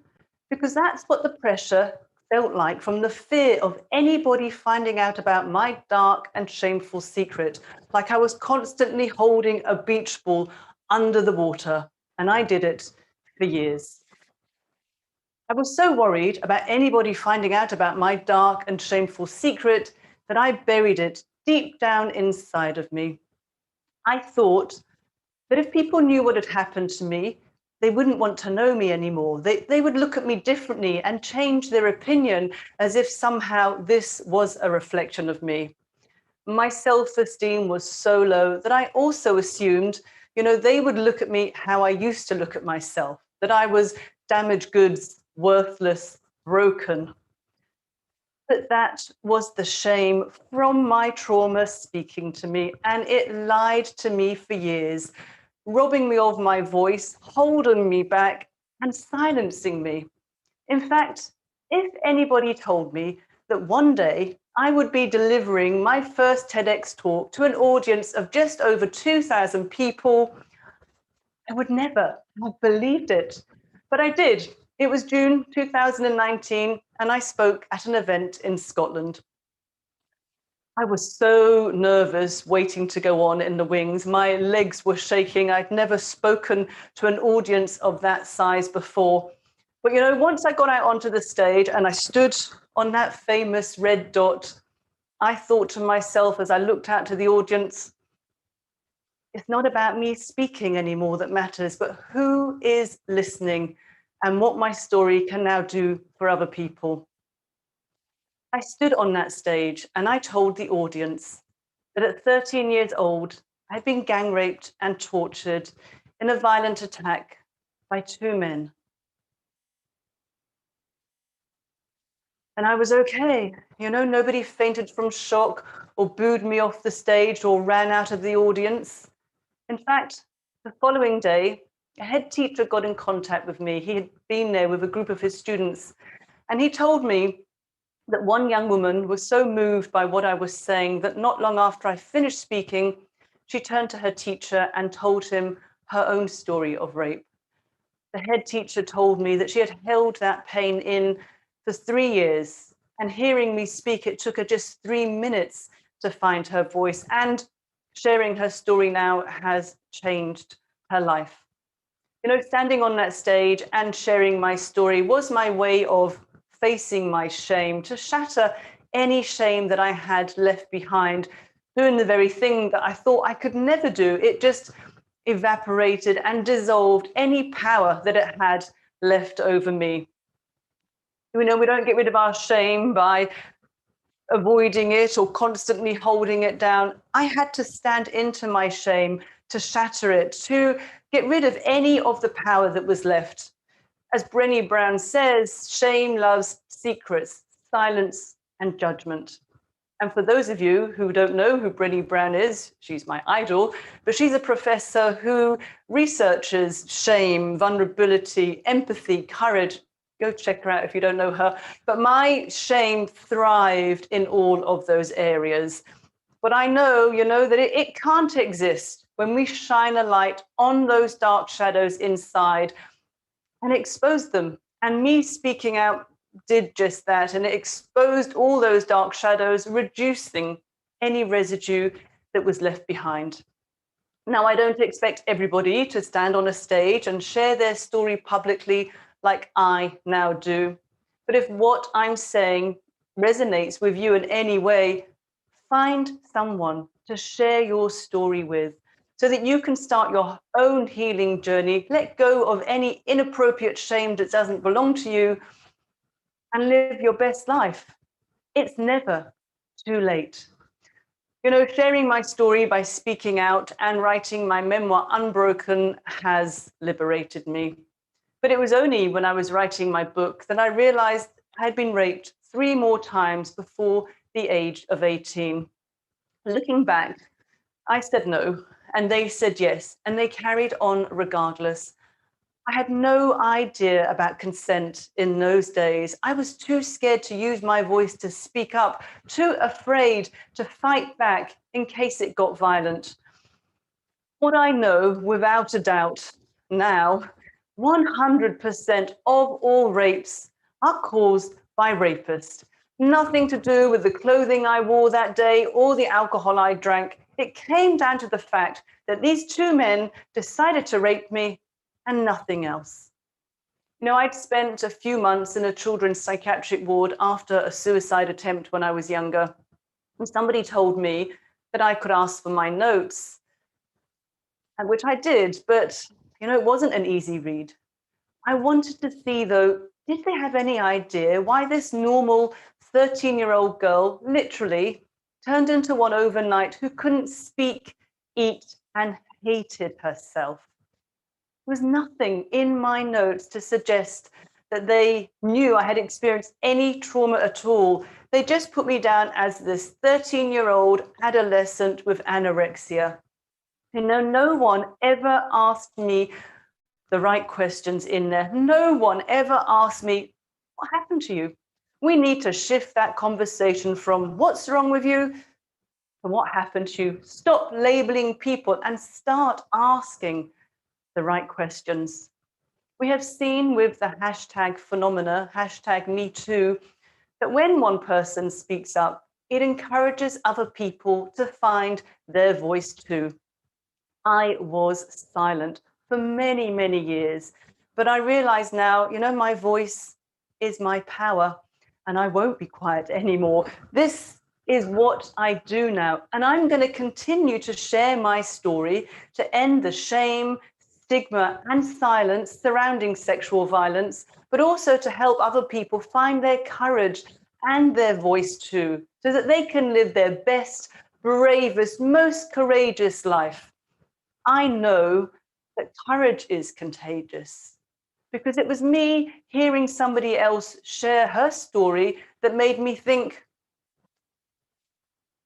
because that's what the pressure felt like from the fear of anybody finding out about my dark and shameful secret, like I was constantly holding a beach ball under the water, and I did it for years. I was so worried about anybody finding out about my dark and shameful secret that I buried it deep down inside of me. I thought that if people knew what had happened to me, they wouldn't want to know me anymore. They would look at me differently and change their opinion as if somehow this was a reflection of me. My self-esteem was so low that I also assumed, they would look at me how I used to look at myself, that I was damaged goods, worthless, broken. But that was the shame from my trauma speaking to me, and it lied to me for years, robbing me of my voice, holding me back, and silencing me. In fact, if anybody told me that one day I would be delivering my first TEDx talk to an audience of just over 2,000 people, I would never have believed it. But I did. It was June 2019, and I spoke at an event in Scotland. I was so nervous waiting to go on in the wings. My legs were shaking. I'd never spoken to an audience of that size before. But once I got out onto the stage and I stood on that famous red dot, I thought to myself as I looked out to the audience, it's not about me speaking anymore that matters, but who is listening and what my story can now do for other people. I stood on that stage and I told the audience that at 13 years old, I'd been gang raped and tortured in a violent attack by 2 men. And I was okay. Nobody fainted from shock or booed me off the stage or ran out of the audience. In fact, the following day, a head teacher got in contact with me. He had been there with a group of his students, and he told me that one young woman was so moved by what I was saying that not long after I finished speaking, she turned to her teacher and told him her own story of rape. The head teacher told me that she had held that pain in for 3 years, and hearing me speak, it took her just 3 minutes to find her voice, and sharing her story now has changed her life. Standing on that stage and sharing my story was my way of facing my shame, to shatter any shame that I had left behind, doing the very thing that I thought I could never do. It just evaporated and dissolved any power that it had left over me. We don't get rid of our shame by avoiding it or constantly holding it down. I had to stand into my shame, to shatter it, to get rid of any of the power that was left. As Brené Brown says, shame loves secrets, silence, and judgment. And for those of you who don't know who Brené Brown is, she's my idol, but she's a professor who researches shame, vulnerability, empathy, courage. Go check her out if you don't know her. But my shame thrived in all of those areas. But I know, that it can't exist when we shine a light on those dark shadows inside and expose them. And me speaking out did just that, and it exposed all those dark shadows, reducing any residue that was left behind. Now, I don't expect everybody to stand on a stage and share their story publicly like I now do. But if what I'm saying resonates with you in any way, find someone to share your story with so that you can start your own healing journey, let go of any inappropriate shame that doesn't belong to you, and live your best life. It's never too late. Sharing my story by speaking out and writing my memoir, Unbroken, has liberated me. But it was only when I was writing my book that I realized I had been raped 3 more times before the age of 18. Looking back, I said no, and they said yes, and they carried on regardless. I had no idea about consent in those days. I was too scared to use my voice to speak up, too afraid to fight back in case it got violent. What I know without a doubt now, 100% of all rapes are caused by rapists. Nothing to do with the clothing I wore that day or the alcohol I drank. It came down to the fact that these 2 men decided to rape me and nothing else. I'd spent a few months in a children's psychiatric ward after a suicide attempt when I was younger. And somebody told me that I could ask for my notes, and which I did, but it wasn't an easy read. I wanted to see, though, did they have any idea why this normal 13-year-old girl literally turned into one overnight who couldn't speak, eat, and hated herself? There was nothing in my notes to suggest that they knew I had experienced any trauma at all. They just put me down as this 13-year-old adolescent with anorexia. No one ever asked me the right questions in there. No one ever asked me, what happened to you? We need to shift that conversation from what's wrong with you to what happened to you. Stop labeling people and start asking the right questions. We have seen with the hashtag phenomena, hashtag #MeToo, that when one person speaks up, it encourages other people to find their voice too. I was silent for many, many years, but I realize now, my voice is my power, and I won't be quiet anymore. This is what I do now, and I'm going to continue to share my story to end the shame, stigma, and silence surrounding sexual violence, but also to help other people find their courage and their voice too, so that they can live their best, bravest, most courageous life. I know that courage is contagious, because it was me hearing somebody else share her story that made me think,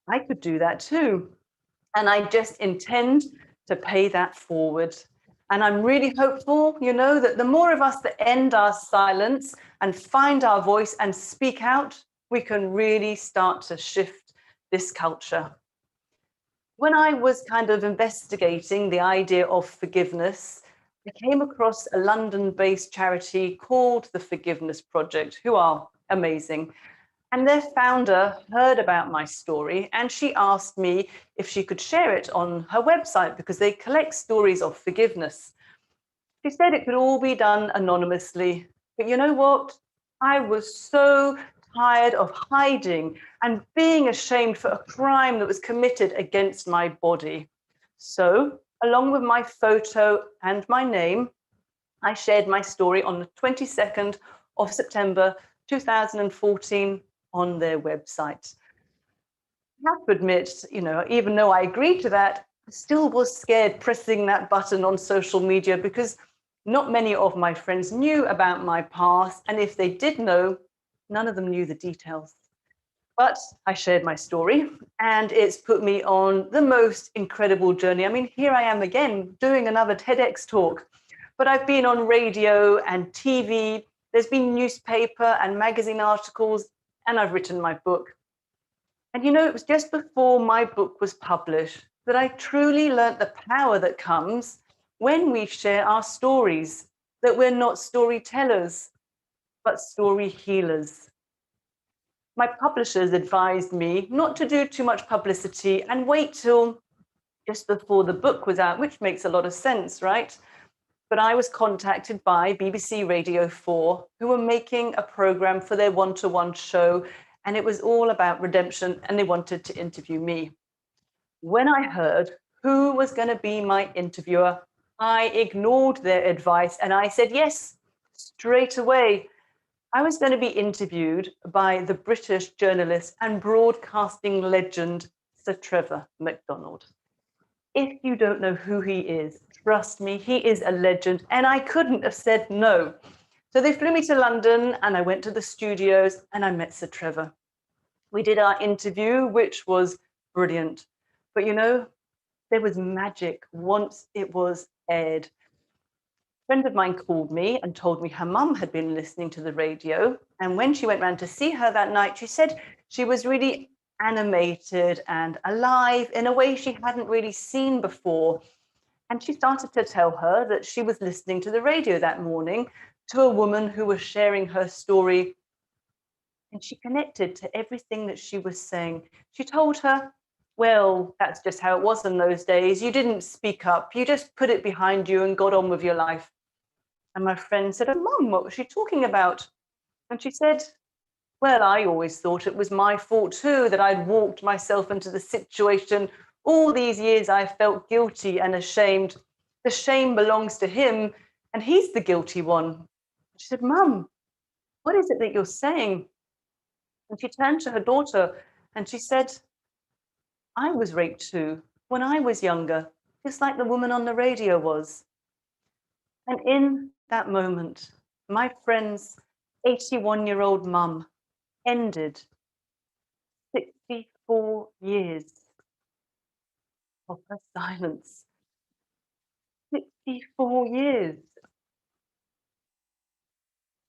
I could do that too. And I just intend to pay that forward. And I'm really hopeful, that the more of us that end our silence and find our voice and speak out, we can really start to shift this culture. When I was kind of investigating the idea of forgiveness, I came across a London-based charity called the Forgiveness Project, who are amazing. And their founder heard about my story, and she asked me if she could share it on her website because they collect stories of forgiveness. She said it could all be done anonymously. But you know what? I was so tired of hiding and being ashamed for a crime that was committed against my body. So, along with my photo and my name, I shared my story on the 22nd of September 2014 on their website. I have to admit, even though I agreed to that, I still was scared pressing that button on social media because not many of my friends knew about my past, and if they did know, none of them knew the details. But I shared my story, and it's put me on the most incredible journey. I mean, here I am again doing another TEDx talk, but I've been on radio and TV, there's been newspaper and magazine articles, and I've written my book. And it was just before my book was published that I truly learnt the power that comes when we share our stories, that we're not storytellers, but story healers. My publishers advised me not to do too much publicity and wait till just before the book was out, which makes a lot of sense, right? But I was contacted by BBC Radio 4, who were making a program for their one-to-one show, and it was all about redemption, and they wanted to interview me. When I heard who was going to be my interviewer, I ignored their advice and I said yes, straight away. I was going to be interviewed by the British journalist and broadcasting legend, Sir Trevor McDonald. If you don't know who he is, trust me, he is a legend, and I couldn't have said no. So they flew me to London, and I went to the studios, and I met Sir Trevor. We did our interview, which was brilliant. But there was magic once it was aired. A friend of mine called me and told me her mum had been listening to the radio, and when she went round to see her that night, she said she was really animated and alive in a way she hadn't really seen before. And she started to tell her that she was listening to the radio that morning to a woman who was sharing her story, and she connected to everything that she was saying. She told her, well, that's just how it was in those days. You didn't speak up. You just put it behind you and got on with your life. And my friend said, oh, Mum, what was she talking about? And she said, Well, I always thought it was my fault too, that I'd walked myself into the situation. All these years I felt guilty and ashamed. The shame belongs to him, and he's the guilty one. She said, Mum, what is it that you're saying? And she turned to her daughter and she said, I was raped too when I was younger, just like the woman on the radio was. And in that moment, my friend's 81-year-old mum ended 64 years of her silence. 64 years.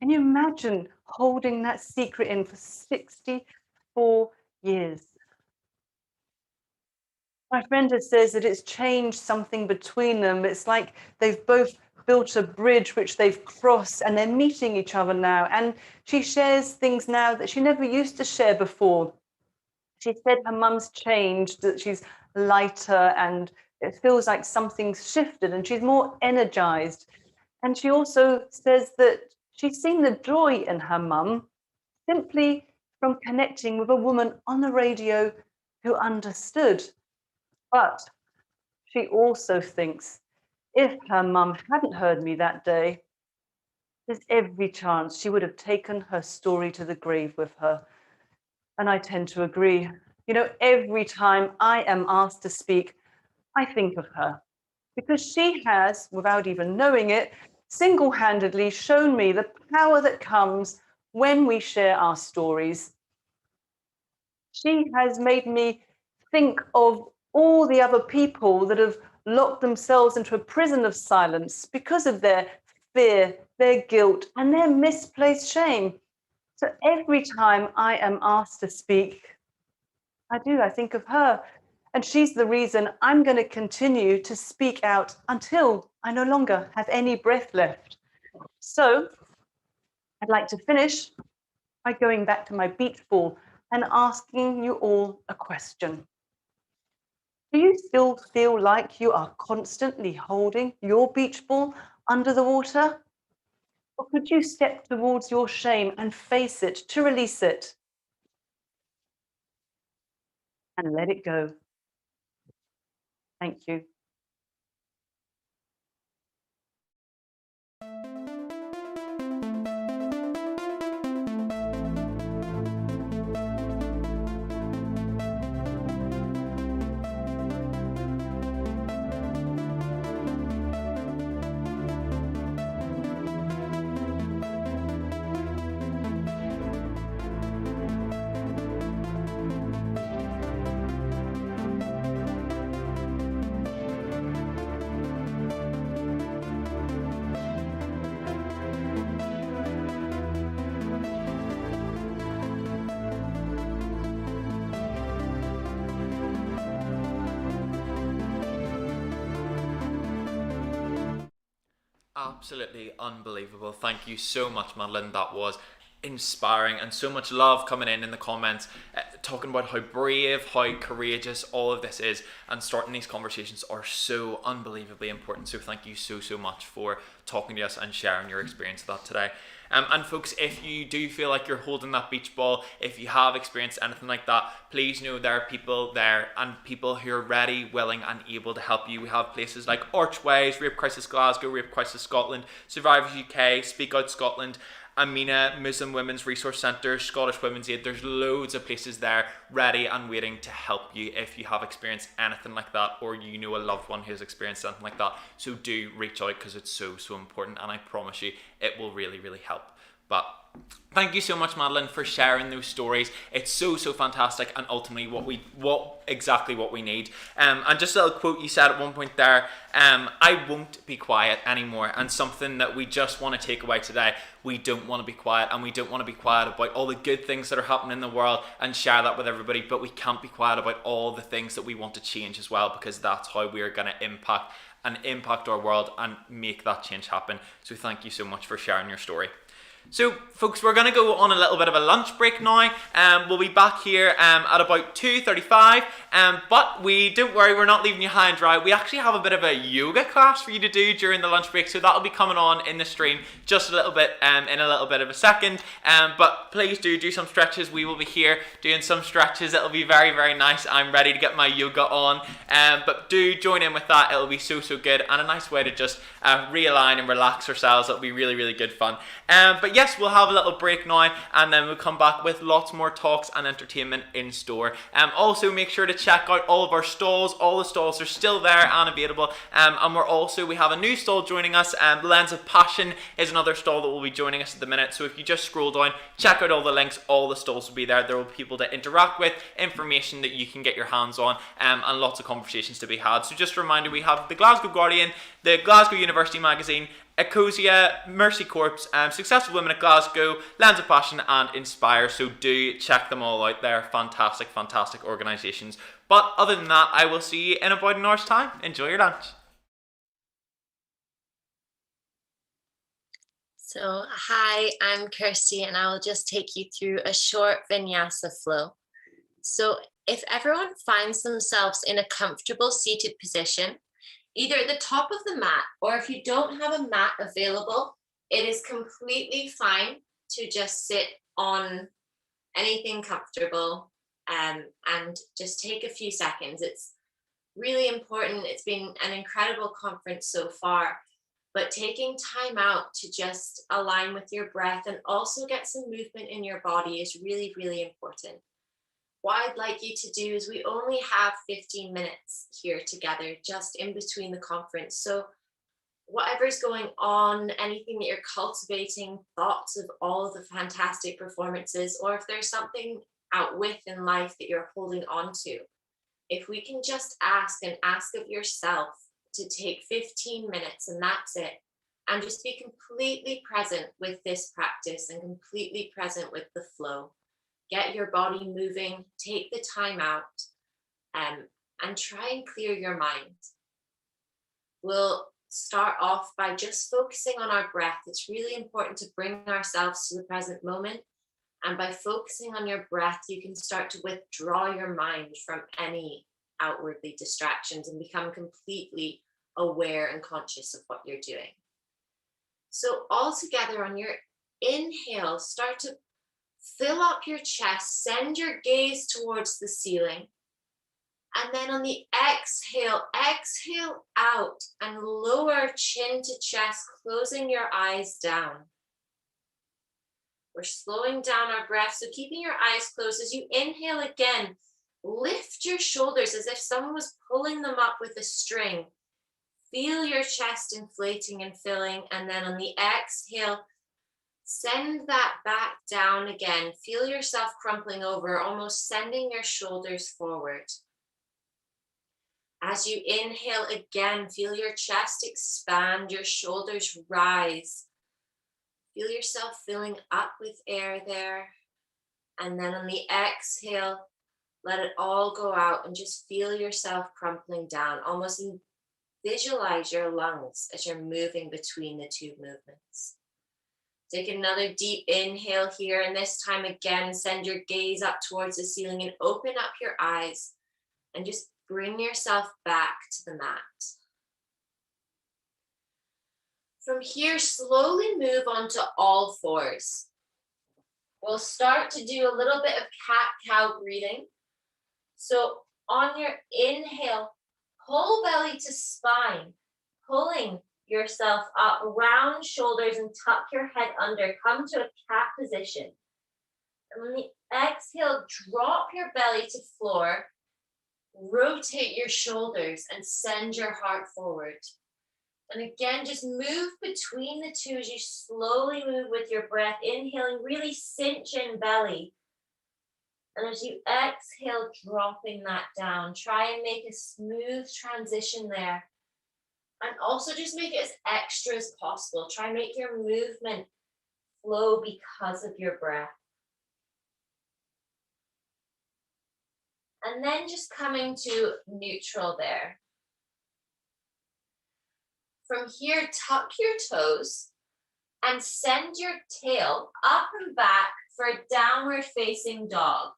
Can you imagine holding that secret in for 64 years? My friend says that it's changed something between them. It's like they've both built a bridge which they've crossed and they're meeting each other now. And she shares things now that she never used to share before. She said her mum's changed, that she's lighter and it feels like something's shifted and she's more energized. And she also says that she's seen the joy in her mum simply from connecting with a woman on the radio who understood. But she also thinks if her mum hadn't heard me that day, there's every chance she would have taken her story to the grave with her. And I tend to agree. You know, every time I am asked to speak, I think of her because she has, without even knowing it, single-handedly shown me the power that comes when we share our stories. She has made me think of all the other people that have locked themselves into a prison of silence because of their fear, their guilt, and their misplaced shame. So every time I am asked to speak, I think of her. And she's the reason I'm going to continue to speak out until I no longer have any breath left. So I'd like to finish by going back to my beach ball and asking you all a question. Do you still feel like you are constantly holding your beach ball under the water? Or could you step towards your shame and face it to release it? And let it go. Thank you. Absolutely unbelievable. Thank you so much, Madeline. That was inspiring and so much love coming in the comments, talking about how brave, how courageous all of this is, and starting these conversations are so unbelievably important. So thank you so much for talking to us and sharing your experience of that today. And folks, if you do feel like you're holding that beach ball, if you have experienced anything like that, please know there are people there and people who are ready, willing and able to help you. We have places like Archways, Rape Crisis Glasgow, Rape Crisis Scotland, Survivors UK, Speak Out Scotland, Amina, Muslim Women's Resource Centre, Scottish Women's Aid. There's loads of places there ready and waiting to help you if you have experienced anything like that, or you know a loved one who's experienced something like that. So do reach out because it's so important, and I promise you it will really help. But thank you so much, Madeline, for sharing those stories. It's so fantastic, and ultimately exactly what we need. And just a little quote you said at one point there, I won't be quiet anymore. And something that we just want to take away today, we don't want to be quiet, and we don't want to be quiet about all the good things that are happening in the world and share that with everybody, but we can't be quiet about all the things that we want to change as well, because that's how we are going to impact our world and make that change happen. So thank you so much for sharing your story. So, folks, we're going to go on a little bit of a lunch break now. We'll be back here at about 2:35. But don't worry, we're not leaving you high and dry. We actually have a bit of a yoga class for you to do during the lunch break, so that'll be coming on in the stream just a little bit in a little bit of a second. But please do some stretches. We will be here doing some stretches. It'll be very, very nice. I'm ready to get my yoga on. But do join in with that. It'll be so good, and a nice way to just realign and relax ourselves. It'll be really, really good fun. But yes, we'll have a little break now, and then we'll come back with lots more talks and entertainment in store. Also, make sure to check out all of our stalls. All the stalls are still there and available. And we have a new stall joining us. Lens of Passion is another stall that will be joining us at the minute. So if you just scroll down, check out all the links. All the stalls will be there. There will be people to interact with, information that you can get your hands on, and lots of conversations to be had. So just a reminder, we have the Glasgow Guardian, the Glasgow University Magazine, Ecosia, Mercy Corps, Successful Women at Glasgow, Lens of Passion, and Inspire. So do check them all out. They're fantastic organisations. But other than that, I will see you in about an hour's time. Enjoy your lunch. So, hi, I'm Kirsty, and I will just take you through a short vinyasa flow. So, if everyone finds themselves in a comfortable seated position, either at the top of the mat, or if you don't have a mat available, it is completely fine to just sit on anything comfortable and just take a few seconds. It's really important. It's been an incredible conference so far, but taking time out to just align with your breath and also get some movement in your body is really, really important. What I'd like you to do is, we only have 15 minutes here together, just in between the conference. So whatever's going on, anything that you're cultivating, thoughts of all of the fantastic performances, or if there's something out with in life that you're holding on to, if we can just ask of yourself to take 15 minutes, and that's it, and just be completely present with this practice and completely present with the flow. Get your body moving, take the time out, and try and clear your mind. We'll start off by just focusing on our breath. It's really important to bring ourselves to the present moment. And by focusing on your breath, you can start to withdraw your mind from any outwardly distractions and become completely aware and conscious of what you're doing. So all together, on your inhale, start to fill up your chest, send your gaze towards the ceiling. And then on the exhale out and lower chin to chest, closing your eyes down. We're slowing down our breath, so keeping your eyes closed. As you inhale again, lift your shoulders as if someone was pulling them up with a string. Feel your chest inflating and filling, and then on the exhale, send that back down again. Feel yourself crumpling over, almost sending your shoulders forward. As you inhale again, feel your chest expand, your shoulders rise. Feel yourself filling up with air there. And then on the exhale, let it all go out and just feel yourself crumpling down. Almost visualize your lungs as you're moving between the two movements. Take another deep inhale here, and this time again, send your gaze up towards the ceiling and open up your eyes and just bring yourself back to the mat. From here, slowly move onto all fours. We'll start to do a little bit of cat-cow breathing. So on your inhale, pull belly to spine, pulling yourself up, round shoulders and tuck your head under. Come to a cat position. And on the exhale, drop your belly to floor, rotate your shoulders and send your heart forward. And again, just move between the two as you slowly move with your breath, inhaling, really cinch in belly. And as you exhale, dropping that down, try and make a smooth transition there. And also just make it as extra as possible. Try and make your movement flow because of your breath. And then just coming to neutral there. From here, tuck your toes, and send your tail up and back for a downward facing dog.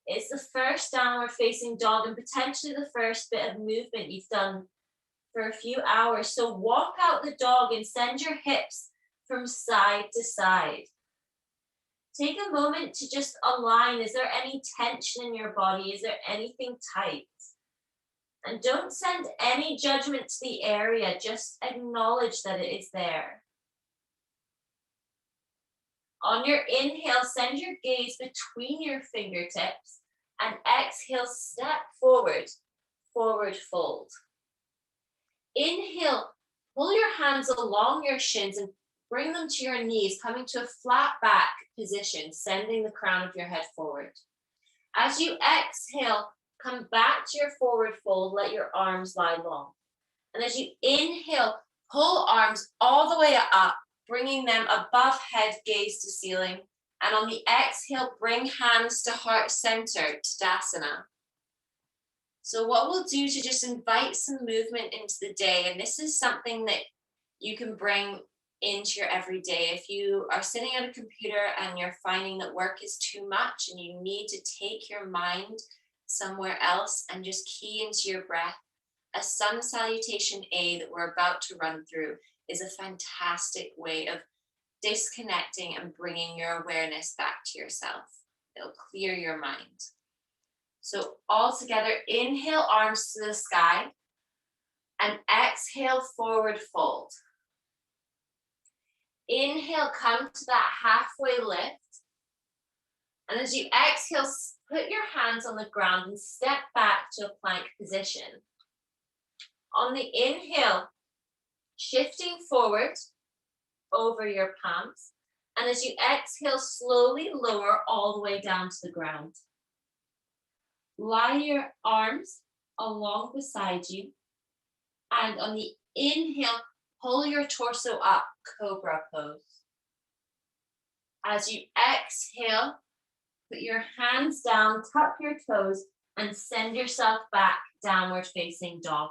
It's the first downward facing dog and potentially the first bit of movement you've done for a few hours. So walk out the dog and send your hips from side to side. Take a moment to just align. Is there any tension in your body? Is there anything tight? And don't send any judgment to the area. Just acknowledge that it is there. On your inhale, send your gaze between your fingertips and exhale, step forward, forward fold. Inhale, pull your hands along your shins and bring them to your knees, coming to a flat back position, sending the crown of your head forward. As you exhale, come back to your forward fold, let your arms lie long. And as you inhale, pull arms all the way up, bringing them above head, gaze to ceiling. And on the exhale, bring hands to heart center, Tadasana. So what we'll do to just invite some movement into the day, and this is something that you can bring into your everyday. If you are sitting at a computer and you're finding that work is too much and you need to take your mind somewhere else and just key into your breath, a sun salutation A that we're about to run through is a fantastic way of disconnecting and bringing your awareness back to yourself. It'll clear your mind. So all together, inhale, arms to the sky, and exhale, forward fold. Inhale, come to that halfway lift. And as you exhale, put your hands on the ground and step back to a plank position. On the inhale, shifting forward over your palms. And as you exhale, slowly lower all the way down to the ground. Lie your arms along beside you. And on the inhale, pull your torso up, cobra pose. As you exhale, put your hands down, tuck your toes, and send yourself back, downward facing dog.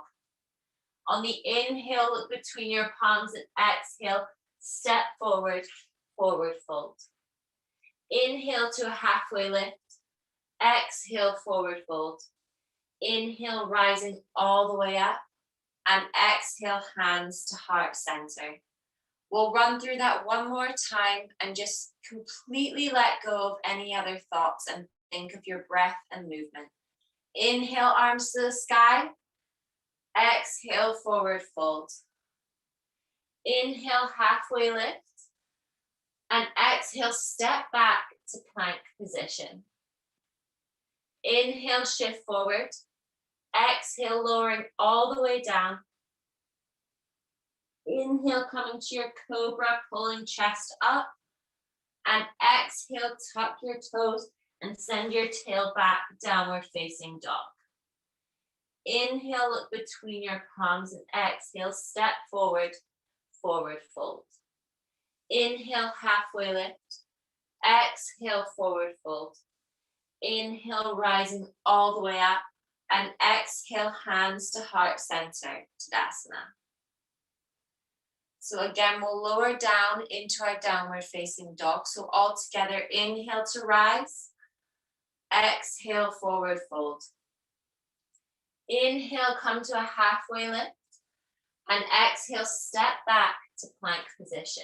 On the inhale, look between your palms, and exhale, step forward, forward fold. Inhale to a halfway lift. Exhale, forward fold. Inhale, rising all the way up. And exhale, hands to heart center. We'll run through that one more time and just completely let go of any other thoughts and think of your breath and movement. Inhale, arms to the sky. Exhale, forward fold. Inhale, halfway lift. And exhale, step back to plank position. Inhale, shift forward. Exhale, lowering all the way down. Inhale, coming to your cobra, pulling chest up. And exhale, tuck your toes and send your tail back, downward facing dog. Inhale, look between your palms, and exhale, step forward, forward fold. Inhale, halfway lift. Exhale, forward fold. Inhale, rising all the way up. And exhale, hands to heart center, Tadasana. So again, we'll lower down into our downward facing dog. So all together, inhale to rise. Exhale, forward fold. Inhale, come to a halfway lift. And exhale, step back to plank position.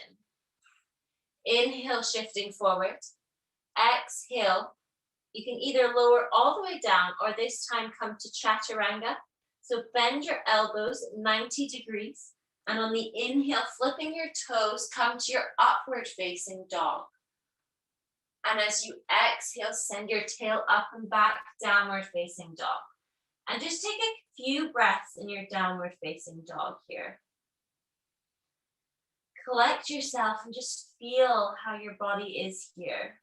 Inhale, shifting forward. Exhale, you can either lower all the way down or this time come to chaturanga. So bend your elbows 90 degrees. And on the inhale, flipping your toes, come to your upward facing dog. And as you exhale, send your tail up and back, downward facing dog. And just take a few breaths in your downward facing dog here. Collect yourself and just feel how your body is here.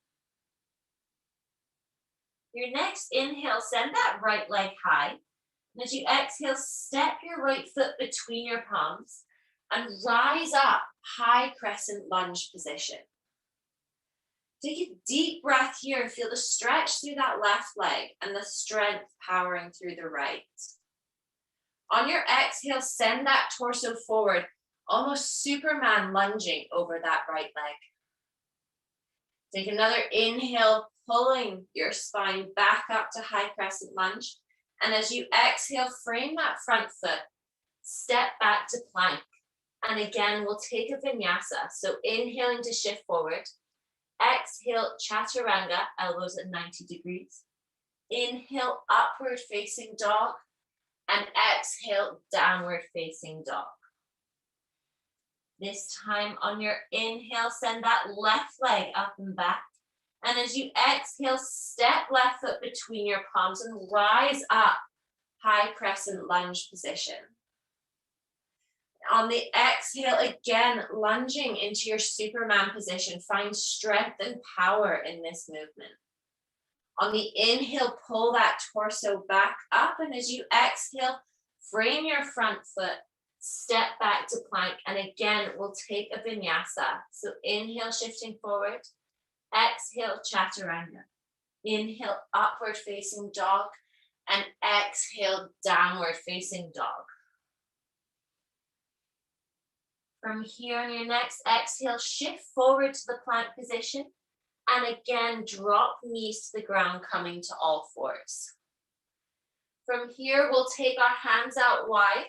Your next inhale, send that right leg high. And as you exhale, step your right foot between your palms and rise up, high crescent lunge position. Take a deep breath here and feel the stretch through that left leg and the strength powering through the right. On your exhale, send that torso forward, almost Superman lunging over that right leg. Take another inhale, pulling your spine back up to high crescent lunge. And as you exhale, frame that front foot, step back to plank. And again, we'll take a vinyasa. So inhaling to shift forward. Exhale, chaturanga, elbows at 90 degrees. Inhale, upward facing dog. And exhale, downward facing dog. This time on your inhale, send that left leg up and back. And as you exhale, step left foot between your palms and rise up, high crescent lunge position. On the exhale, again, lunging into your Superman position. Find strength and power in this movement. On the inhale, pull that torso back up. And as you exhale, frame your front foot, step back to plank. And again, we'll take a vinyasa. So inhale, shifting forward. Exhale, chaturanga. Inhale, upward facing dog. And exhale, downward facing dog. From here on your next exhale, shift forward to the plank position. And again, drop knees to the ground, coming to all fours. From here, we'll take our hands out wide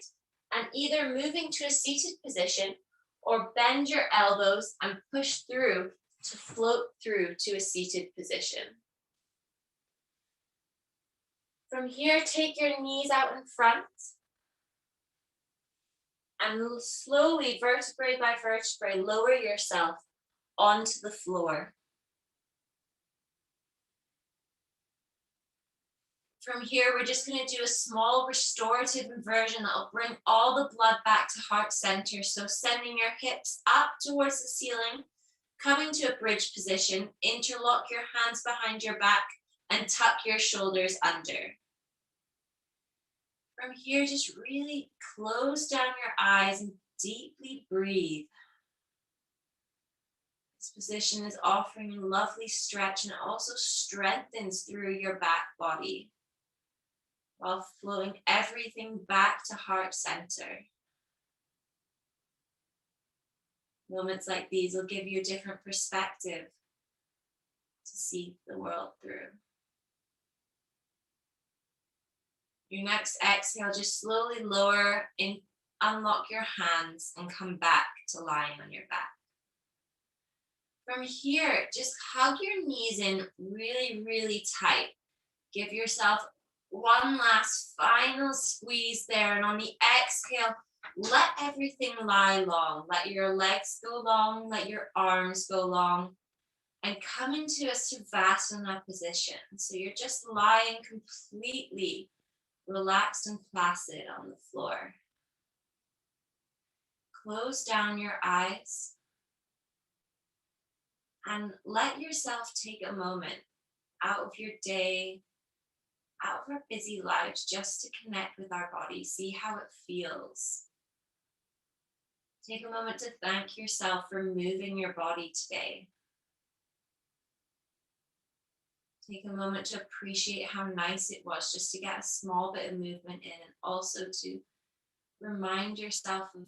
and either moving to a seated position or bend your elbows and push through to float through to a seated position. From here, take your knees out in front. And slowly, vertebrae by vertebrae, lower yourself onto the floor. From here, we're just going to do a small restorative inversion that will bring all the blood back to heart center. So sending your hips up towards the ceiling, coming to a bridge position, interlock your hands behind your back and tuck your shoulders under. From here, just really close down your eyes and deeply breathe. This position is offering a lovely stretch and it also strengthens through your back body while flowing everything back to heart center. Moments like these will give you a different perspective to see the world through. Your next exhale, just slowly lower and unlock your hands and come back to lying on your back. From here, just hug your knees in really, really tight. Give yourself one last final squeeze there. And on the exhale, let everything lie long. Let your legs go long, let your arms go long. And come into a Savasana position. So you're just lying completely relaxed and placid on the floor. Close down your eyes and let yourself take a moment out of your day, out of our busy lives, just to connect with our body, see how it feels. Take a moment to thank yourself for moving your body today. Take a moment to appreciate how nice it was just to get a small bit of movement in, and also to remind yourself of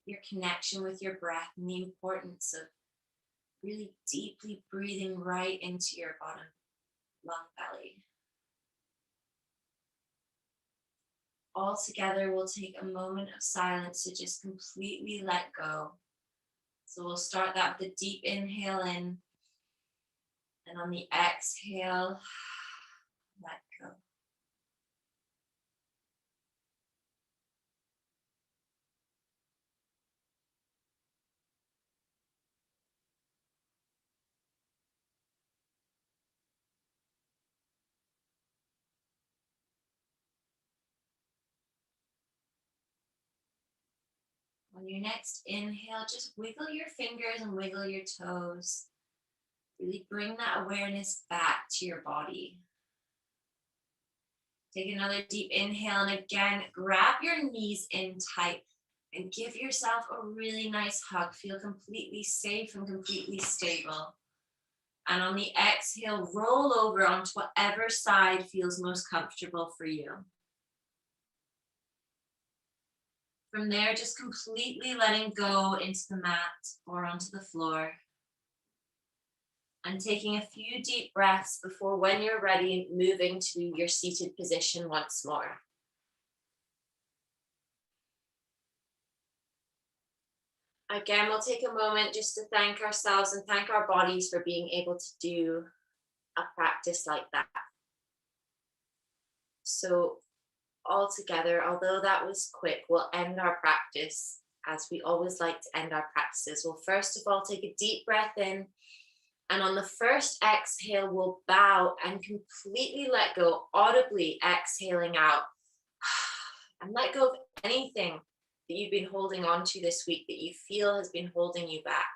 your connection with your breath and the importance of really deeply breathing right into your bottom lung belly. All together, we'll take a moment of silence to just completely let go. So we'll start that with a deep inhale in. And on the exhale, let go. On your next inhale, just wiggle your fingers and wiggle your toes. Really bring that awareness back to your body. Take another deep inhale and again, grab your knees in tight and give yourself a really nice hug. Feel completely safe and completely stable. And on the exhale, roll over onto whatever side feels most comfortable for you. From there, just completely letting go into the mat or onto the floor. And taking a few deep breaths before, when you're ready, moving to your seated position once more. Again, we'll take a moment just to thank ourselves and thank our bodies for being able to do a practice like that. So all together, although that was quick, we'll end our practice as we always like to end our practices. We'll first of all take a deep breath in, and on the first exhale, we'll bow and completely let go, audibly exhaling out, and let go of anything that you've been holding on to this week that you feel has been holding you back.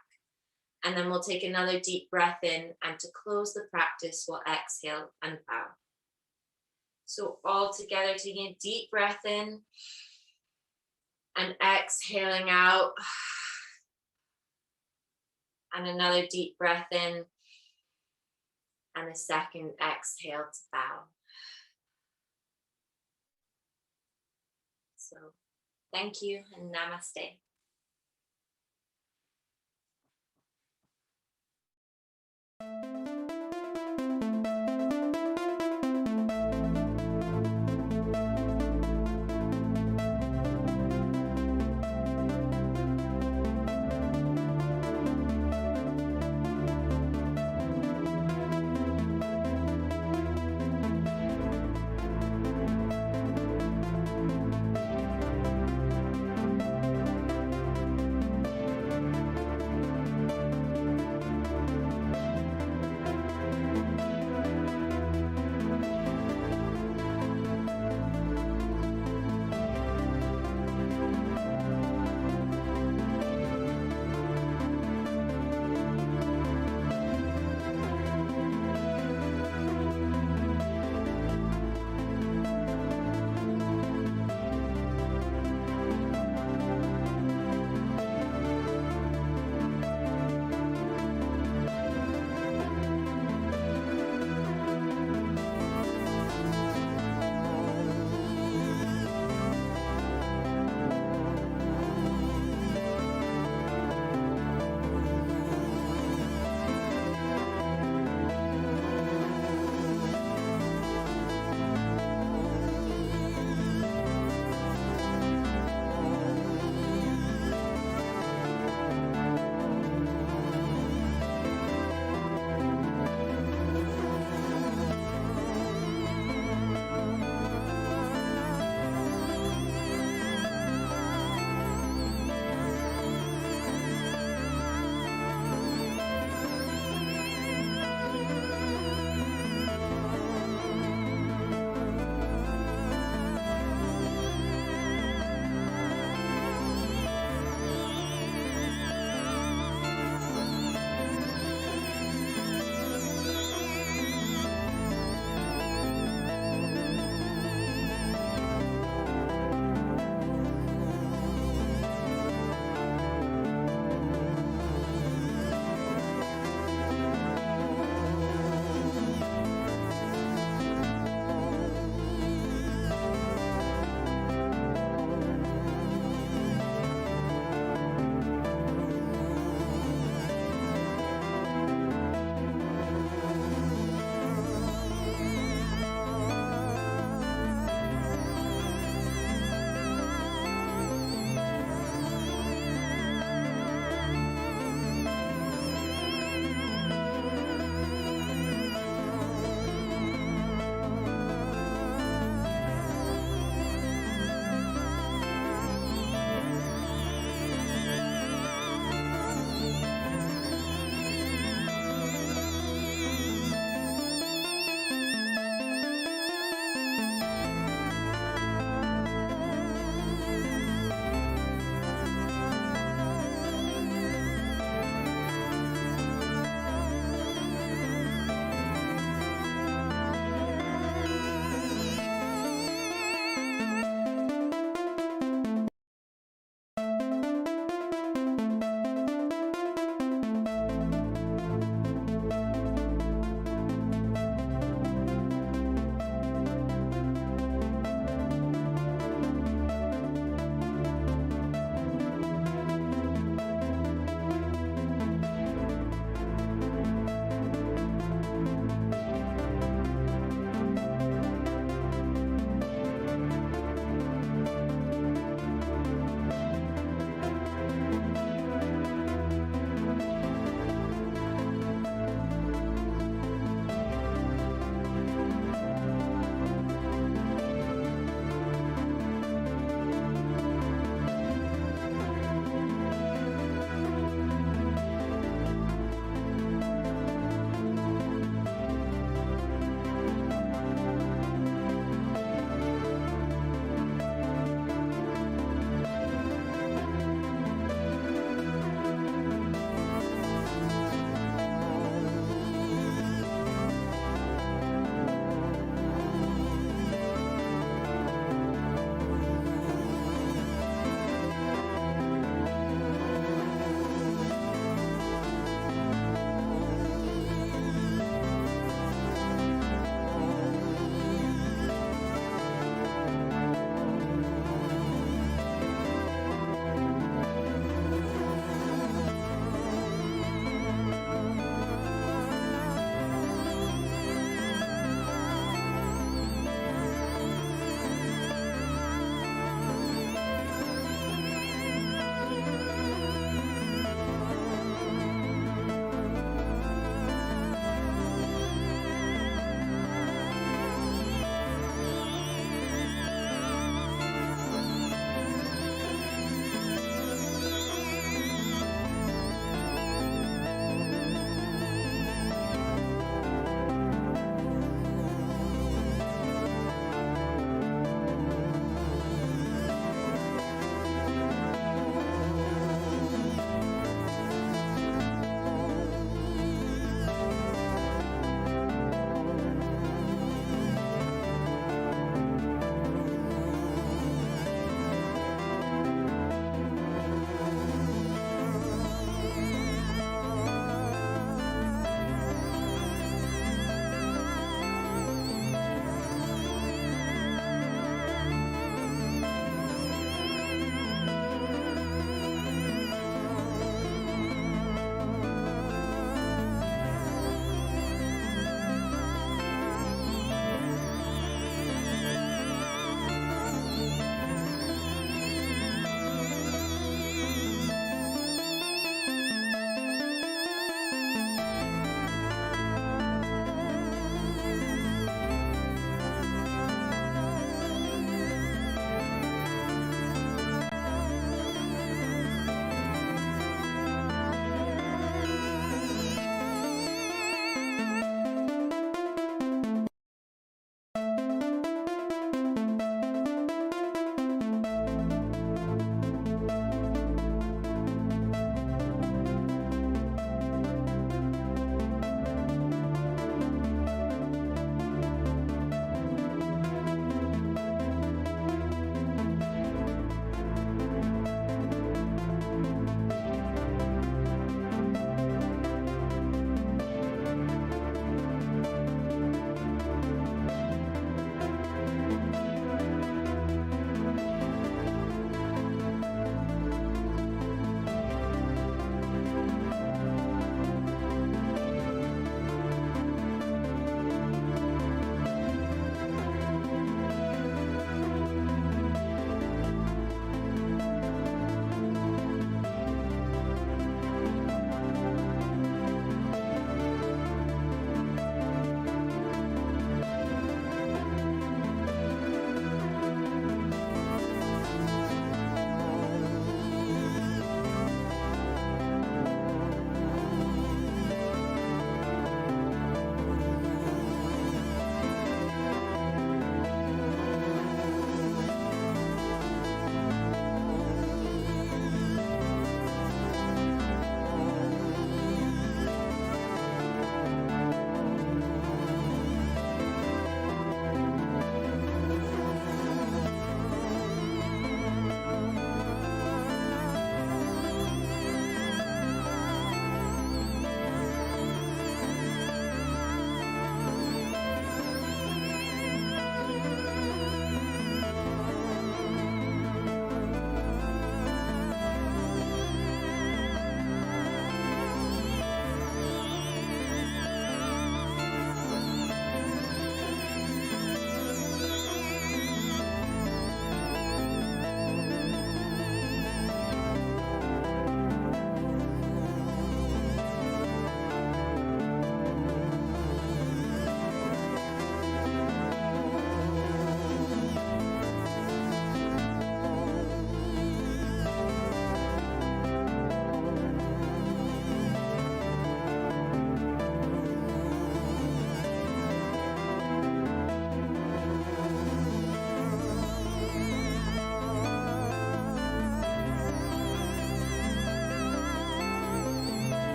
And then we'll take another deep breath in, and to close the practice, we'll exhale and bow. So all together, taking a deep breath in and exhaling out. And another deep breath in and a second exhale to bow. So thank you and namaste.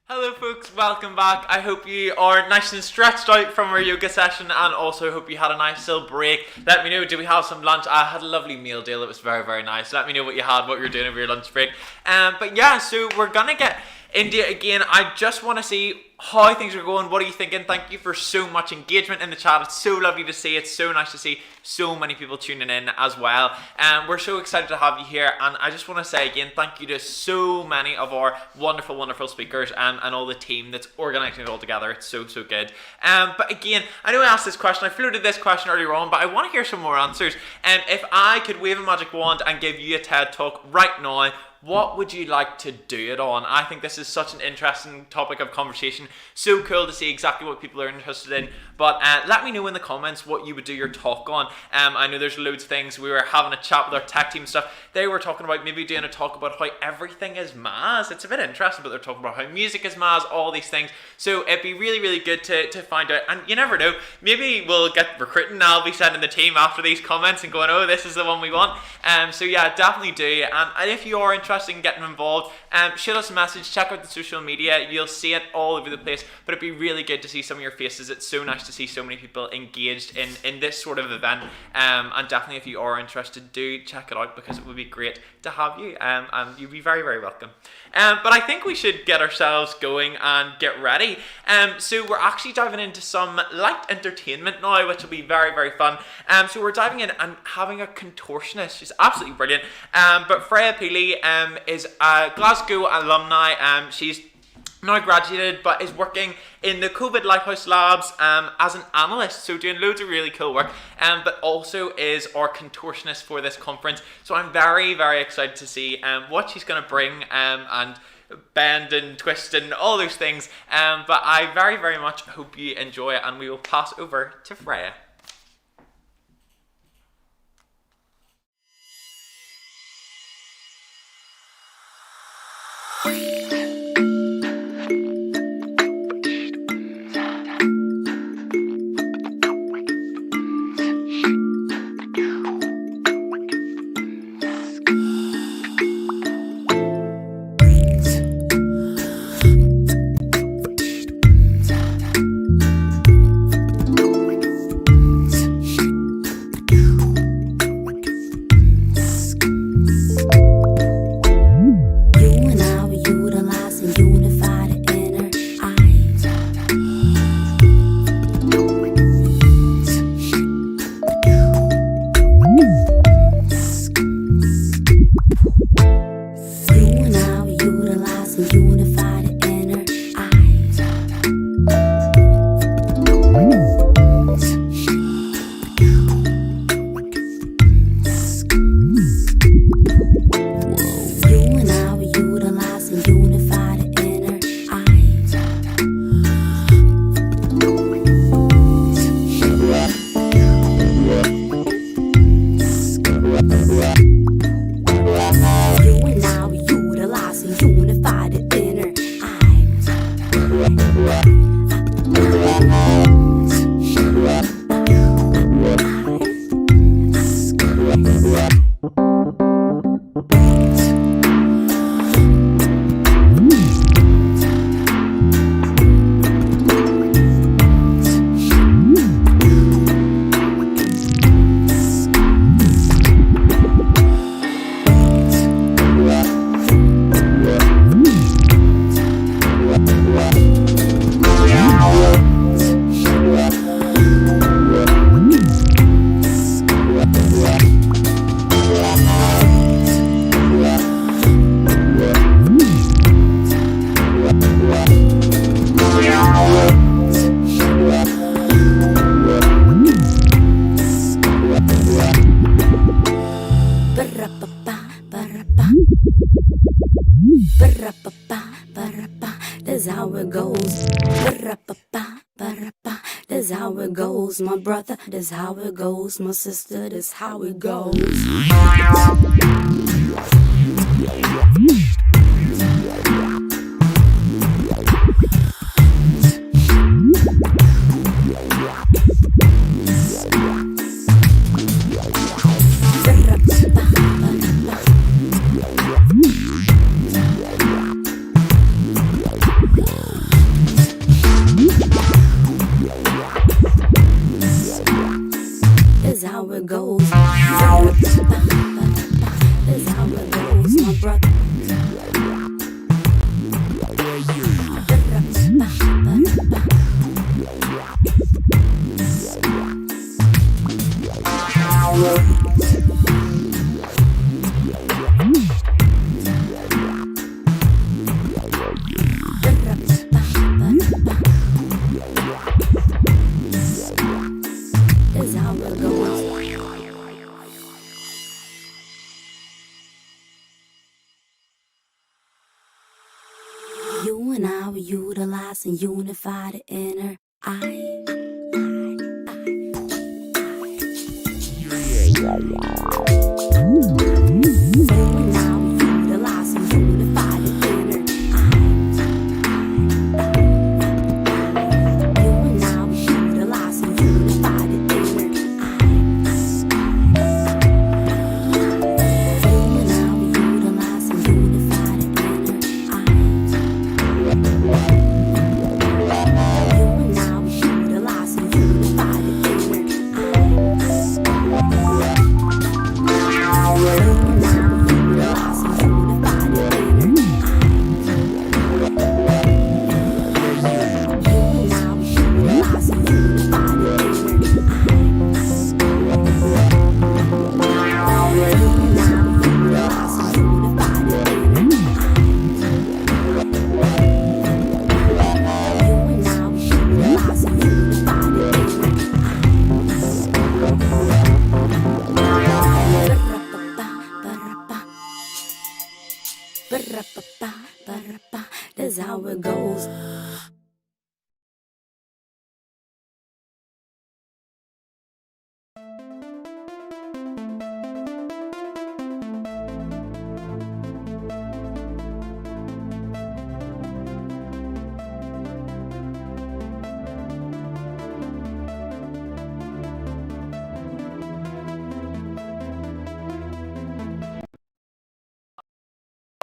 Hello folks, welcome back. I hope you are nice and stretched out from our yoga session, and also hope you had a nice little break. Let me know, did we have some lunch? I had a lovely meal deal, it was very, very nice. Let me know what you had, what you're doing over your lunch break. But yeah, so we're gonna get into it again. I just want to see how things are going. What are you thinking? Thank you for so much engagement in the chat. It's so lovely to see. It's so nice to see so many people tuning in as well. We're so excited to have you here, and I just want to say again, thank you to so many of our wonderful, wonderful speakers and all the team that's organising it all together. It's so, so good. But again, I know I asked this question. I floated this question earlier on, but I want to hear some more answers. If I could wave a magic wand and give you a TED Talk right now, what would you like to do it on? I think this is such an interesting topic of conversation. So cool to see exactly what people are interested in. But let me know in the comments what you would do your talk on. I know there's loads of things. We were having a chat with our tech team and stuff. They were talking about maybe doing a talk about how everything is Maz. It's a bit interesting, but they're talking about how music is Maz, all these things. So it'd be really, really good to find out. And you never know, maybe we'll get recruiting. I'll be sending the team after these comments and going, oh, this is the one we want. So yeah, definitely do. And if you are interested in getting involved, shoot us a message, check out the social media. You'll see it all over the place, but it'd be really good to see some of your faces. It's so nice to see so many people engaged in this sort of event, and definitely if you are interested, do check it out, because it would be great to have you, and you'd be very, very welcome. But I think we should get ourselves going and get ready. So we're actually diving into some light entertainment now, which will be very, very fun. So we're diving in and having a contortionist. She's absolutely brilliant. But Freya Peely is a Glasgow alumni. She's now graduated, but is working in the COVID Lighthouse Labs as an analyst, so doing loads of really cool work, but also is our contortionist for this conference. So I'm very, very excited to see what she's going to bring and bend and twist and all those things. But I very, very much hope you enjoy it, and we will pass over to Freya. That's how it goes. That's how it goes, my brother. That's how it goes, my sister. That's how it goes. we utilize and unify the inner I. That's how it goes.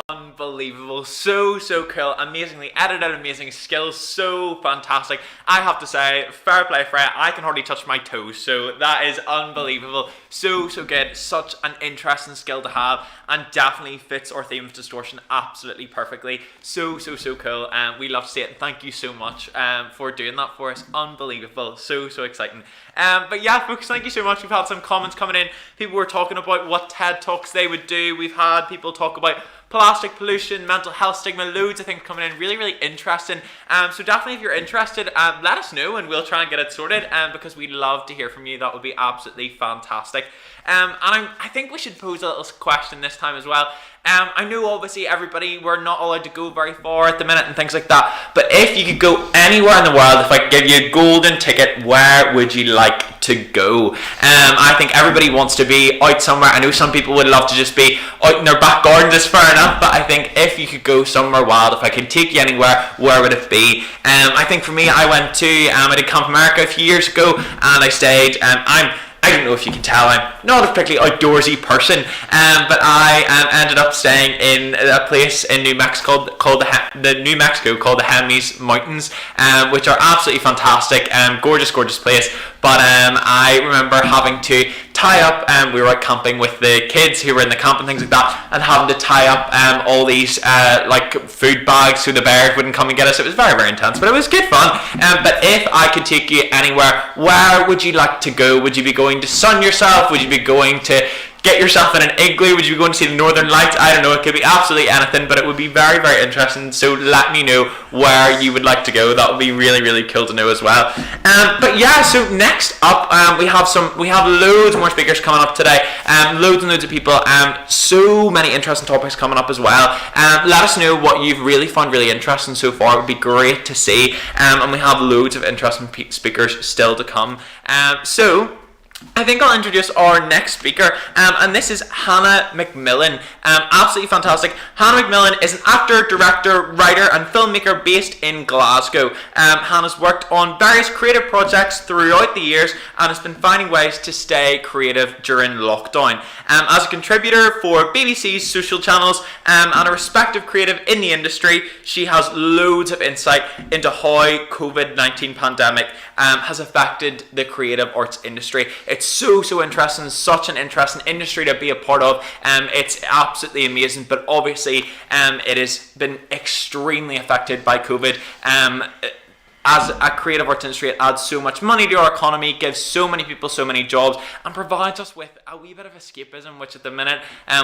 Unbelievable, so cool, amazingly edited, amazing skills, so fantastic. I have to say, fair play for it. I can hardly touch my toes, so that is unbelievable. So good, such an interesting skill to have, and definitely fits our theme of distortion absolutely perfectly. So cool, and we love to see it. Thank you so much for doing that for us. Unbelievable, so exciting. But yeah, folks, thank you so much. We've had some comments coming in. People were talking about what TED Talks they would do. We've had people talk about plastic pollution, mental health stigma, loads of things coming in, really interesting. So definitely if you're interested, let us know and we'll try and get it sorted, because we'd love to hear from you. That would be absolutely fantastic. And I think we should pose a little question this time as well. I know obviously everybody, we're not allowed to go very far at the minute and things like that, but if you could go anywhere in the world, if I could give you a golden ticket, where would you like to go? I think everybody wants to be out somewhere. I know some people would love to just be out in their back garden, that's fair enough, but I think if you could go somewhere wild, if I could take you anywhere, where would it be? I think for me, I went to, I did Camp America a few years ago, and I stayed, I don't know if you can tell, I'm not a particularly outdoorsy person, but I ended up staying in a place in New Mexico called the Hemis Mountains, which are absolutely fantastic, gorgeous place. But I remember having to tie up, we were out camping with the kids who were in the camp and things like that, and having to tie up all these like food bags so the bears wouldn't come and get us. It was very intense, but it was good fun. But if I could take you anywhere, where would you like to go? Would you be going to sun yourself? Would you be going to get yourself in an igloo? Would you be going to see the Northern Lights? I don't know, it could be absolutely anything, but it would be very interesting. So let me know where you would like to go. That would be really cool to know as well. But yeah, so next up, we have loads more speakers coming up today. Loads and loads of people. So many interesting topics coming up as well. Let us know what you've really found really interesting so far. It would be great to see. And we have loads of interesting speakers still to come. So I think I'll introduce our next speaker, and this is Hannah McMillan. Absolutely fantastic. Hannah McMillan is an actor, director, writer and filmmaker based in Glasgow. Hannah's worked on various creative projects throughout the years and has been finding ways to stay creative during lockdown. As a contributor for BBC's social channels and a respected creative in the industry, she has loads of insight into how COVID-19 pandemic has affected the creative arts industry. It's so interesting, such an interesting industry to be a part of. It's absolutely amazing, but obviously it has been extremely affected by COVID. as a creative arts industry, it adds so much money to our economy, gives so many people so many jobs, and provides us with a wee bit of escapism, which at the minute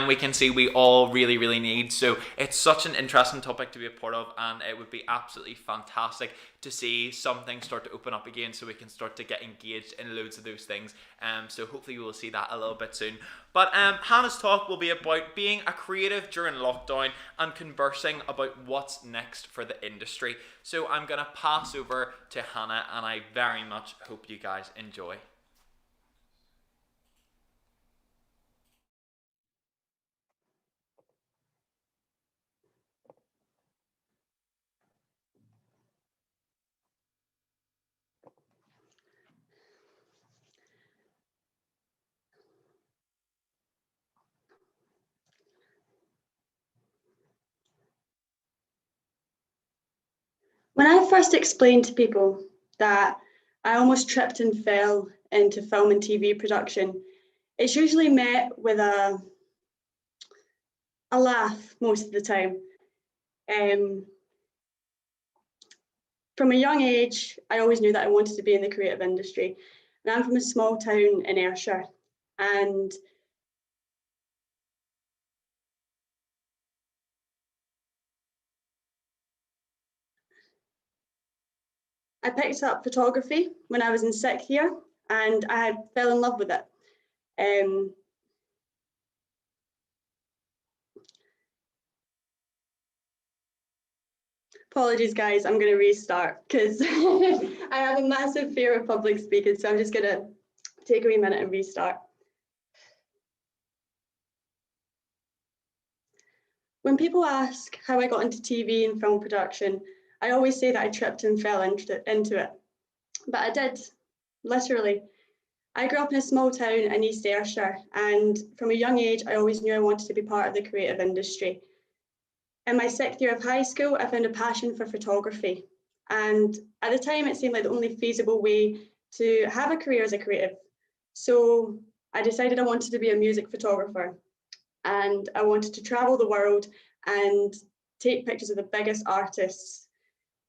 we can see we all really, really need. So it's such an interesting topic to be a part of, and it would be absolutely fantastic to see something start to open up again so we can start to get engaged in loads of those things. So hopefully we will see that a little bit soon. But Hannah's talk will be about being a creative during lockdown and conversing about what's next for the industry. So I'm going to pass over to Hannah, and I very much hope you guys enjoy. When I first explained to people that I almost tripped and fell into film and TV production, it's usually met with a laugh most of the time. From a young age, I always knew that I wanted to be in the creative industry. And I'm from a small town in Ayrshire, and I picked up photography when I was in 6th year, and I fell in love with it. Apologies, guys, I'm going to restart because I have a massive fear of public speaking, so I'm just going to take a wee minute and restart. When people ask how I got into TV and film production, I always say that I tripped and fell into it. But I did, literally. I grew up in a small town in East Ayrshire, and from a young age, I always knew I wanted to be part of the creative industry. In my 6th year of high school, I found a passion for photography. And at the time, it seemed like the only feasible way to have a career as a creative. So I decided I wanted to be a music photographer. And I wanted to travel the world and take pictures of the biggest artists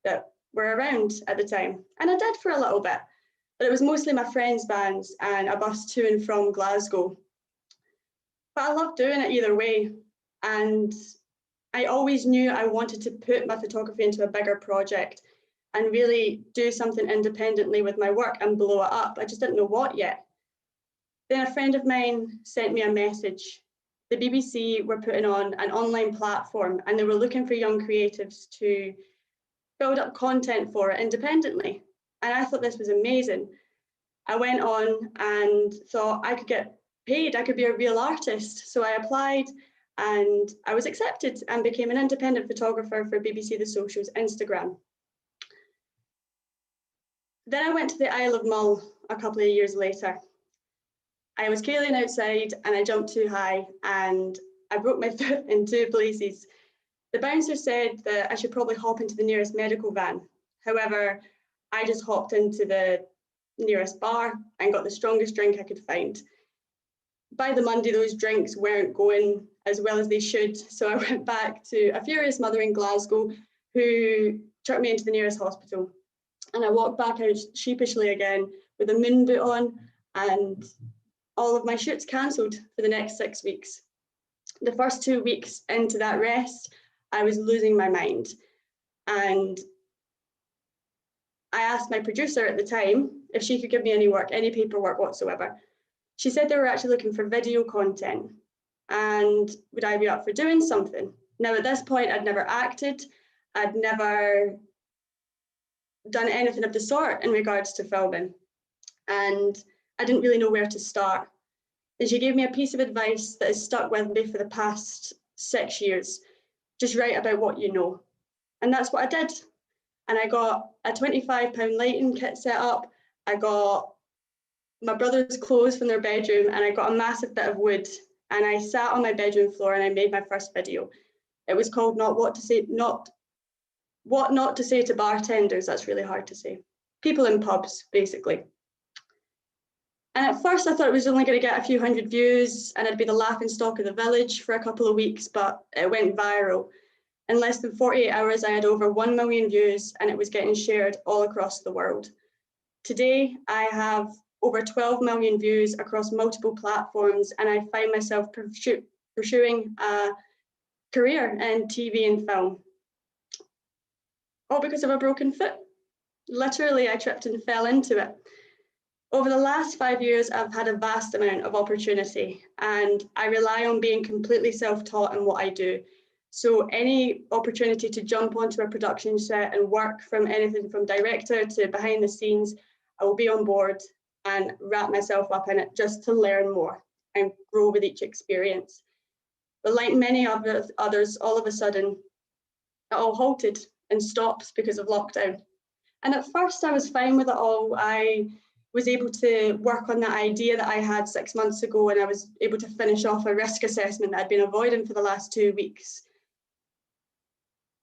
that were around at the time. And I did for a little bit, but it was mostly my friends' bands and a bus to and from Glasgow. But I loved doing it either way. And I always knew I wanted to put my photography into a bigger project and really do something independently with my work and blow it up. I just didn't know what yet. Then a friend of mine sent me a message. The BBC were putting on an online platform, and they were looking for young creatives to build up content for it independently. And I thought this was amazing. I went on and thought I could get paid, I could be a real artist. So I applied and I was accepted and became an independent photographer for BBC The Social's Instagram. Then I went to the Isle of Mull a couple of years later. I was kailing outside and I jumped too high and I broke my foot in 2 places. The bouncer said that I should probably hop into the nearest medical van. However, I just hopped into the nearest bar and got the strongest drink I could find. By the Monday, those drinks weren't going as well as they should, so I went back to a furious mother in Glasgow who took me into the nearest hospital. And I walked back out sheepishly again with a moon boot on, and all of my shoots cancelled for the next 6 weeks. The first 2 weeks into that rest, I was losing my mind. And I asked my producer at the time if she could give me any work, any paperwork whatsoever. She said they were actually looking for video content and would I be up for doing something? Now at this point, I'd never acted. I'd never done anything of the sort in regards to filming. And I didn't really know where to start. And she gave me a piece of advice that has stuck with me for the past 6 years. Just write about what you know. And that's what I did. And I got a £25 lighting kit set up. I got my brother's clothes from their bedroom, and I got a massive bit of wood. And I sat on my bedroom floor and I made my first video. It was called What Not to Say to Bartenders. That's really hard to say. People in pubs, basically. And at first I thought it was only going to get a few hundred views and I'd be the laughing stock of the village for a couple of weeks, but it went viral. In less than 48 hours, I had over 1 million views and it was getting shared all across the world. Today, I have over 12 million views across multiple platforms, and I find myself pursuing a career in TV and film. All because of a broken foot. Literally, I tripped and fell into it. Over the last 5 years, I've had a vast amount of opportunity, and I rely on being completely self-taught in what I do. So any opportunity to jump onto a production set and work from anything from director to behind the scenes, I will be on board and wrap myself up in it just to learn more and grow with each experience. But like many others, all of a sudden, it all halted and stopped because of lockdown. And at first I was fine with it all. I was able to work on that idea that I had 6 months ago, and I was able to finish off a risk assessment that I'd been avoiding for the last 2 weeks.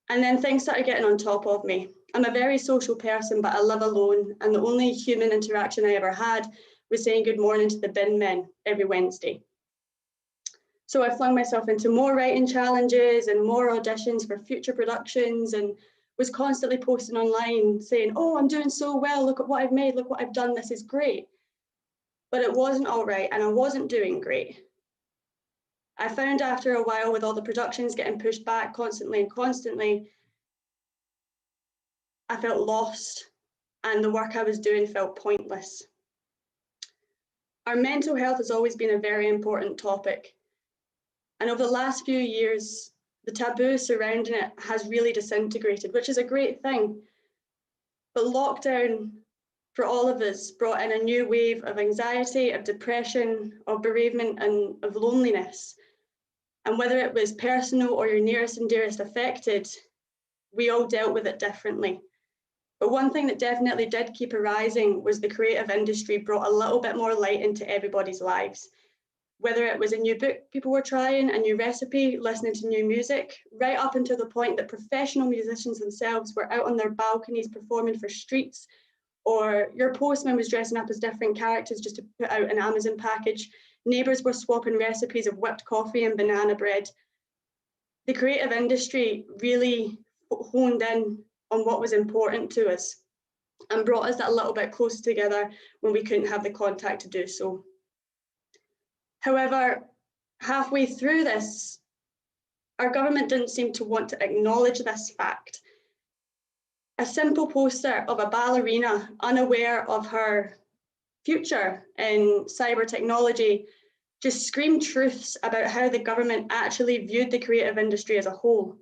And then things started getting on top of me. I'm a very social person, but I live alone, and the only human interaction I ever had was saying good morning to the bin men every Wednesday. So I flung myself into more writing challenges and more auditions for future productions, and was constantly posting online saying, oh, I'm doing so well, look at what I've made, look what I've done, this is great. But it wasn't all right, and I wasn't doing great. I found after a while, with all the productions getting pushed back constantly and constantly, I felt lost, and the work I was doing felt pointless. Our mental health has always been a very important topic. And over the last few years, the taboo surrounding it has really disintegrated, which is a great thing. But lockdown, for all of us, brought in a new wave of anxiety, of depression, of bereavement, and of loneliness. And whether it was personal or your nearest and dearest affected, we all dealt with it differently. But one thing that definitely did keep arising was the creative industry brought a little bit more light into everybody's lives. Whether it was a new book people were trying, a new recipe, listening to new music, right up until the point that professional musicians themselves were out on their balconies performing for streets, or your postman was dressing up as different characters just to put out an Amazon package. Neighbours were swapping recipes of whipped coffee and banana bread. The creative industry really honed in on what was important to us and brought us that little bit closer together when we couldn't have the contact to do so. However, halfway through this, our government didn't seem to want to acknowledge this fact. A simple poster of a ballerina unaware of her future in cyber technology just screamed truths about how the government actually viewed the creative industry as a whole.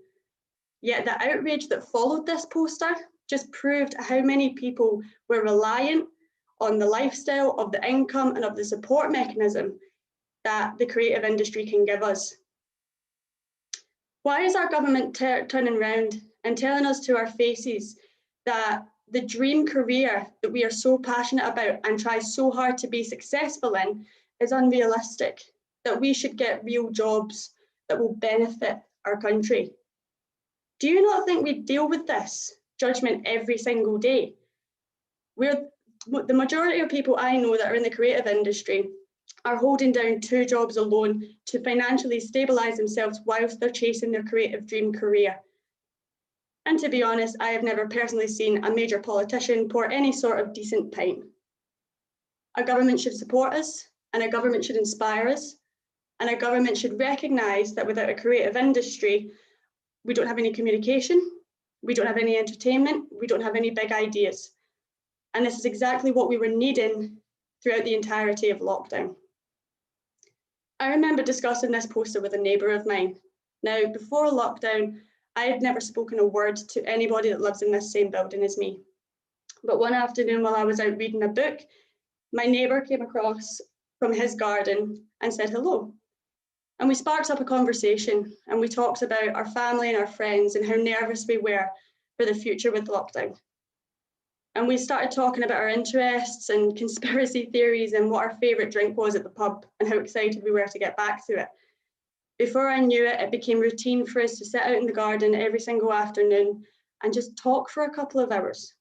Yet the outrage that followed this poster just proved how many people were reliant on the lifestyle, of the income, and of the support mechanism that the creative industry can give us. Why is our government turning around and telling us to our faces that the dream career that we are so passionate about and try so hard to be successful in is unrealistic, that we should get real jobs that will benefit our country? Do you not think we deal with this judgment every single day? The majority of people I know that are in the creative industry are holding down 2 jobs alone to financially stabilise themselves whilst they're chasing their creative dream career. And to be honest, I have never personally seen a major politician pour any sort of decent pint. A government should support us, and a government should inspire us, and a government should recognise that without a creative industry, we don't have any communication, we don't have any entertainment, we don't have any big ideas. And this is exactly what we were needing throughout the entirety of lockdown. I remember discussing this poster with a neighbour of mine. Now, before lockdown, I had never spoken a word to anybody that lives in this same building as me. But one afternoon while I was out reading a book, my neighbour came across from his garden and said hello. And we sparked up a conversation, and we talked about our family and our friends and how nervous we were for the future with lockdown. And we started talking about our interests and conspiracy theories and what our favourite drink was at the pub and how excited we were to get back to it. Before I knew it, it became routine for us to sit out in the garden every single afternoon and just talk for a couple of hours.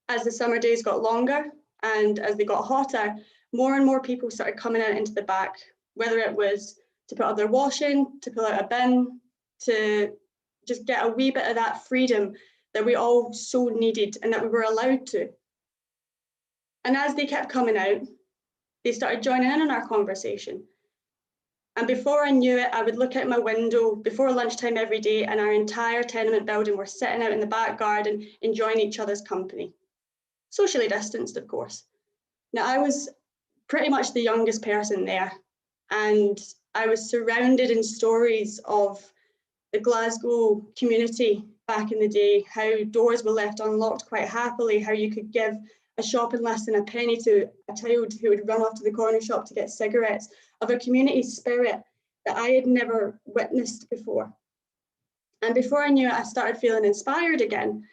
As the summer days got longer and as they got hotter, more and more people started coming out into the back, whether it was to put up their washing, to pull out a bin, to just get a wee bit of that freedom that we all so needed and that we were allowed to. And as they kept coming out, they started joining in on our conversation. And before I knew it, I would look out my window before lunchtime every day, and our entire tenement building were sitting out in the back garden enjoying each other's company. Socially distanced, of course. Now, I was pretty much the youngest person there, and I was surrounded in stories of the Glasgow community back in the day, how doors were left unlocked quite happily, how you could give a shop in less than a penny to a child who would run off to the corner shop to get cigarettes, of a community spirit that I had never witnessed before. And before I knew it, I started feeling inspired again.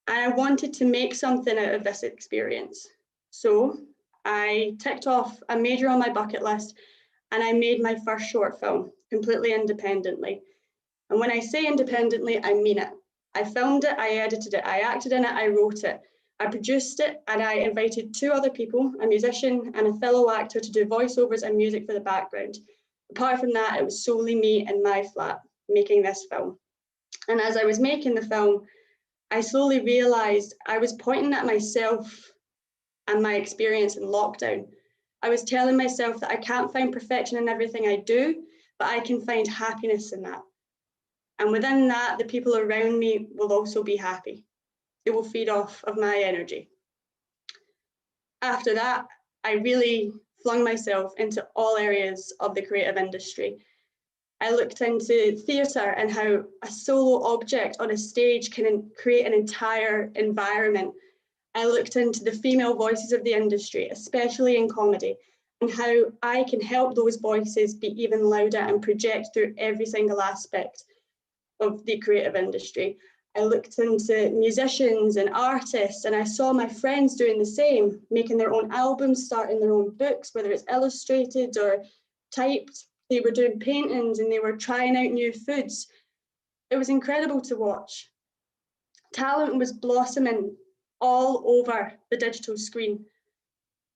And I wanted to make something out of this experience. So I ticked off a major on my bucket list, and I made my first short film completely independently. And when I say independently, I mean it. I filmed it, I edited it, I acted in it, I wrote it, I produced it, and I invited 2 other people, a musician and a fellow actor, to do voiceovers and music for the background. Apart from that, it was solely me in my flat making this film. And as I was making the film, I slowly realized I was pointing at myself and my experience in lockdown. I was telling myself that I can't find perfection in everything I do, but I can find happiness in that. And within that, the people around me will also be happy. They will feed off of my energy. After that, I really flung myself into all areas of the creative industry. I looked into theatre and how a solo object on a stage can create an entire environment. I looked into the female voices of the industry, especially in comedy, and how I can help those voices be even louder and project through every single aspect of the creative industry. I looked into musicians and artists, and I saw my friends doing the same, making their own albums, starting their own books, whether it's illustrated or typed. They were doing paintings and they were trying out new foods. It was incredible to watch. Talent was blossoming all over the digital screen.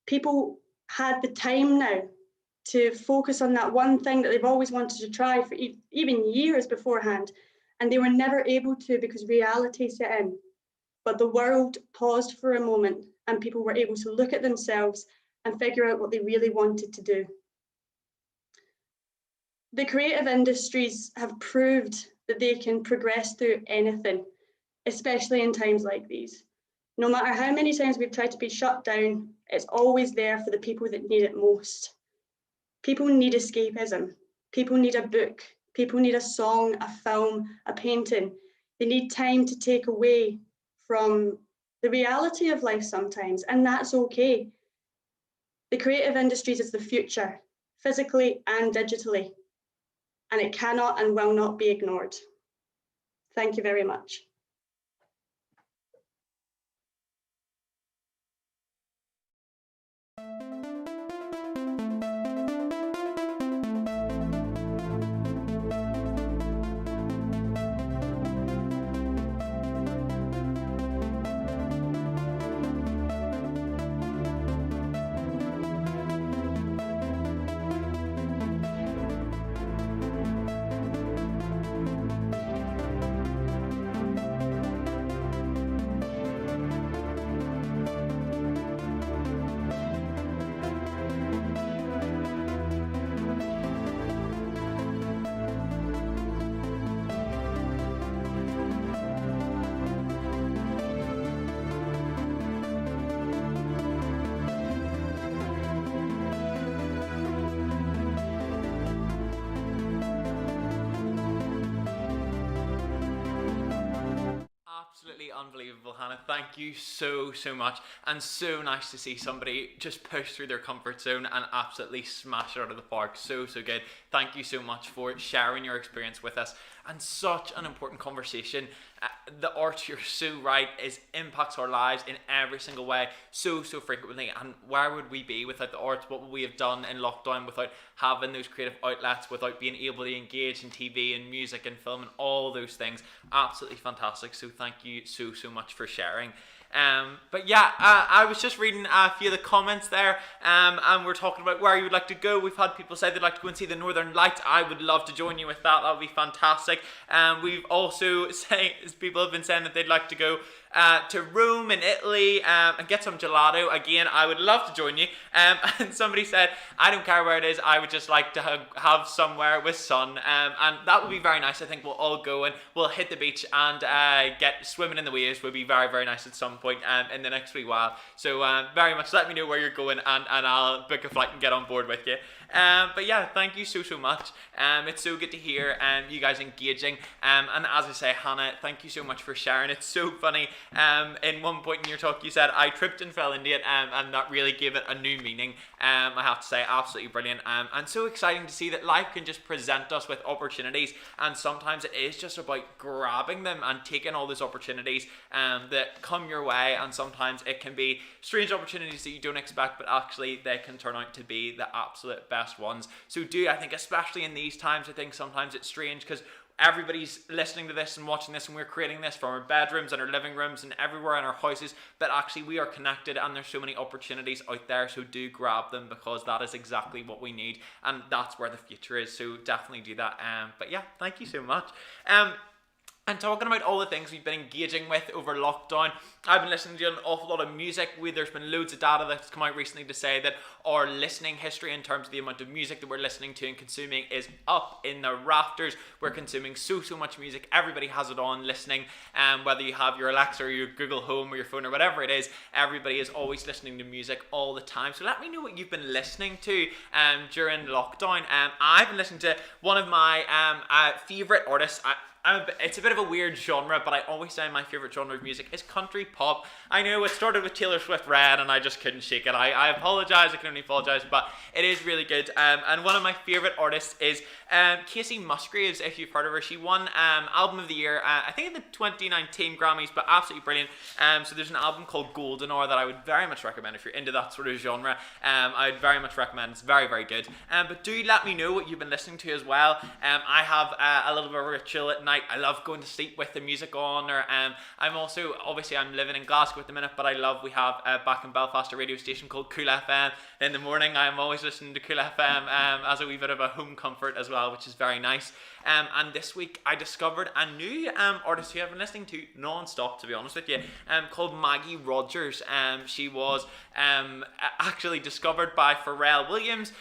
People had the time now to focus on that one thing that they've always wanted to try for even years beforehand, and they were never able to because reality set in. But the world paused for a moment and people were able to look at themselves and figure out what they really wanted to do. The creative industries have proved that they can progress through anything, especially in times like these. No matter how many times we've tried to be shut down, it's always there for the people that need it most. People need escapism. People need a book. People need a song, a film, a painting. They need time to take away from the reality of life sometimes, and that's okay. The creative industries is the future, physically and digitally, and it cannot and will not be ignored. Thank you very much. Absolutely unbelievable, Hannah. Thank you so much, and so nice to see somebody just push through their comfort zone and absolutely smash it out of the park. So good. Thank you so much for sharing your experience with us, and such an important conversation. The art, you're so right, impacts our lives in every single way so frequently, and where would we be without the arts? What would we have done in lockdown without having those creative outlets, without being able to engage in TV and music and film and all those things? Absolutely fantastic. So thank you so much for sharing. But yeah, I was just reading a few of the comments there, and we're talking about where you would like to go. We've had people say they'd like to go and see the Northern Lights. I would love to join you with that. That would be fantastic. We've also people have been saying that they'd like to go to Rome in Italy and get some gelato. Again, I would love to join you. And somebody said, I don't care where it is, I would just like to have somewhere with sun. And that would be very nice. I think we'll all go and we'll hit the beach and get swimming in the waves. Would be very, very nice at some point in the next wee while. So very much let me know where you're going, and I'll book a flight and get on board with you. But yeah, thank you so much. It's so good to hear you guys engaging. And as I say, Hannah, thank you so much for sharing. It's so funny. In one point in your talk, you said I tripped and fell into it, and that really gave it a new meaning. I have to say, absolutely brilliant. And so exciting to see that life can just present us with opportunities, and sometimes it is just about grabbing them and taking all those opportunities that come your way. And sometimes it can be strange opportunities that you don't expect, but actually they can turn out to be the absolute best ones. So I think especially in these times, I think sometimes it's strange because everybody's listening to this and watching this, and we're creating this from our bedrooms and our living rooms and everywhere in our houses, but actually we are connected and there's so many opportunities out there. So do grab them, because that is exactly what we need, and that's where the future is. So definitely do that. But yeah, thank you so much. And talking about all the things we've been engaging with over lockdown, I've been listening to an awful lot of music. There's been loads of data that's come out recently to say that our listening history in terms of the amount of music that we're listening to and consuming is up in the rafters. We're consuming so much music. Everybody has it on listening, whether you have your Alexa or your Google Home or your phone or whatever it is, everybody is always listening to music all the time. So let me know what you've been listening to during lockdown. I've been listening to one of my favourite artists. It's a bit of a weird genre, but I always say my favourite genre of music is country pop. I know it started with Taylor Swift Red and I just couldn't shake it. I apologise, I can only apologise, but it is really good. And one of my favourite artists is Casey Musgraves, if you've heard of her. She won Album of the Year, I think in the 2019 Grammys, but absolutely brilliant. So there's an album called Golden Hour that I would very much recommend if you're into that sort of genre. I would very much recommend. It's very, very good. But do let me know what you've been listening to as well. I have a little bit of a ritual at night. I love going to sleep with the music on, or I'm also, obviously I'm living in Glasgow at the minute, but we have back in Belfast a radio station called Cool FM. In the morning I'm always listening to Cool FM as a wee bit of a home comfort as well, which is very nice. And this week I discovered a new artist who I've been listening to non-stop, to be honest with you, called Maggie Rogers. She was actually discovered by Pharrell Williams.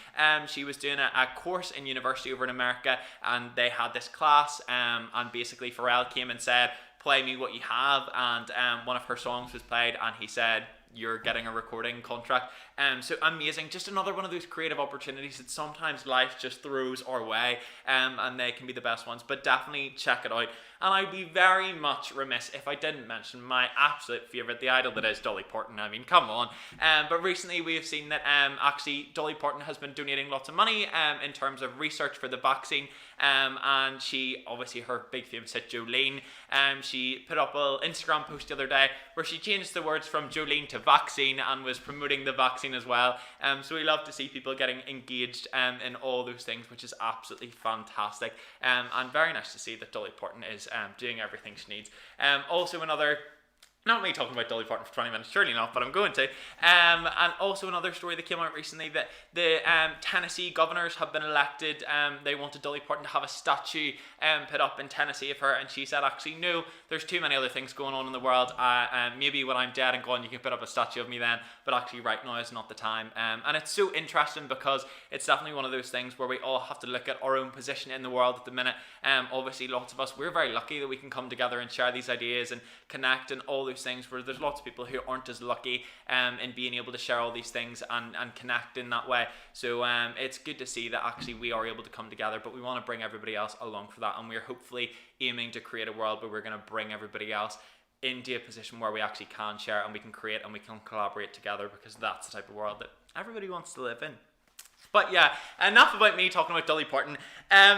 She was doing a course in university over in America, and they had this class, and basically Pharrell came and said, play me what you have, and one of her songs was played, and he said, you're getting a recording contract. So amazing. Just another one of those creative opportunities that sometimes life just throws our way, and they can be the best ones. But definitely check it out. And I'd be very much remiss if I didn't mention my absolute favourite, the idol that is Dolly Parton. I mean, come on. But recently we have seen that actually Dolly Parton has been donating lots of money in terms of research for the vaccine. And she, obviously her big famous hit Jolene, she put up an Instagram post the other day where she changed the words from Jolene to vaccine and was promoting the vaccine as well. So we love to see people getting engaged in all those things, which is absolutely fantastic. And very nice to see that Dolly Parton is doing everything she needs. Also another, not me talking about Dolly Parton for 20 minutes, surely not, but I'm going to. And also another story that came out recently, that the Tennessee governors have been elected. They wanted Dolly Parton to have a statue put up in Tennessee of her, and she said, actually, no, there's too many other things going on in the world. Maybe when I'm dead and gone, you can put up a statue of me then, but actually right now is not the time. And it's so interesting because it's definitely one of those things where we all have to look at our own position in the world at the minute. Obviously, lots of us, we're very lucky that we can come together and share these ideas and connect and all those things, where there's lots of people who aren't as lucky in being able to share all these things and connect in that way. So it's good to see that actually we are able to come together, but we want to bring everybody else along for that, and we're hopefully aiming to create a world where we're going to bring everybody else into a position where we actually can share and we can create and we can collaborate together, because that's the type of world that everybody wants to live in. But yeah, enough about me talking about Dolly Parton.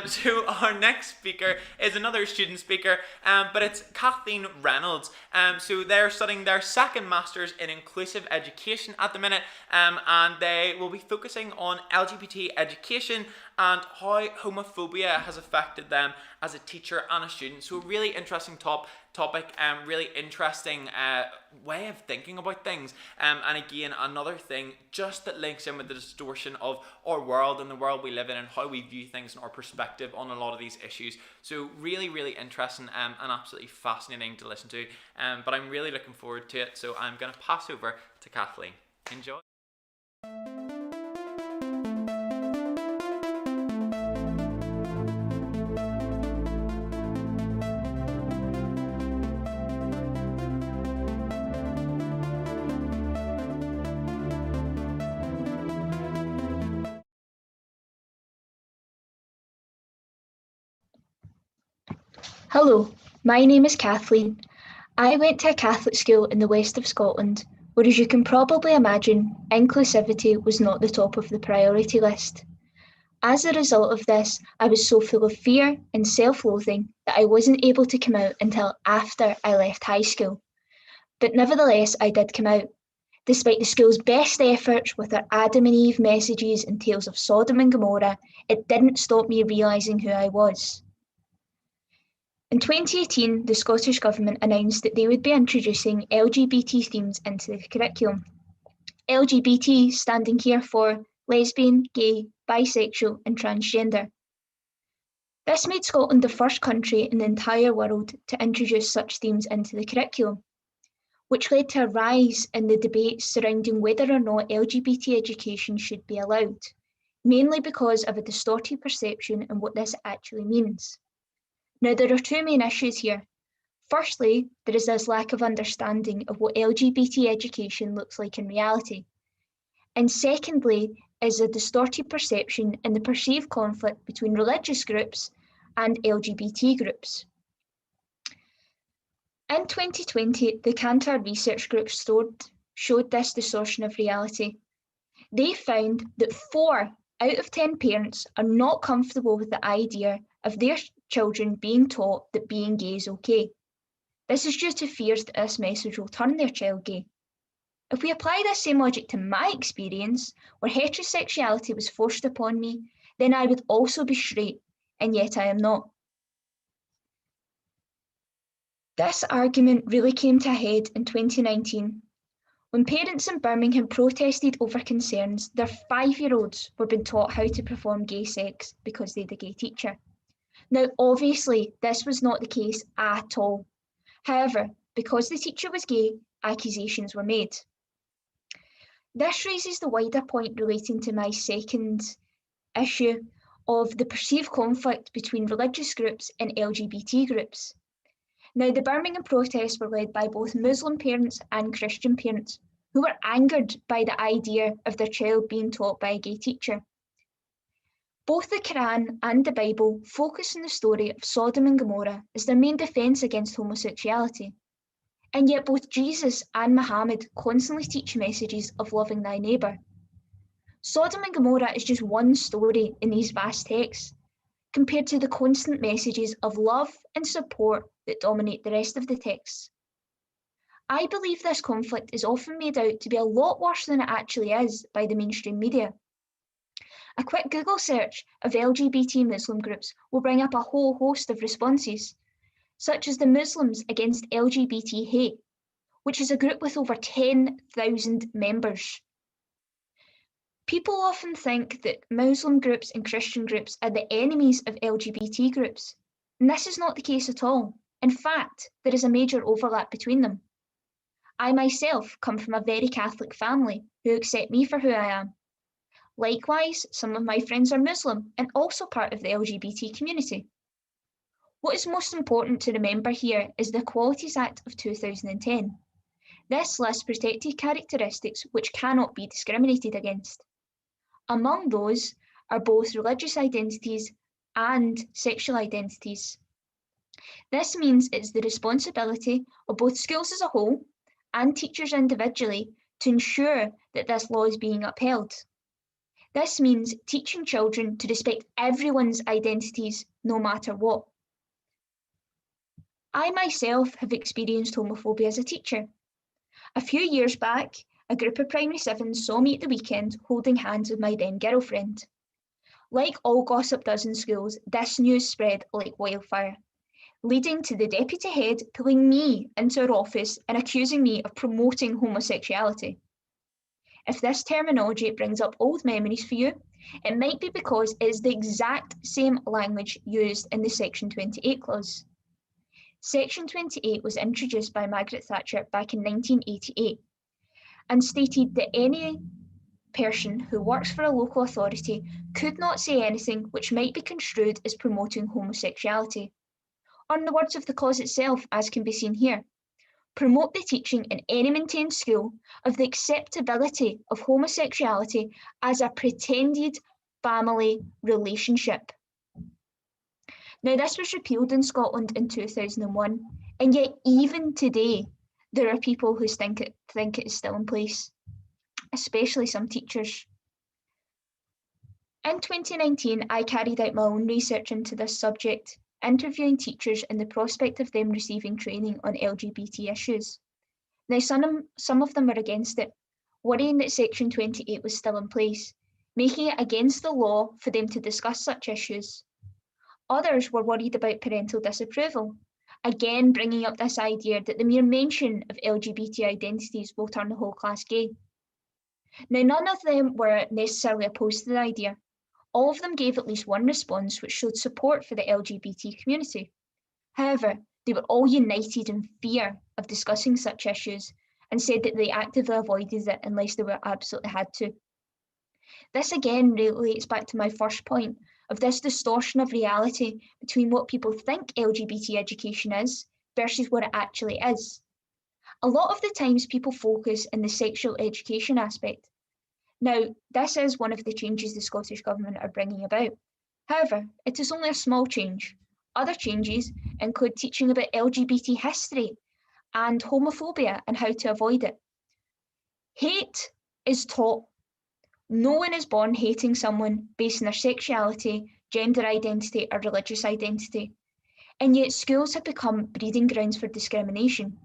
So our next speaker is another student speaker, but it's Kathleen Reynolds. So they're studying their second Masters in Inclusive Education at the minute, and they will be focusing on LGBT education and how homophobia has affected them as a teacher and a student. So a really interesting topic topic. Really interesting way of thinking about things. And again, another thing just that links in with the distortion of our world and the world we live in and how we view things and our perspective on a lot of these issues. So really, really interesting and absolutely fascinating to listen to. But I'm really looking forward to it. So I'm going to pass over to Kathleen. Enjoy. Hello, my name is Kathleen. I went to a Catholic school in the west of Scotland, where, as you can probably imagine, inclusivity was not the top of the priority list. As a result of this, I was so full of fear and self-loathing that I wasn't able to come out until after I left high school. But nevertheless, I did come out. Despite the school's best efforts with their Adam and Eve messages and tales of Sodom and Gomorrah, it didn't stop me realising who I was. In 2018, the Scottish Government announced that they would be introducing LGBT themes into the curriculum. LGBT standing here for lesbian, gay, bisexual and transgender. This made Scotland the first country in the entire world to introduce such themes into the curriculum, which led to a rise in the debates surrounding whether or not LGBT education should be allowed, mainly because of a distorted perception on what this actually means. Now, there are two main issues here. Firstly, there is this lack of understanding of what LGBT education looks like in reality. And secondly, is a distorted perception and the perceived conflict between religious groups and LGBT groups. In 2020, the Kantar Research Group showed this distortion of reality. They found that 4 out of 10 parents are not comfortable with the idea of their children being taught that being gay is okay. This is due to fears that this message will turn their child gay. If we apply this same logic to my experience, where heterosexuality was forced upon me, then I would also be straight, and yet I am not. This argument really came to a head in 2019, when parents in Birmingham protested over concerns their 5-year-olds were being taught how to perform gay sex because they had a gay teacher. Now, obviously, this was not the case at all. However, because the teacher was gay, accusations were made. This raises the wider point relating to my second issue of the perceived conflict between religious groups and LGBT groups. Now, the Birmingham protests were led by both Muslim parents and Christian parents who were angered by the idea of their child being taught by a gay teacher. Both the Quran and the Bible focus on the story of Sodom and Gomorrah as their main defence against homosexuality. And yet both Jesus and Muhammad constantly teach messages of loving thy neighbour. Sodom and Gomorrah is just one story in these vast texts, compared to the constant messages of love and support that dominate the rest of the texts. I believe this conflict is often made out to be a lot worse than it actually is by the mainstream media. A quick Google search of LGBT Muslim groups will bring up a whole host of responses, such as the Muslims Against LGBT Hate, which is a group with over 10,000 members. People often think that Muslim groups and Christian groups are the enemies of LGBT groups, and this is not the case at all. In fact, there is a major overlap between them. I myself come from a very Catholic family who accept me for who I am. Likewise, some of my friends are Muslim and also part of the LGBT community. What is most important to remember here is the Equalities Act of 2010. This lists protected characteristics which cannot be discriminated against. Among those are both religious identities and sexual identities. This means it's the responsibility of both schools as a whole and teachers individually to ensure that this law is being upheld. This means teaching children to respect everyone's identities, no matter what. I myself have experienced homophobia as a teacher. A few years back, a group of primary 7s saw me at the weekend holding hands with my then girlfriend. Like all gossip does in schools, this news spread like wildfire. leading to the deputy head pulling me into her office and accusing me of promoting homosexuality. If this terminology brings up old memories for you, it might be because it is the exact same language used in the Section 28 clause. Section 28 was introduced by Margaret Thatcher back in 1988 and stated that any person who works for a local authority could not say anything which might be construed as promoting homosexuality. Or in the words of the clause itself, as can be seen here, promote the teaching in any maintained school of the acceptability of homosexuality as a pretended family relationship. Now, this was repealed in Scotland in 2001, and yet even today, there are people who think it is still in place, especially some teachers. In 2019, I carried out my own research into this subject, interviewing teachers and the prospect of them receiving training on LGBT issues. Now, some of them were against it, worrying that Section 28 was still in place, making it against the law for them to discuss such issues. Others were worried about parental disapproval, again bringing up this idea that the mere mention of LGBT identities will turn the whole class gay. Now, none of them were necessarily opposed to the idea. All of them gave at least one response which showed support for the LGBT community. However, they were all united in fear of discussing such issues and said that they actively avoided it unless they were absolutely had to. This again relates back to my first point of this distortion of reality between what people think LGBT education is versus what it actually is. A lot of the times people focus on the sexual education aspect. Now, this is one of the changes the Scottish Government are bringing about. However, it is only a small change. Other changes include teaching about LGBT history and homophobia and how to avoid it. Hate is taught. No one is born hating someone based on their sexuality, gender identity, or religious identity. And yet schools have become breeding grounds for discrimination.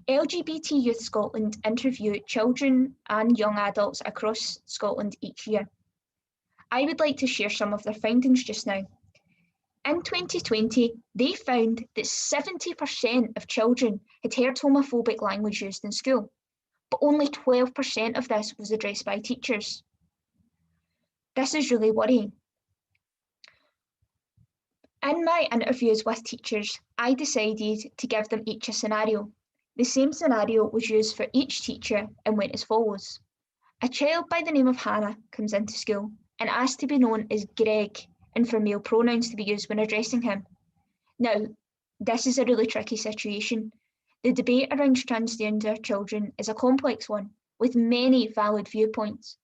LGBT Youth Scotland interview children and young adults across Scotland each year. I would like to share some of their findings just now. In 2020, they found that 70% of children had heard homophobic language used in school, but only 12% of this was addressed by teachers. This is really worrying. In my interviews with teachers, I decided to give them each a scenario. The same scenario was used for each teacher and went as follows. A child by the name of Hannah comes into school and asks to be known as Greg and for male pronouns to be used when addressing him. Now, this is a really tricky situation. The debate around transgender children is a complex one with many valid viewpoints.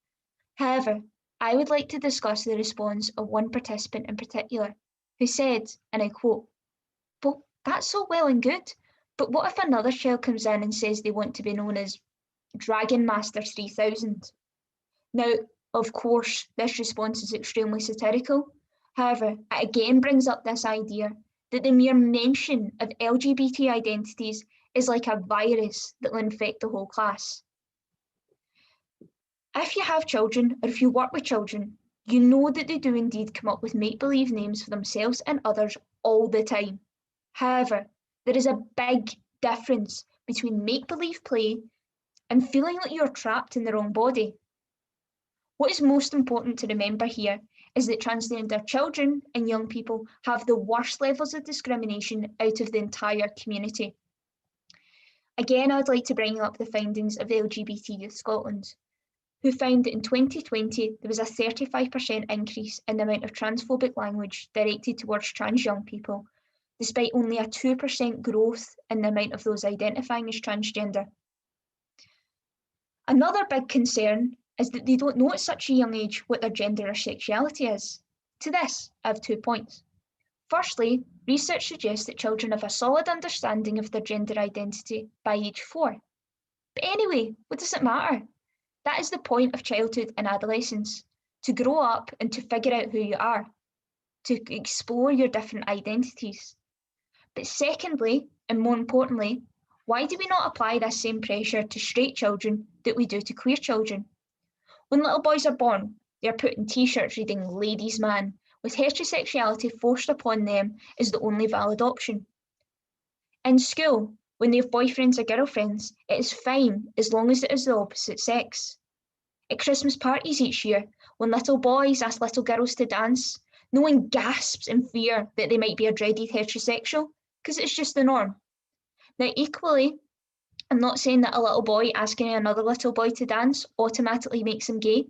However, I would like to discuss the response of one participant in particular who said, and I quote, "Well, that's all well and good, but what if another child comes in and says they want to be known as Dragon Master 3000? Now, of course, this response is extremely satirical. However, it again brings up this idea that the mere mention of LGBT identities is like a virus that will infect the whole class. If you have children, or if you work with children, you know that they do indeed come up with make-believe names for themselves and others all the time. However, there is a big difference between make-believe play and feeling like you're trapped in the wrong body. What is most important to remember here is that transgender children and young people have the worst levels of discrimination out of the entire community. Again, I'd like to bring up the findings of the LGBT Youth Scotland, who found that in 2020 there was a 35% increase in the amount of transphobic language directed towards trans young people, despite only a 2% growth in the amount of those identifying as transgender. Another big concern is that they don't know at such a young age what their gender or sexuality is. To this, I have 2 points. Firstly, research suggests that children have a solid understanding of their gender identity by age 4. But anyway, what does it matter? That is the point of childhood and adolescence, to grow up and to figure out who you are, to explore your different identities. But secondly, and more importantly, why do we not apply this same pressure to straight children that we do to queer children? When little boys are born, they are put in t-shirts reading Ladies Man, with heterosexuality forced upon them as the only valid option. In school, when they have boyfriends or girlfriends, it is fine as long as it is the opposite sex. At Christmas parties each year, when little boys ask little girls to dance, no one gasps in fear that they might be a dreaded heterosexual, because it's just the norm. Now, equally, I'm not saying that a little boy asking another little boy to dance automatically makes him gay.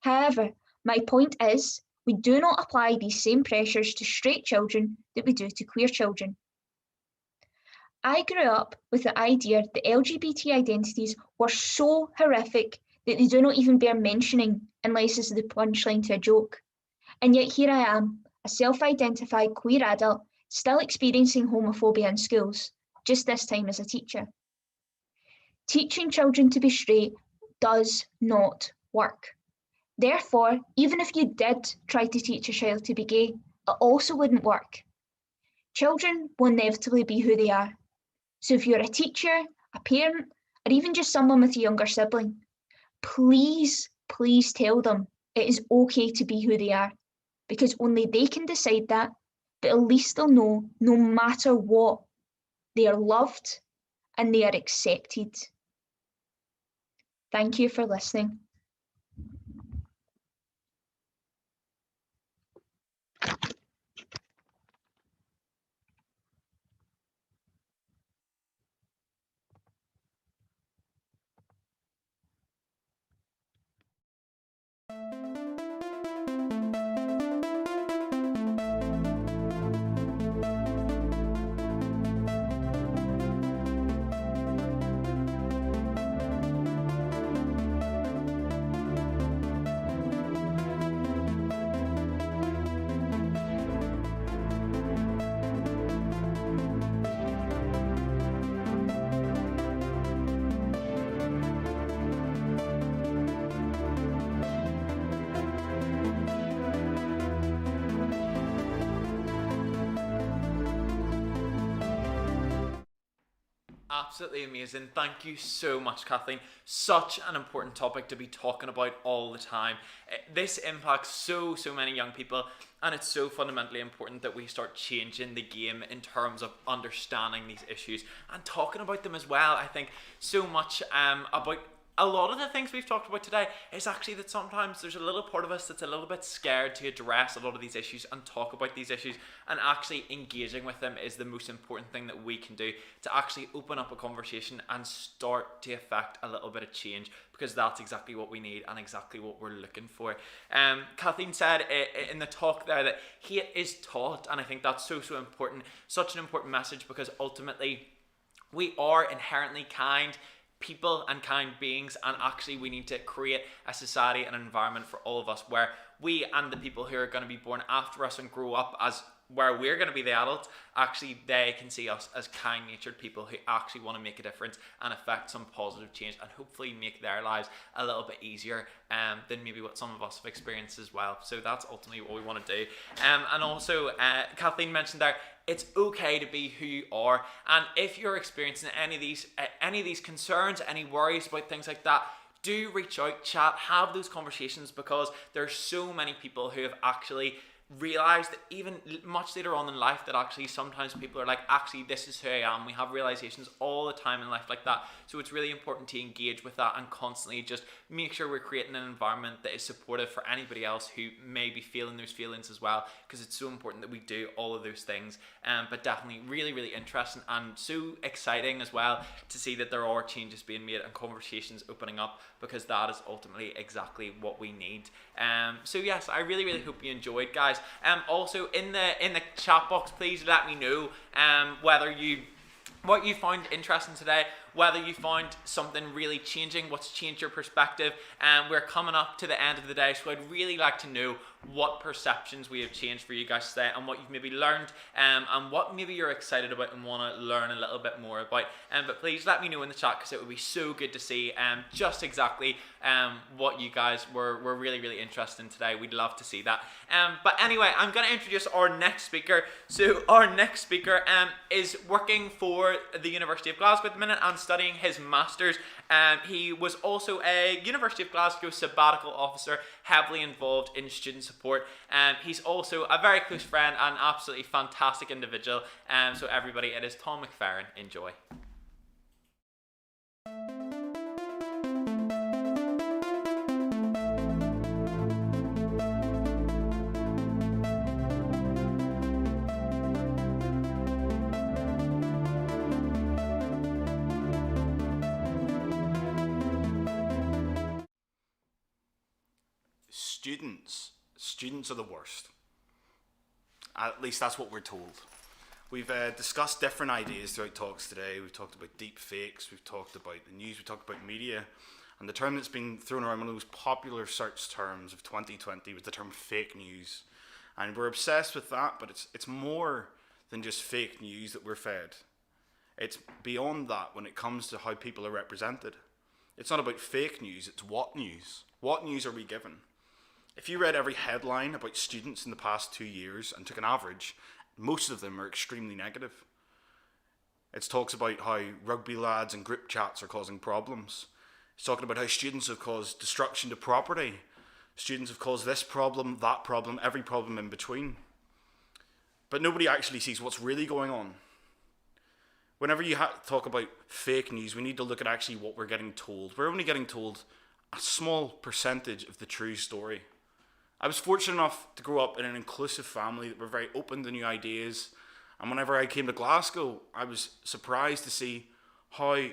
However, my point is, we do not apply these same pressures to straight children that we do to queer children. I grew up with the idea that LGBT identities were so horrific that they do not even bear mentioning unless it's the punchline to a joke. And yet here I am, a self-identified queer adult, still experiencing homophobia in schools, just this time as a teacher. Teaching children to be straight does not work. Therefore, even if you did try to teach a child to be gay, it also wouldn't work. Children will inevitably be who they are. So if you're a teacher, a parent, or even just someone with a younger sibling, please tell them it is okay to be who they are, because only they can decide that, but at least they'll know, no matter what, they are loved and they are accepted. Thank you for listening. Absolutely amazing. Thank you so much, Kathleen. Such an important topic to be talking about all the time. This impacts so many young people, and it's so fundamentally important that we start changing the game in terms of understanding these issues and talking about them as well. I think so much about a lot of the things we've talked about today is actually that sometimes there's a little part of us that's a little bit scared to address a lot of these issues and talk about these issues, and actually engaging with them is the most important thing that we can do to actually open up a conversation and start to affect a little bit of change, because that's exactly what we need and exactly what we're looking for. Kathleen said in the talk there that hate is taught, and I think that's so important, such an important message, because ultimately we are inherently kind people and kind beings, and actually we need to create a society and an environment for all of us where we and the people who are going to be born after us and grow up as where we're going to be the adults, actually they can see us as kind-natured people who actually want to make a difference and affect some positive change, and hopefully make their lives a little bit easier than maybe what some of us have experienced as well. So that's ultimately what we want to do. And also Kathleen mentioned there, it's okay to be who you are, and if you're experiencing any of these concerns, any worries about things like that, do reach out, chat, have those conversations, because there's so many people who have actually realized that even much later on in life that actually sometimes people are like, actually this is who I am. We have realizations all the time in life like that, so it's really important to engage with that and constantly just make sure we're creating an environment that is supportive for anybody else who may be feeling those feelings as well, because it's so important that we do all of those things. But definitely really interesting and so exciting as well to see that there are changes being made and conversations opening up, because that is ultimately exactly what we need. So yes, I really hope you enjoyed, guys. Also in the chat box, please let me know what you found interesting today, whether you found something really changing, what's changed your perspective. We're coming up to the end of the day, so I'd really like to know what perceptions we have changed for you guys today, and what you've maybe learned, and what maybe you're excited about and want to learn a little bit more about. But please let me know in the chat, because it would be so good to see just exactly what you guys were really interested in today. We'd love to see that. But anyway, I'm going to introduce our next speaker. So our next speaker is working for the University of Glasgow at the minute and studying his master's. He was also a University of Glasgow sabbatical officer, heavily involved in student support. He's also a very close friend and absolutely fantastic individual. So everybody, it is Tom McFerrin. Enjoy. Students are the worst. At least that's what we're told. We've discussed different ideas throughout talks today. We've talked about deep fakes, we've talked about the news, we've talked about media, and the term that's been thrown around, one of the most popular search terms of 2020 was the term fake news. And we're obsessed with that, but it's more than just fake news that we're fed. It's beyond that when it comes to how people are represented. It's not about fake news, it's what news. What news are we given? If you read every headline about students in the past 2 years and took an average, most of them are extremely negative. It talks about how rugby lads and group chats are causing problems. It's talking about how students have caused destruction to property. Students have caused this problem, that problem, every problem in between. But nobody actually sees what's really going on. Whenever you talk about fake news, we need to look at actually what we're getting told. We're only getting told a small percentage of the true story. I was fortunate enough to grow up in an inclusive family that were very open to new ideas. And whenever I came to Glasgow, I was surprised to see how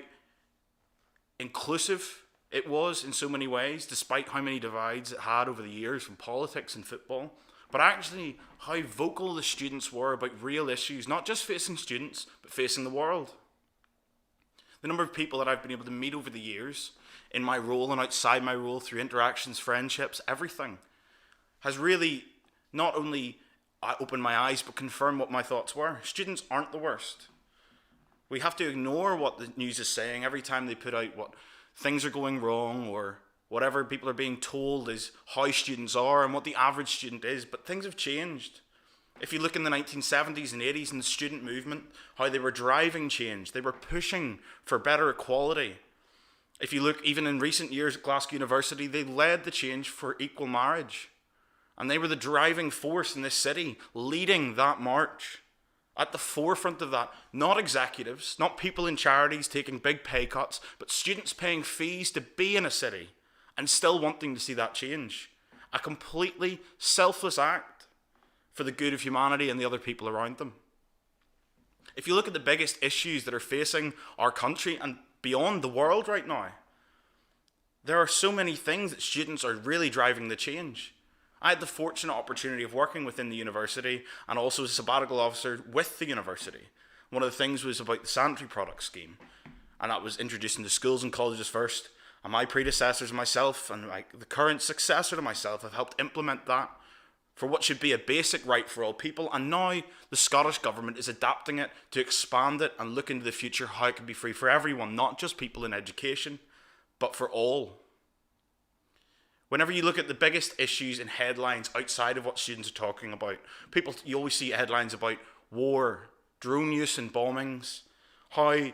inclusive it was in so many ways, despite how many divides it had over the years from politics and football. But actually, how vocal the students were about real issues, not just facing students, but facing the world. The number of people that I've been able to meet over the years, in my role and outside my role, through interactions, friendships, everything, has really not only opened my eyes, but confirmed what my thoughts were. Students aren't the worst. We have to ignore what the news is saying every time they put out what things are going wrong or whatever people are being told is how students are and what the average student is. But things have changed. If you look in the 1970s and 80s in the student movement, how they were driving change, they were pushing for better equality. If you look even in recent years at Glasgow University, they led the change for equal marriage. And they were the driving force in this city, leading that march. At the forefront of that, not executives, not people in charities taking big pay cuts, but students paying fees to be in a city and still wanting to see that change. A completely selfless act for the good of humanity and the other people around them. If you look at the biggest issues that are facing our country and beyond the world right now, there are so many things that students are really driving the change. I had the fortunate opportunity of working within the university and also as a sabbatical officer with the university. One of the things was about the sanitary product scheme, and that was introduced into schools and colleges first. And my predecessors and myself and the current successor to myself have helped implement that for what should be a basic right for all people. And now the Scottish Government is adapting it to expand it and look into the future how it can be free for everyone, not just people in education, but for all. Whenever you look at the biggest issues and headlines outside of what students are talking about, you always see headlines about war, drone use and bombings, how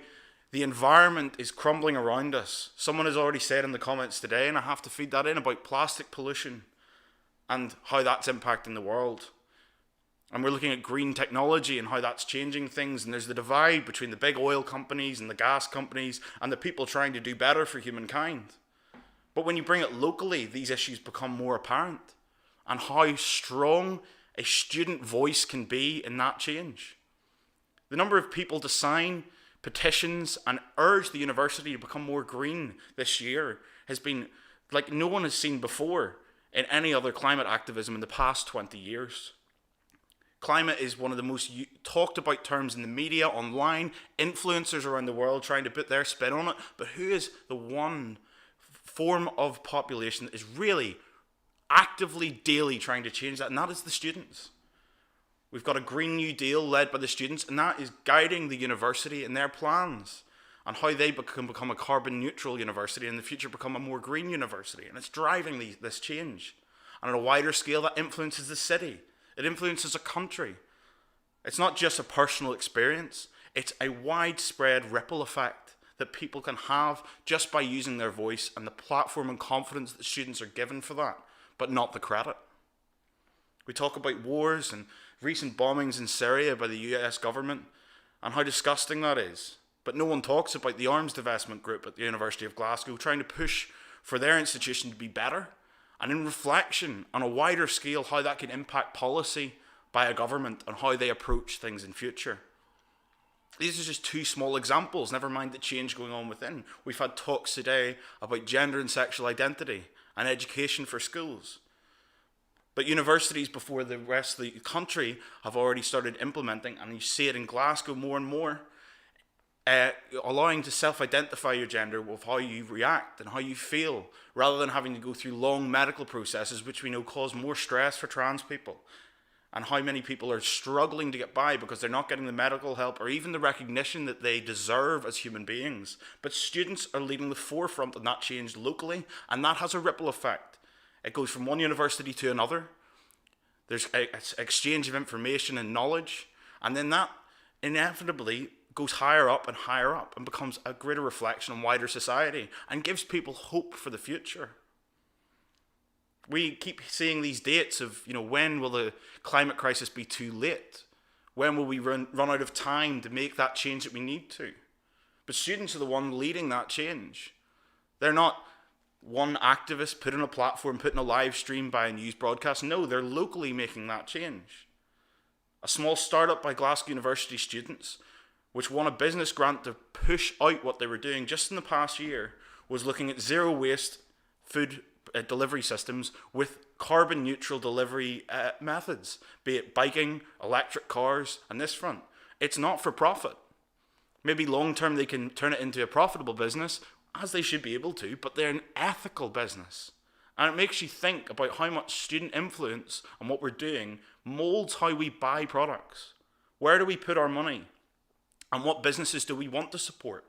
the environment is crumbling around us. Someone has already said in the comments today, and I have to feed that in, about plastic pollution and how that's impacting the world. And we're looking at green technology and how that's changing things, and there's the divide between the big oil companies and the gas companies and the people trying to do better for humankind. But when you bring it locally, these issues become more apparent, and how strong a student voice can be in that change. The number of people to sign petitions and urge the university to become more green this year has been like no one has seen before in any other climate activism in the past 20 years. Climate is one of the most talked about terms in the media, online, influencers around the world trying to put their spin on it, but who is the one form of population that is really actively, daily trying to change that? And that is the students. We've got a Green New Deal led by the students, and that is guiding the university in their plans on how they can become a carbon neutral university and in the future become a more green university. And it's driving this change. And on a wider scale, that influences the city. It influences a country. It's not just a personal experience. It's a widespread ripple effect that people can have just by using their voice, and the platform and confidence that students are given for that, but not the credit. We talk about wars and recent bombings in Syria by the US government and how disgusting that is. But no one talks about the arms divestment group at the University of Glasgow trying to push for their institution to be better, and in reflection on a wider scale how that can impact policy by a government and how they approach things in future. These are just two small examples, never mind the change going on within. We've had talks today about gender and sexual identity and education for schools. But universities before the rest of the country have already started implementing, and you see it in Glasgow more and more, allowing to self-identify your gender with how you react and how you feel, rather than having to go through long medical processes, which we know cause more stress for trans people. And how many people are struggling to get by because they're not getting the medical help or even the recognition that they deserve as human beings. But students are leading the forefront of that change locally, and that has a ripple effect. It goes from one university to another. There's an exchange of information and knowledge, and then that inevitably goes higher up and becomes a greater reflection on wider society and gives people hope for the future. We keep seeing these dates of, when will the climate crisis be too late? When will we run out of time to make that change that we need to? But students are the one leading that change. They're not one activist putting a platform, putting a live stream by a news broadcast. No, they're locally making that change. A small startup by Glasgow University students, which won a business grant to push out what they were doing just in the past year, was looking at zero waste food delivery systems with carbon neutral delivery methods, be it biking, electric cars, and this front. It's not for profit. Maybe long term they can turn it into a profitable business, as they should be able to, but they're an ethical business. And it makes you think about how much student influence on what we're doing molds how we buy products. Where do we put our money? And what businesses do we want to support?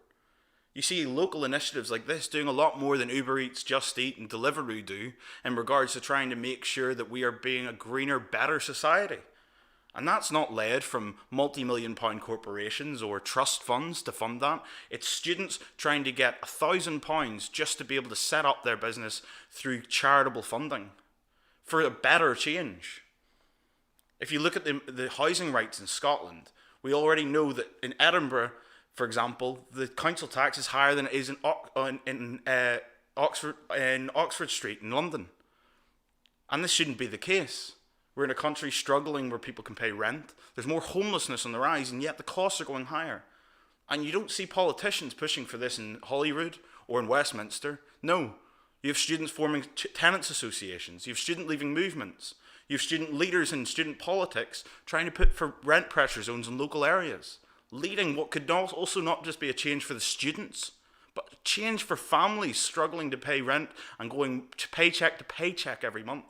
You see local initiatives like this doing a lot more than Uber Eats, Just Eat and Deliveroo do in regards to trying to make sure that we are being a greener, better society. And that's not led from multi-million-pound corporations or trust funds to fund that. It's students trying to get £1,000 just to be able to set up their business through charitable funding for a better change. If you look at the housing rights in Scotland, we already know that in Edinburgh, for example, the council tax is higher than it is in Oxford Street in London. And this shouldn't be the case. We're in a country struggling where people can pay rent. There's more homelessness on the rise, and yet the costs are going higher. And you don't see politicians pushing for this in Holyrood or in Westminster. No. You have students forming tenants associations. You have student leaving movements. You have student leaders in student politics trying to put for rent pressure zones in local areas, leading what could also not just be a change for the students, but a change for families struggling to pay rent and going paycheck to paycheck every month.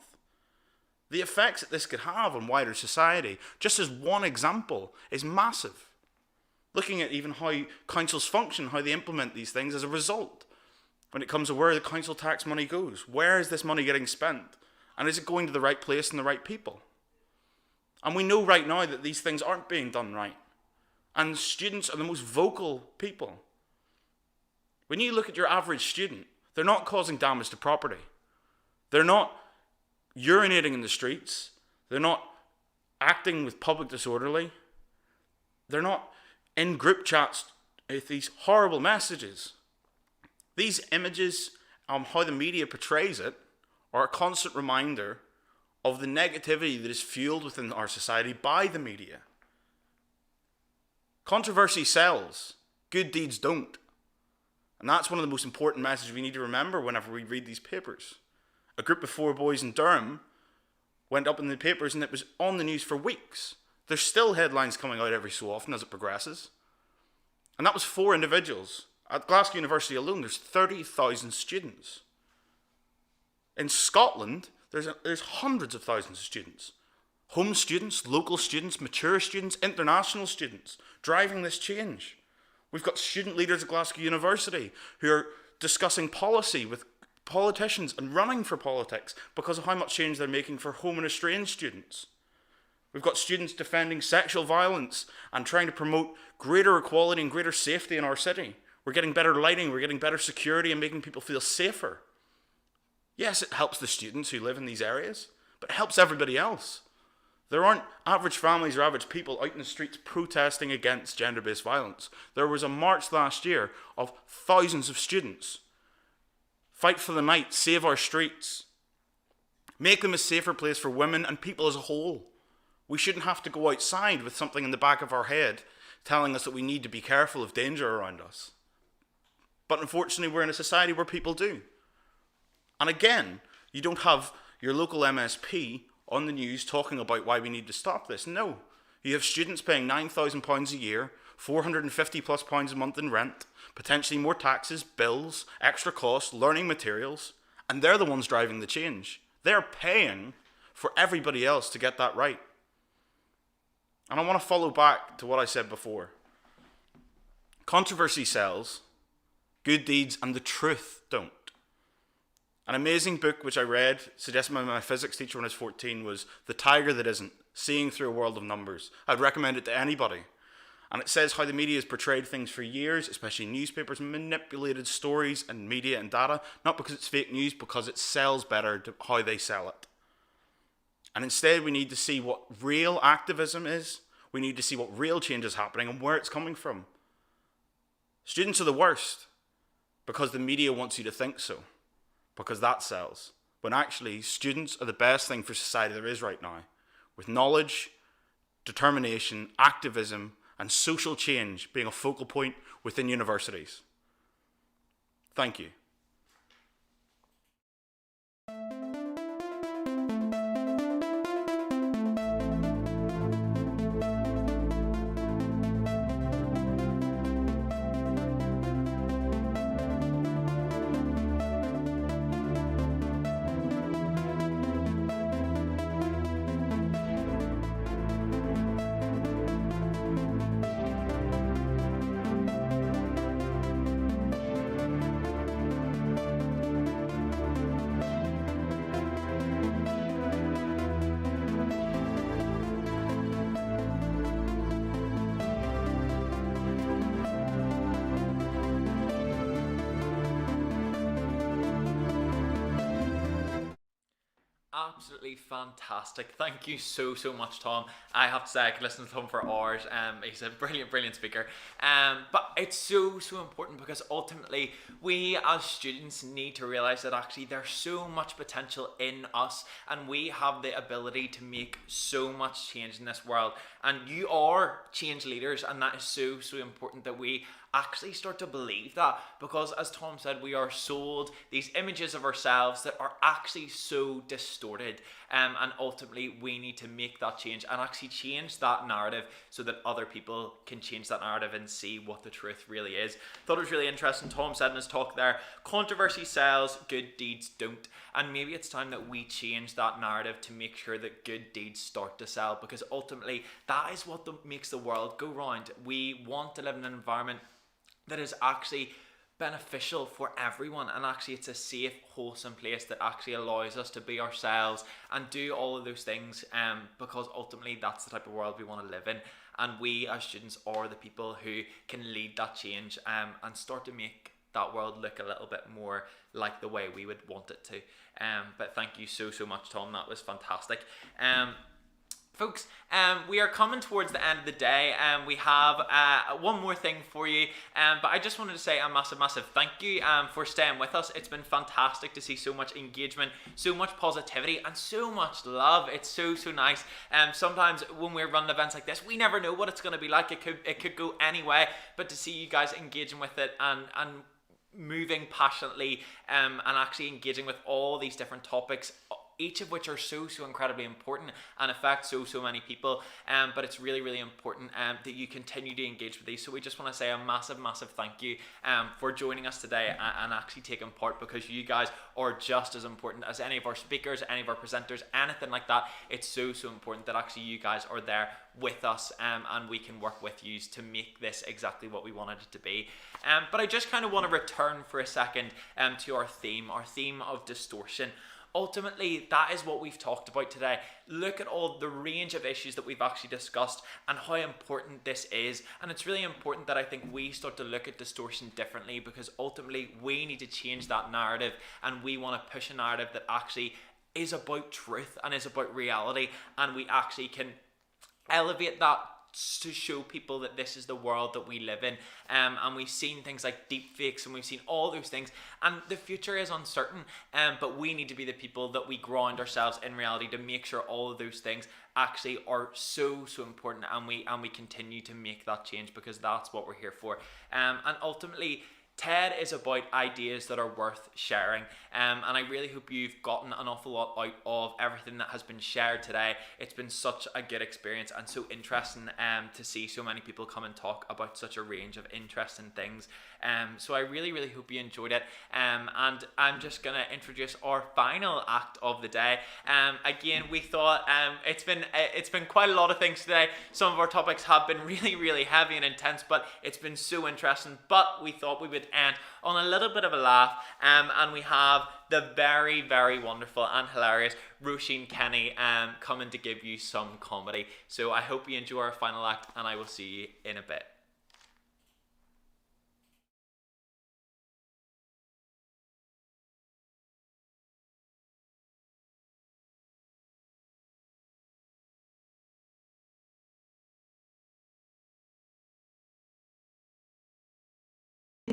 The effects that this could have on wider society, just as one example, is massive. Looking at even how councils function, how they implement these things as a result, when it comes to where the council tax money goes. Where is this money getting spent? And is it going to the right place and the right people? And we know right now that these things aren't being done right. And students are the most vocal people. When you look at your average student, they're not causing damage to property. They're not urinating in the streets. They're not acting with public disorderly. They're not in group chats with these horrible messages. These images, how the media portrays it, are a constant reminder of the negativity that is fueled within our society by the media. Controversy sells, good deeds don't. And that's one of the most important messages we need to remember whenever we read these papers. A group of 4 boys in Durham went up in the papers and it was on the news for weeks. There's still headlines coming out every so often as it progresses. And that was 4 individuals. At Glasgow University alone, there's 30,000 students. In Scotland, there's hundreds of thousands of students. Home students, local students, mature students, international students driving this change. We've got student leaders at Glasgow University who are discussing policy with politicians and running for politics because of how much change they're making for home and estranged students. We've got students defending sexual violence and trying to promote greater equality and greater safety in our city, We're getting better lighting, we're getting better security and making people feel safer. Yes, it helps the students who live in these areas, but it helps everybody else. There aren't average families or average people out in the streets protesting against gender-based violence. There was a march last year of thousands of students. Fight for the night, save our streets. Make them a safer place for women and people as a whole. We shouldn't have to go outside with something in the back of our head telling us that we need to be careful of danger around us. But unfortunately, we're in a society where people do. And again, you don't have your local MSP on the news talking about why we need to stop this. No. You have students paying £9,000 a year, £450+ a month in rent, potentially more taxes, bills, extra costs, learning materials, and they're the ones driving the change. They're paying for everybody else to get that right. And I want to follow back to what I said before. Controversy sells, good deeds and the truth don't. An amazing book which I read, suggested by my physics teacher when I was 14, was The Tiger That Isn't, Seeing Through a World of Numbers. I'd recommend it to anybody. And it says how the media has portrayed things for years, especially newspapers, manipulated stories and media and data, not because it's fake news, because it sells better to how they sell it. And instead we need to see what real activism is, we need to see what real change is happening and where it's coming from. Students are the worst, because the media wants you to think so. Because that sells. When actually, students are the best thing for society there is right now. With knowledge, determination, activism, and social change being a focal point within universities. Thank you. Absolutely fantastic. Thank you so much, Tom. I have to say I could listen to Tom for hours. He's a brilliant speaker. But it's so important, because ultimately we as students need to realize that actually there's so much potential in us, and we have the ability to make so much change in this world. And you are change leaders, and that is so important that we actually start to believe that, because as Tom said, we are sold these images of ourselves that are actually so distorted, and ultimately we need to make that change and actually change that narrative so that other people can change that narrative and see what the truth really is. Thought it was really interesting. Tom said in his talk there, controversy sells, good deeds don't, and maybe it's time that we change that narrative to make sure that good deeds start to sell, because ultimately that is what makes the world go round. We want to live in an environment that is actually beneficial for everyone, and actually it's a safe, wholesome place that actually allows us to be ourselves and do all of those things, because ultimately that's the type of world we want to live in, and we as students are the people who can lead that change, and start to make that world look a little bit more like the way we would want it to. But thank you so much, Tom. That was fantastic. Folks, we are coming towards the end of the day, and we have one more thing for you, but I just wanted to say a massive thank you for staying with us. It's been fantastic to see so much engagement, so much positivity, and so much love. It's so nice. Sometimes when we're running events like this, we never know what it's going to be like. It could go any way, but to see you guys engaging with it and moving passionately, and actually engaging with all these different topics, each of which are so incredibly important and affect so many people, but it's really important that you continue to engage with these. So we just want to say a massive thank you for joining us today and actually taking part, because you guys are just as important as any of our speakers, any of our presenters, anything like that. It's so important that actually you guys are there with us, and we can work with you to make this exactly what we wanted it to be. But I just kind of want to return for a second to our theme of distortion. ultimately, that is what we've talked about today. Look at all the range of issues that we've actually discussed and how important this is. And it's really important that I think we start to look at distortion differently, because ultimately we need to change that narrative, and we want to push a narrative that actually is about truth and is about reality, and we actually can elevate that to show people that this is the world that we live in. And we've seen things like deep fakes, and we've seen all those things, and the future is uncertain, but we need to be the people that we ground ourselves in reality to make sure all of those things actually are so important, and we continue to make that change, because that's what we're here for. And ultimately, TED is about ideas that are worth sharing, and I really hope you've gotten an awful lot out of everything that has been shared today. It's been such a good experience, and so interesting to see so many people come and talk about such a range of interesting things. So I really hope you enjoyed it, and I'm just going to introduce our final act of the day. Again, we thought it's been quite a lot of things today. Some of our topics have been really heavy and intense, but it's been so interesting. But we thought we would end on a little bit of a laugh, and we have the very wonderful and hilarious Roisin Kenny coming to give you some comedy. So I hope you enjoy our final act, and I will see you in a bit.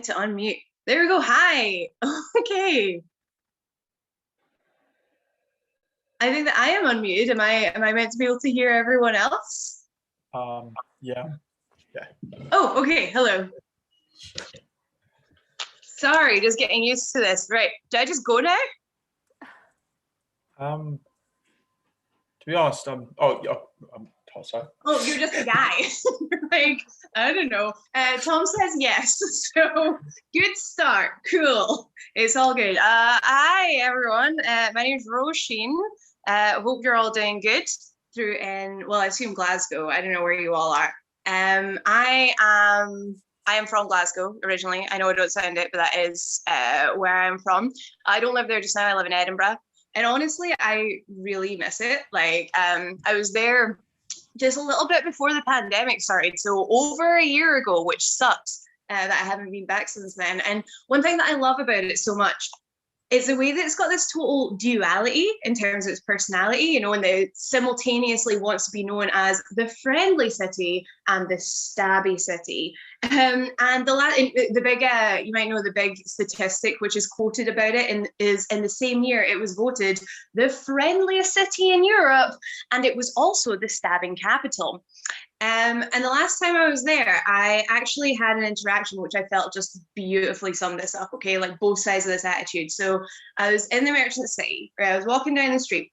To unmute. There we go. Hi. Okay. I think that I am unmuted. Am I meant to be able to hear everyone else? Yeah. Oh, okay. Hello. Sorry, just getting used to this. Right. Do I just go now? To be honest, sorry. Oh, you're just a guy. Like, I don't know. Tom says yes. So good start. Cool. It's all good. Hi everyone. My name is Roisin. Hope you're all doing good through in, well, I assume Glasgow. I don't know where you all are. I am from Glasgow originally. I know I don't sound it, but that is where I'm from. I don't live there just now. I live in Edinburgh. And honestly, I really miss it. Like, I was there just a little bit before the pandemic started, so over a year ago, which sucks that I haven't been back since then. And one thing that I love about it so much is the way that it's got this total duality in terms of its personality, you know, and it simultaneously wants to be known as the friendly city and the stabby city. And the big, you might know the big statistic which is quoted about it, and is in the same year it was voted the friendliest city in Europe, and it was also the stabbing capital. And the last time I was there, I actually had an interaction which I felt just beautifully summed this up, okay, like both sides of this attitude. So I was in the merchant city, right? I was walking down the street.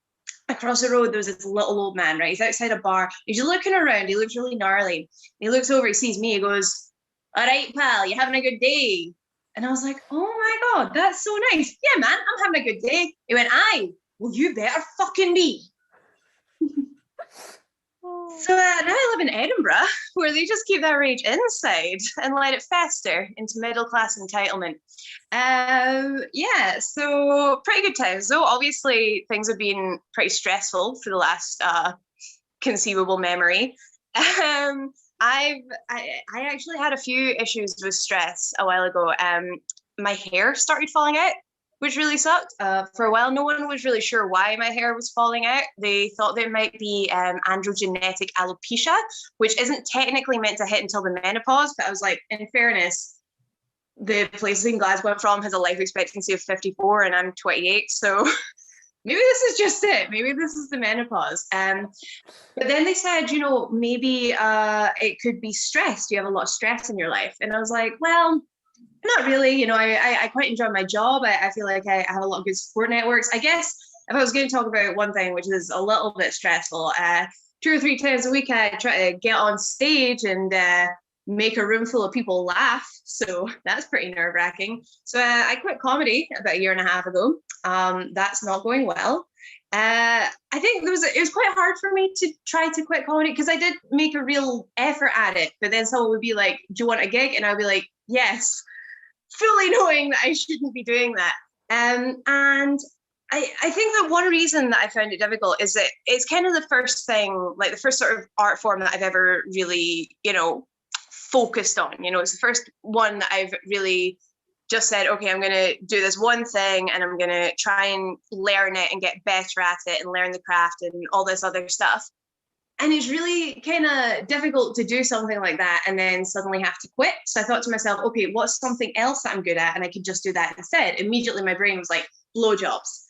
Across the road, there was this little old man, right? He's outside a bar. He's looking around. He looks really gnarly. He looks over, he sees me, he goes, "All right, pal, you having a good day?" And I was like, oh my God, that's so nice. "Yeah, man, I'm having a good day." He went, "Aye, well, you better fucking be." So now I live in Edinburgh, where they just keep that rage inside and let it fester into middle-class entitlement. Yeah, so pretty good times. So obviously things have been pretty stressful for the last conceivable memory. I actually had a few issues with stress a while ago. My hair started falling out, which really sucked. For a while, no one was really sure why my hair was falling out. They thought there might be androgenetic alopecia, which isn't technically meant to hit until the menopause. But I was like, in fairness, the place in Glasgow I'm from has a life expectancy of 54 and I'm 28. So maybe this is just it. Maybe this is the menopause. But then they said, you know, maybe it could be stress. You have a lot of stress in your life. And I was like, well, not really. You know, I quite enjoy my job. I feel like I have a lot of good support networks. I guess if I was going to talk about one thing, which is a little bit stressful, 2 or 3 times a week, I try to get on stage and make a room full of people laugh. So that's pretty nerve-wracking. So I quit comedy about 1.5 years ago. That's not going well. I think it was quite hard for me to try to quit comedy because I did make a real effort at it. But then someone would be like, "Do you want a gig?" And I'd be like, "Yes," fully knowing that I shouldn't be doing that. And I think that one reason that I found it difficult is that it's kind of the first thing, like the first sort of art form that I've ever really, focused on. It's the first one that I've really just said, okay, I'm going to do this one thing and I'm going to try and learn it and get better at it and learn the craft and all this other stuff. And it's really kind of difficult to do something like that and then suddenly have to quit. So I thought to myself, okay, what's something else that I'm good at? And I could just do that instead. Immediately my brain was like, blowjobs.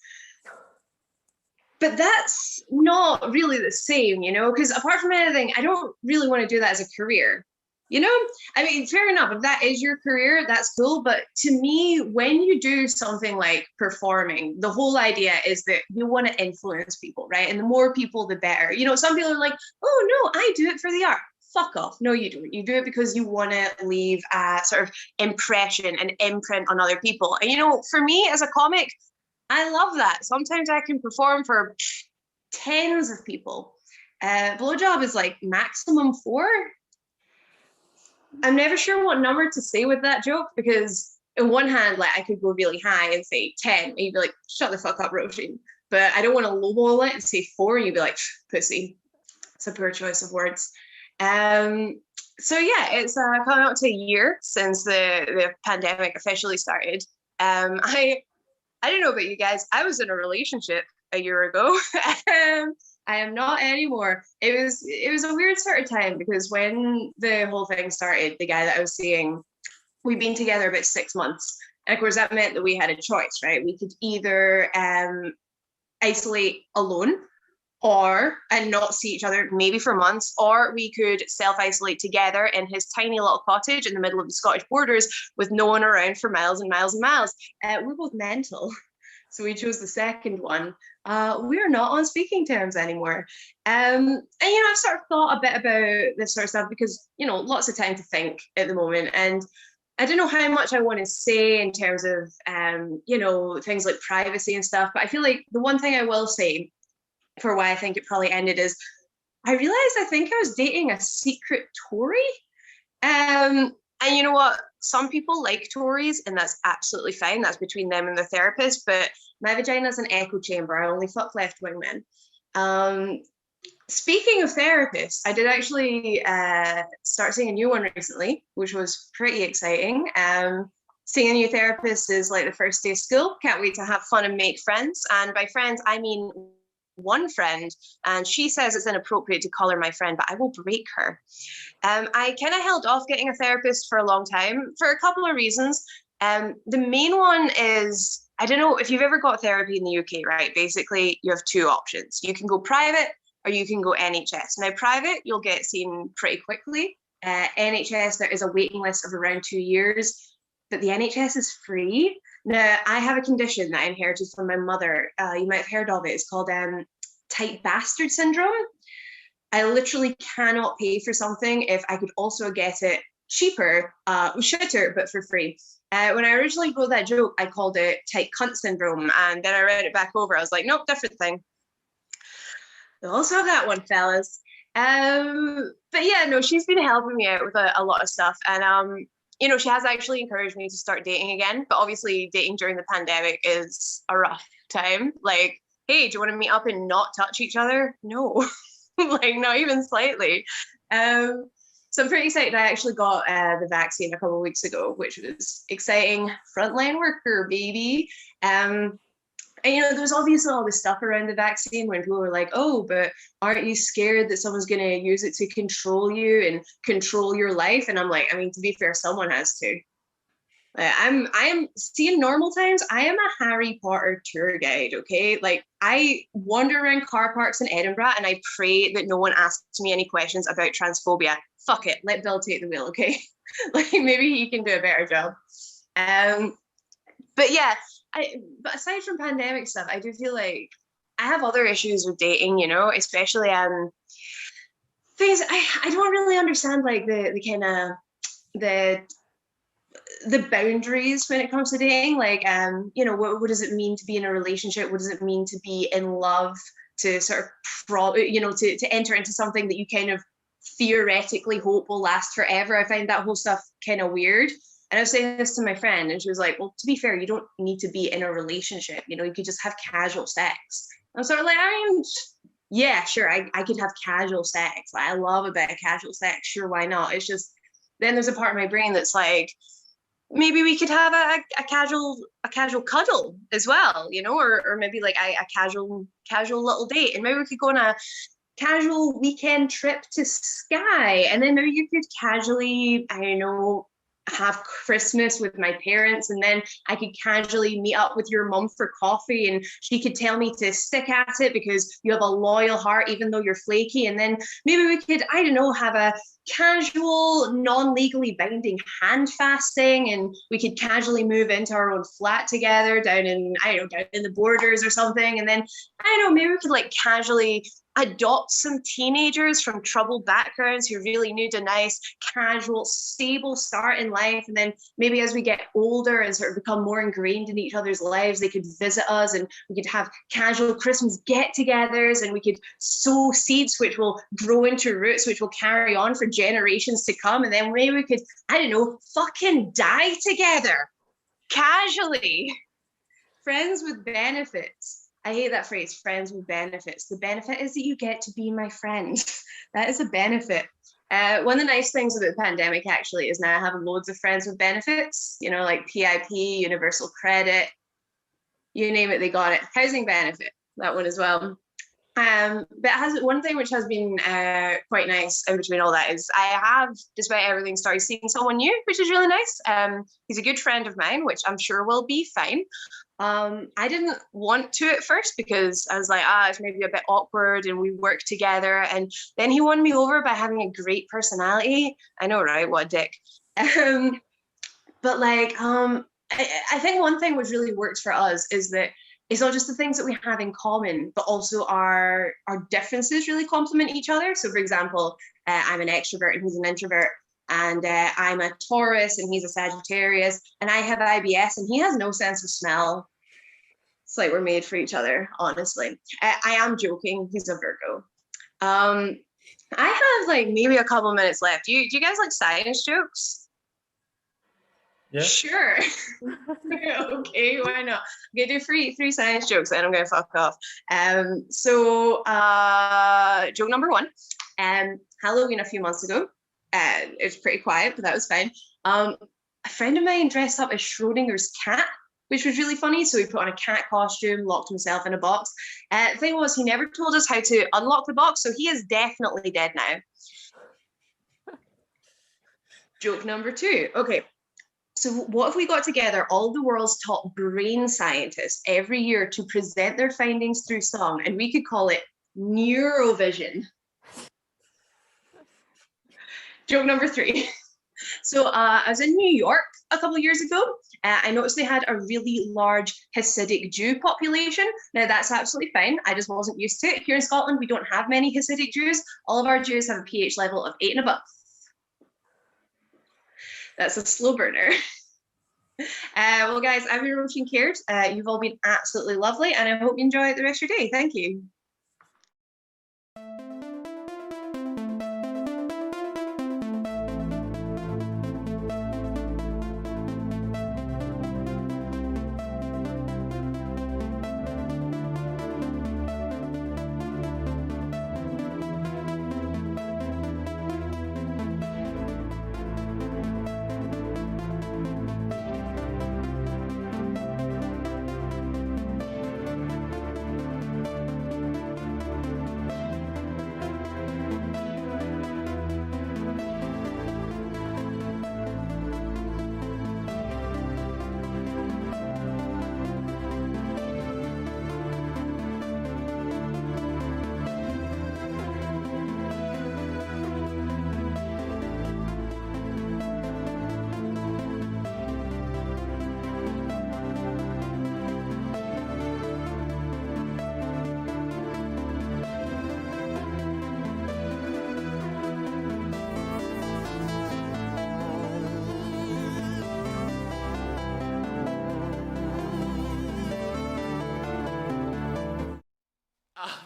But that's not really the same, because apart from anything, I don't really want to do that as a career. I mean, fair enough. If that is your career, that's cool. But to me, when you do something like performing, the whole idea is that you want to influence people, right? And the more people, the better. Some people are like, oh, no, I do it for the art. Fuck off. No, you don't. You do it because you want to leave a sort of impression and imprint on other people. And, for me as a comic, I love that. Sometimes I can perform for tens of people. Blowjob is like maximum 4. I'm never sure what number to say with that joke, because in one hand, like I could go really high and say 10, and you'd be like, shut the fuck up, Roisin. But I don't want to lowball it and say 4, and you'd be like, pussy. It's a poor choice of words. So yeah, it's coming up to a year since the pandemic officially started. I don't know about you guys. I was in a relationship a year ago. I am not anymore. It was a weird sort of time, because when the whole thing started, the guy that I was seeing, we'd been together about 6 months. And of course, that meant that we had a choice, right? We could either isolate alone and not see each other maybe for months, or we could self-isolate together in his tiny little cottage in the middle of the Scottish borders with no one around for miles and miles and miles. We're both mental. So we chose the second one. We're not on speaking terms anymore. And, I've sort of thought a bit about this sort of stuff because, lots of time to think at the moment. And I don't know how much I want to say in terms of, things like privacy and stuff. But I feel like the one thing I will say for why I think it probably ended is I realized I think I was dating a secret Tory. And you know what? Some people like Tories, and that's absolutely fine. That's between them and the therapist. But my vagina is an echo chamber. I only fuck left-wing men. Speaking of therapists, I did actually start seeing a new one recently, which was pretty exciting. Seeing a new therapist is like the first day of school. Can't wait to have fun and make friends. And by friends, I mean one friend, and she says it's inappropriate to call her my friend, but I will break her. I kind of held off getting a therapist for a long time for a couple of reasons. The main one is, I don't know if you've ever got therapy in the UK, right? Basically, you have 2 options. You can go private or you can go NHS. Now, private, you'll get seen pretty quickly. NHS, there is a waiting list of around 2 years, but the NHS is free. Now, I have a condition that I inherited from my mother. You might have heard of it. It's called tight bastard syndrome. I literally cannot pay for something if I could also get it cheaper, shitter, but for free. When I originally wrote that joke, I called it tight cunt syndrome. And then I read it back over. I was like, nope, different thing. You also have that one, fellas. But yeah, no, she's been helping me out with a lot of stuff. And she has actually encouraged me to start dating again, but obviously dating during the pandemic is a rough time. Like, hey, do you want to meet up and not touch each other? No, like not even slightly. So I'm pretty excited. I actually got the vaccine a couple of weeks ago, which was exciting. Frontline worker, baby. And there was obviously all this stuff around the vaccine when people were like, oh, but aren't you scared that someone's going to use it to control you and control your life? And I'm like, I mean, to be fair, someone has to. I am seeing normal times. I am a Harry Potter tour guide, okay? Like, I wander around car parks in Edinburgh and I pray that no one asks me any questions about transphobia. Fuck it, let Bill take the wheel, okay? Like, maybe he can do a better job. But yeah, but aside from pandemic stuff, I do feel like I have other issues with dating, especially things I don't really understand, like the kind of the boundaries when it comes to dating. Like, what does it mean to be in a relationship? What does it mean to be in love? To sort of to enter into something that you kind of theoretically hope will last forever. I find that whole stuff kind of weird. And I was saying this to my friend, and she was like, well, to be fair, you don't need to be in a relationship. You know, you could just have casual sex. I was sort of like, yeah, sure, I could have casual sex. Like, I love a bit of casual sex. Sure, why not? It's just, then there's a part of my brain that's like, maybe we could have a casual cuddle as well, you know, or maybe like a casual little date, and maybe we could go on a casual weekend trip to Skye, and then maybe you could casually, I don't know, have Christmas with my parents, and then I could casually meet up with your mum for coffee, and she could tell me to stick at it because you have a loyal heart even though you're flaky. And then maybe we could, I don't know, have a casual, non-legally binding hand fasting, and we could casually move into our own flat together down in, I don't know, down in the Borders or something. And then, I don't know, maybe we could like casually adopt some teenagers from troubled backgrounds who really need a nice, casual, stable start in life. And then maybe as we get older and sort of become more ingrained in each other's lives, they could visit us, and we could have casual Christmas get-togethers, and we could sow seeds which will grow into roots which will carry on for generations to come. And then maybe we could, I don't know, fucking die together casually. Friends with benefits. I hate that phrase, friends with benefits. The benefit is that you get to be my friend. That is a benefit. One of the nice things about the pandemic actually is now I have loads of friends with benefits, you know, like PIP, universal credit, you name it, they got it. Housing benefit, that one as well. But it has one thing which has been quite nice in between all that is I have, despite everything, started seeing someone new, which is really nice. He's a good friend of mine, which I'm sure will be fine. I didn't want to at first because I was like, it's maybe a bit awkward, and we work together. And then he won me over by having a great personality. I know, right? What a dick. But like, I think one thing which really works for us is that it's not just the things that we have in common, but also our differences really complement each other. So for example, I'm an extrovert and he's an introvert, and I'm a Taurus and he's a Sagittarius, and I have IBS and he has no sense of smell. It's like we're made for each other, honestly. I am joking, he's a Virgo. I have like maybe a couple minutes left. Do you guys like science jokes? Yeah. Sure. Okay, why not? I'm gonna do three science jokes and I'm gonna fuck off. So joke number one. Halloween a few months ago. It was pretty quiet, but that was fine. A friend of mine dressed up as Schrodinger's cat, which was really funny. So he put on a cat costume, locked himself in a box. The thing was, he never told us how to unlock the box, so he is definitely dead now. Joke number two. Okay. So what if we got together all the world's top brain scientists every year to present their findings through song, and we could call it Neurovision? Joke number three. So I was in New York a couple of years ago. I noticed they had a really large Hasidic Jew population. Now that's absolutely fine. I just wasn't used to it. Here in Scotland, we don't have many Hasidic Jews. All of our Jews have a pH level of 8 and above. That's a slow burner. Well, guys, I've been Roisin Caird. You've all been absolutely lovely, and I hope you enjoy the rest of your day. Thank you.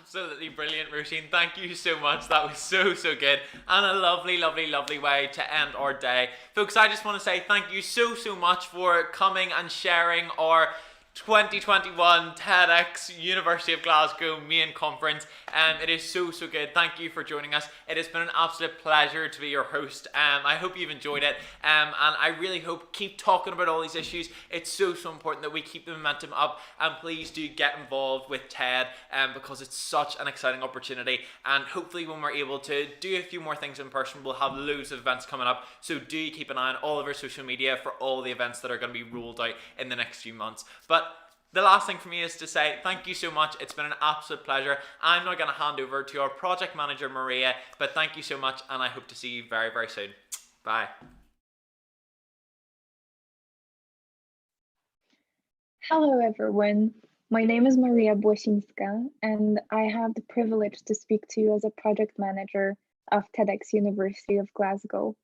Absolutely brilliant, Roisin. Thank you so much. That was so good. And a lovely way to end our day. Folks, I just want to say thank you so much for coming and sharing our 2021 TEDx University of Glasgow main conference. It is so good. Thank you for joining us. It has been an absolute pleasure to be your host. I hope you've enjoyed it, and I really hope keep talking about all these issues. It's so important that we keep the momentum up, and please do get involved with TED because it's such an exciting opportunity, and hopefully when we're able to do a few more things in person, we'll have loads of events coming up. So do keep an eye on all of our social media for all the events that are going to be rolled out in the next few months. But the last thing for me is to say thank you so much. It's been an absolute pleasure. I'm now going to hand over to our project manager, Maria, but thank you so much, and I hope to see you very soon. Bye. Hello, everyone. My name is Maria Błasińska, and I have the privilege to speak to you as a project manager of TEDx University of Glasgow.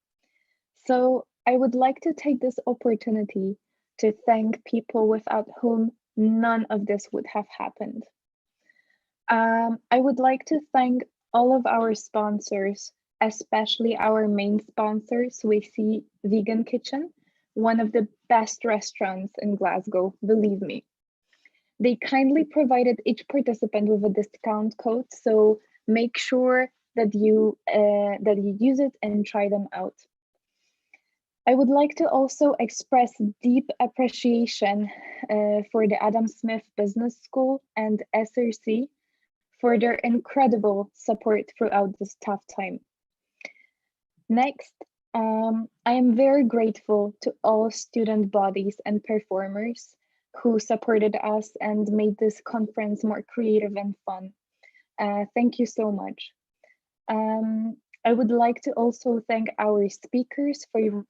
So I would like to take this opportunity to thank people without whom none of this would have happened. I would like to thank all of our sponsors, especially our main sponsor, Swissy Vegan Kitchen, one of the best restaurants in Glasgow, believe me. They kindly provided each participant with a discount code, so make sure that you use it and try them out. I would like to also express deep appreciation for the Adam Smith Business School and SRC for their incredible support throughout this tough time. Next, I am very grateful to all student bodies and performers who supported us and made this conference more creative and fun. Thank you so much. I would like to also thank our speakers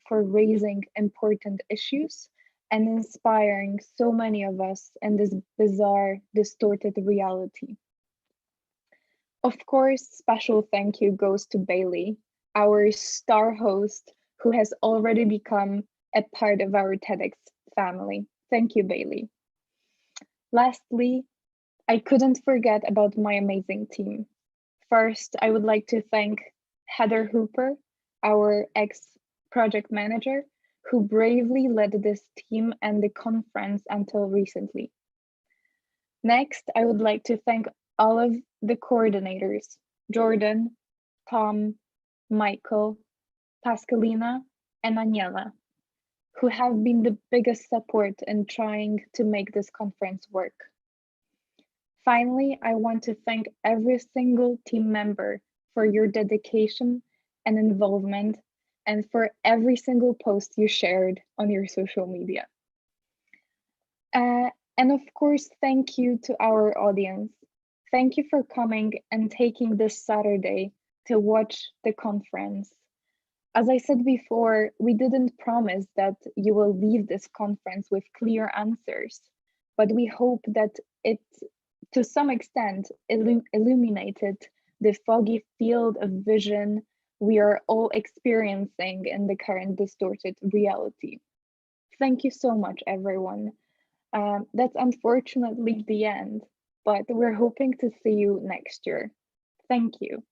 for raising important issues and inspiring so many of us in this bizarre, distorted reality. Of course, special thank you goes to Bailey, our star host, who has already become a part of our TEDx family. Thank you, Bailey. Lastly, I couldn't forget about my amazing team. First, I would like to thank Heather Hooper, our ex-project manager, who bravely led this team and the conference until recently. Next, I would like to thank all of the coordinators, Jordan, Tom, Michael, Pascalina, and Aniela, who have been the biggest support in trying to make this conference work. Finally, I want to thank every single team member for your dedication and involvement, and for every single post you shared on your social media. And of course, thank you to our audience. Thank you for coming and taking this Saturday to watch the conference. As I said before, we didn't promise that you will leave this conference with clear answers, but we hope that it, to some extent, illuminated the foggy field of vision we are all experiencing in the current distorted reality. Thank you so much, everyone. That's unfortunately the end, but we're hoping to see you next year. Thank you.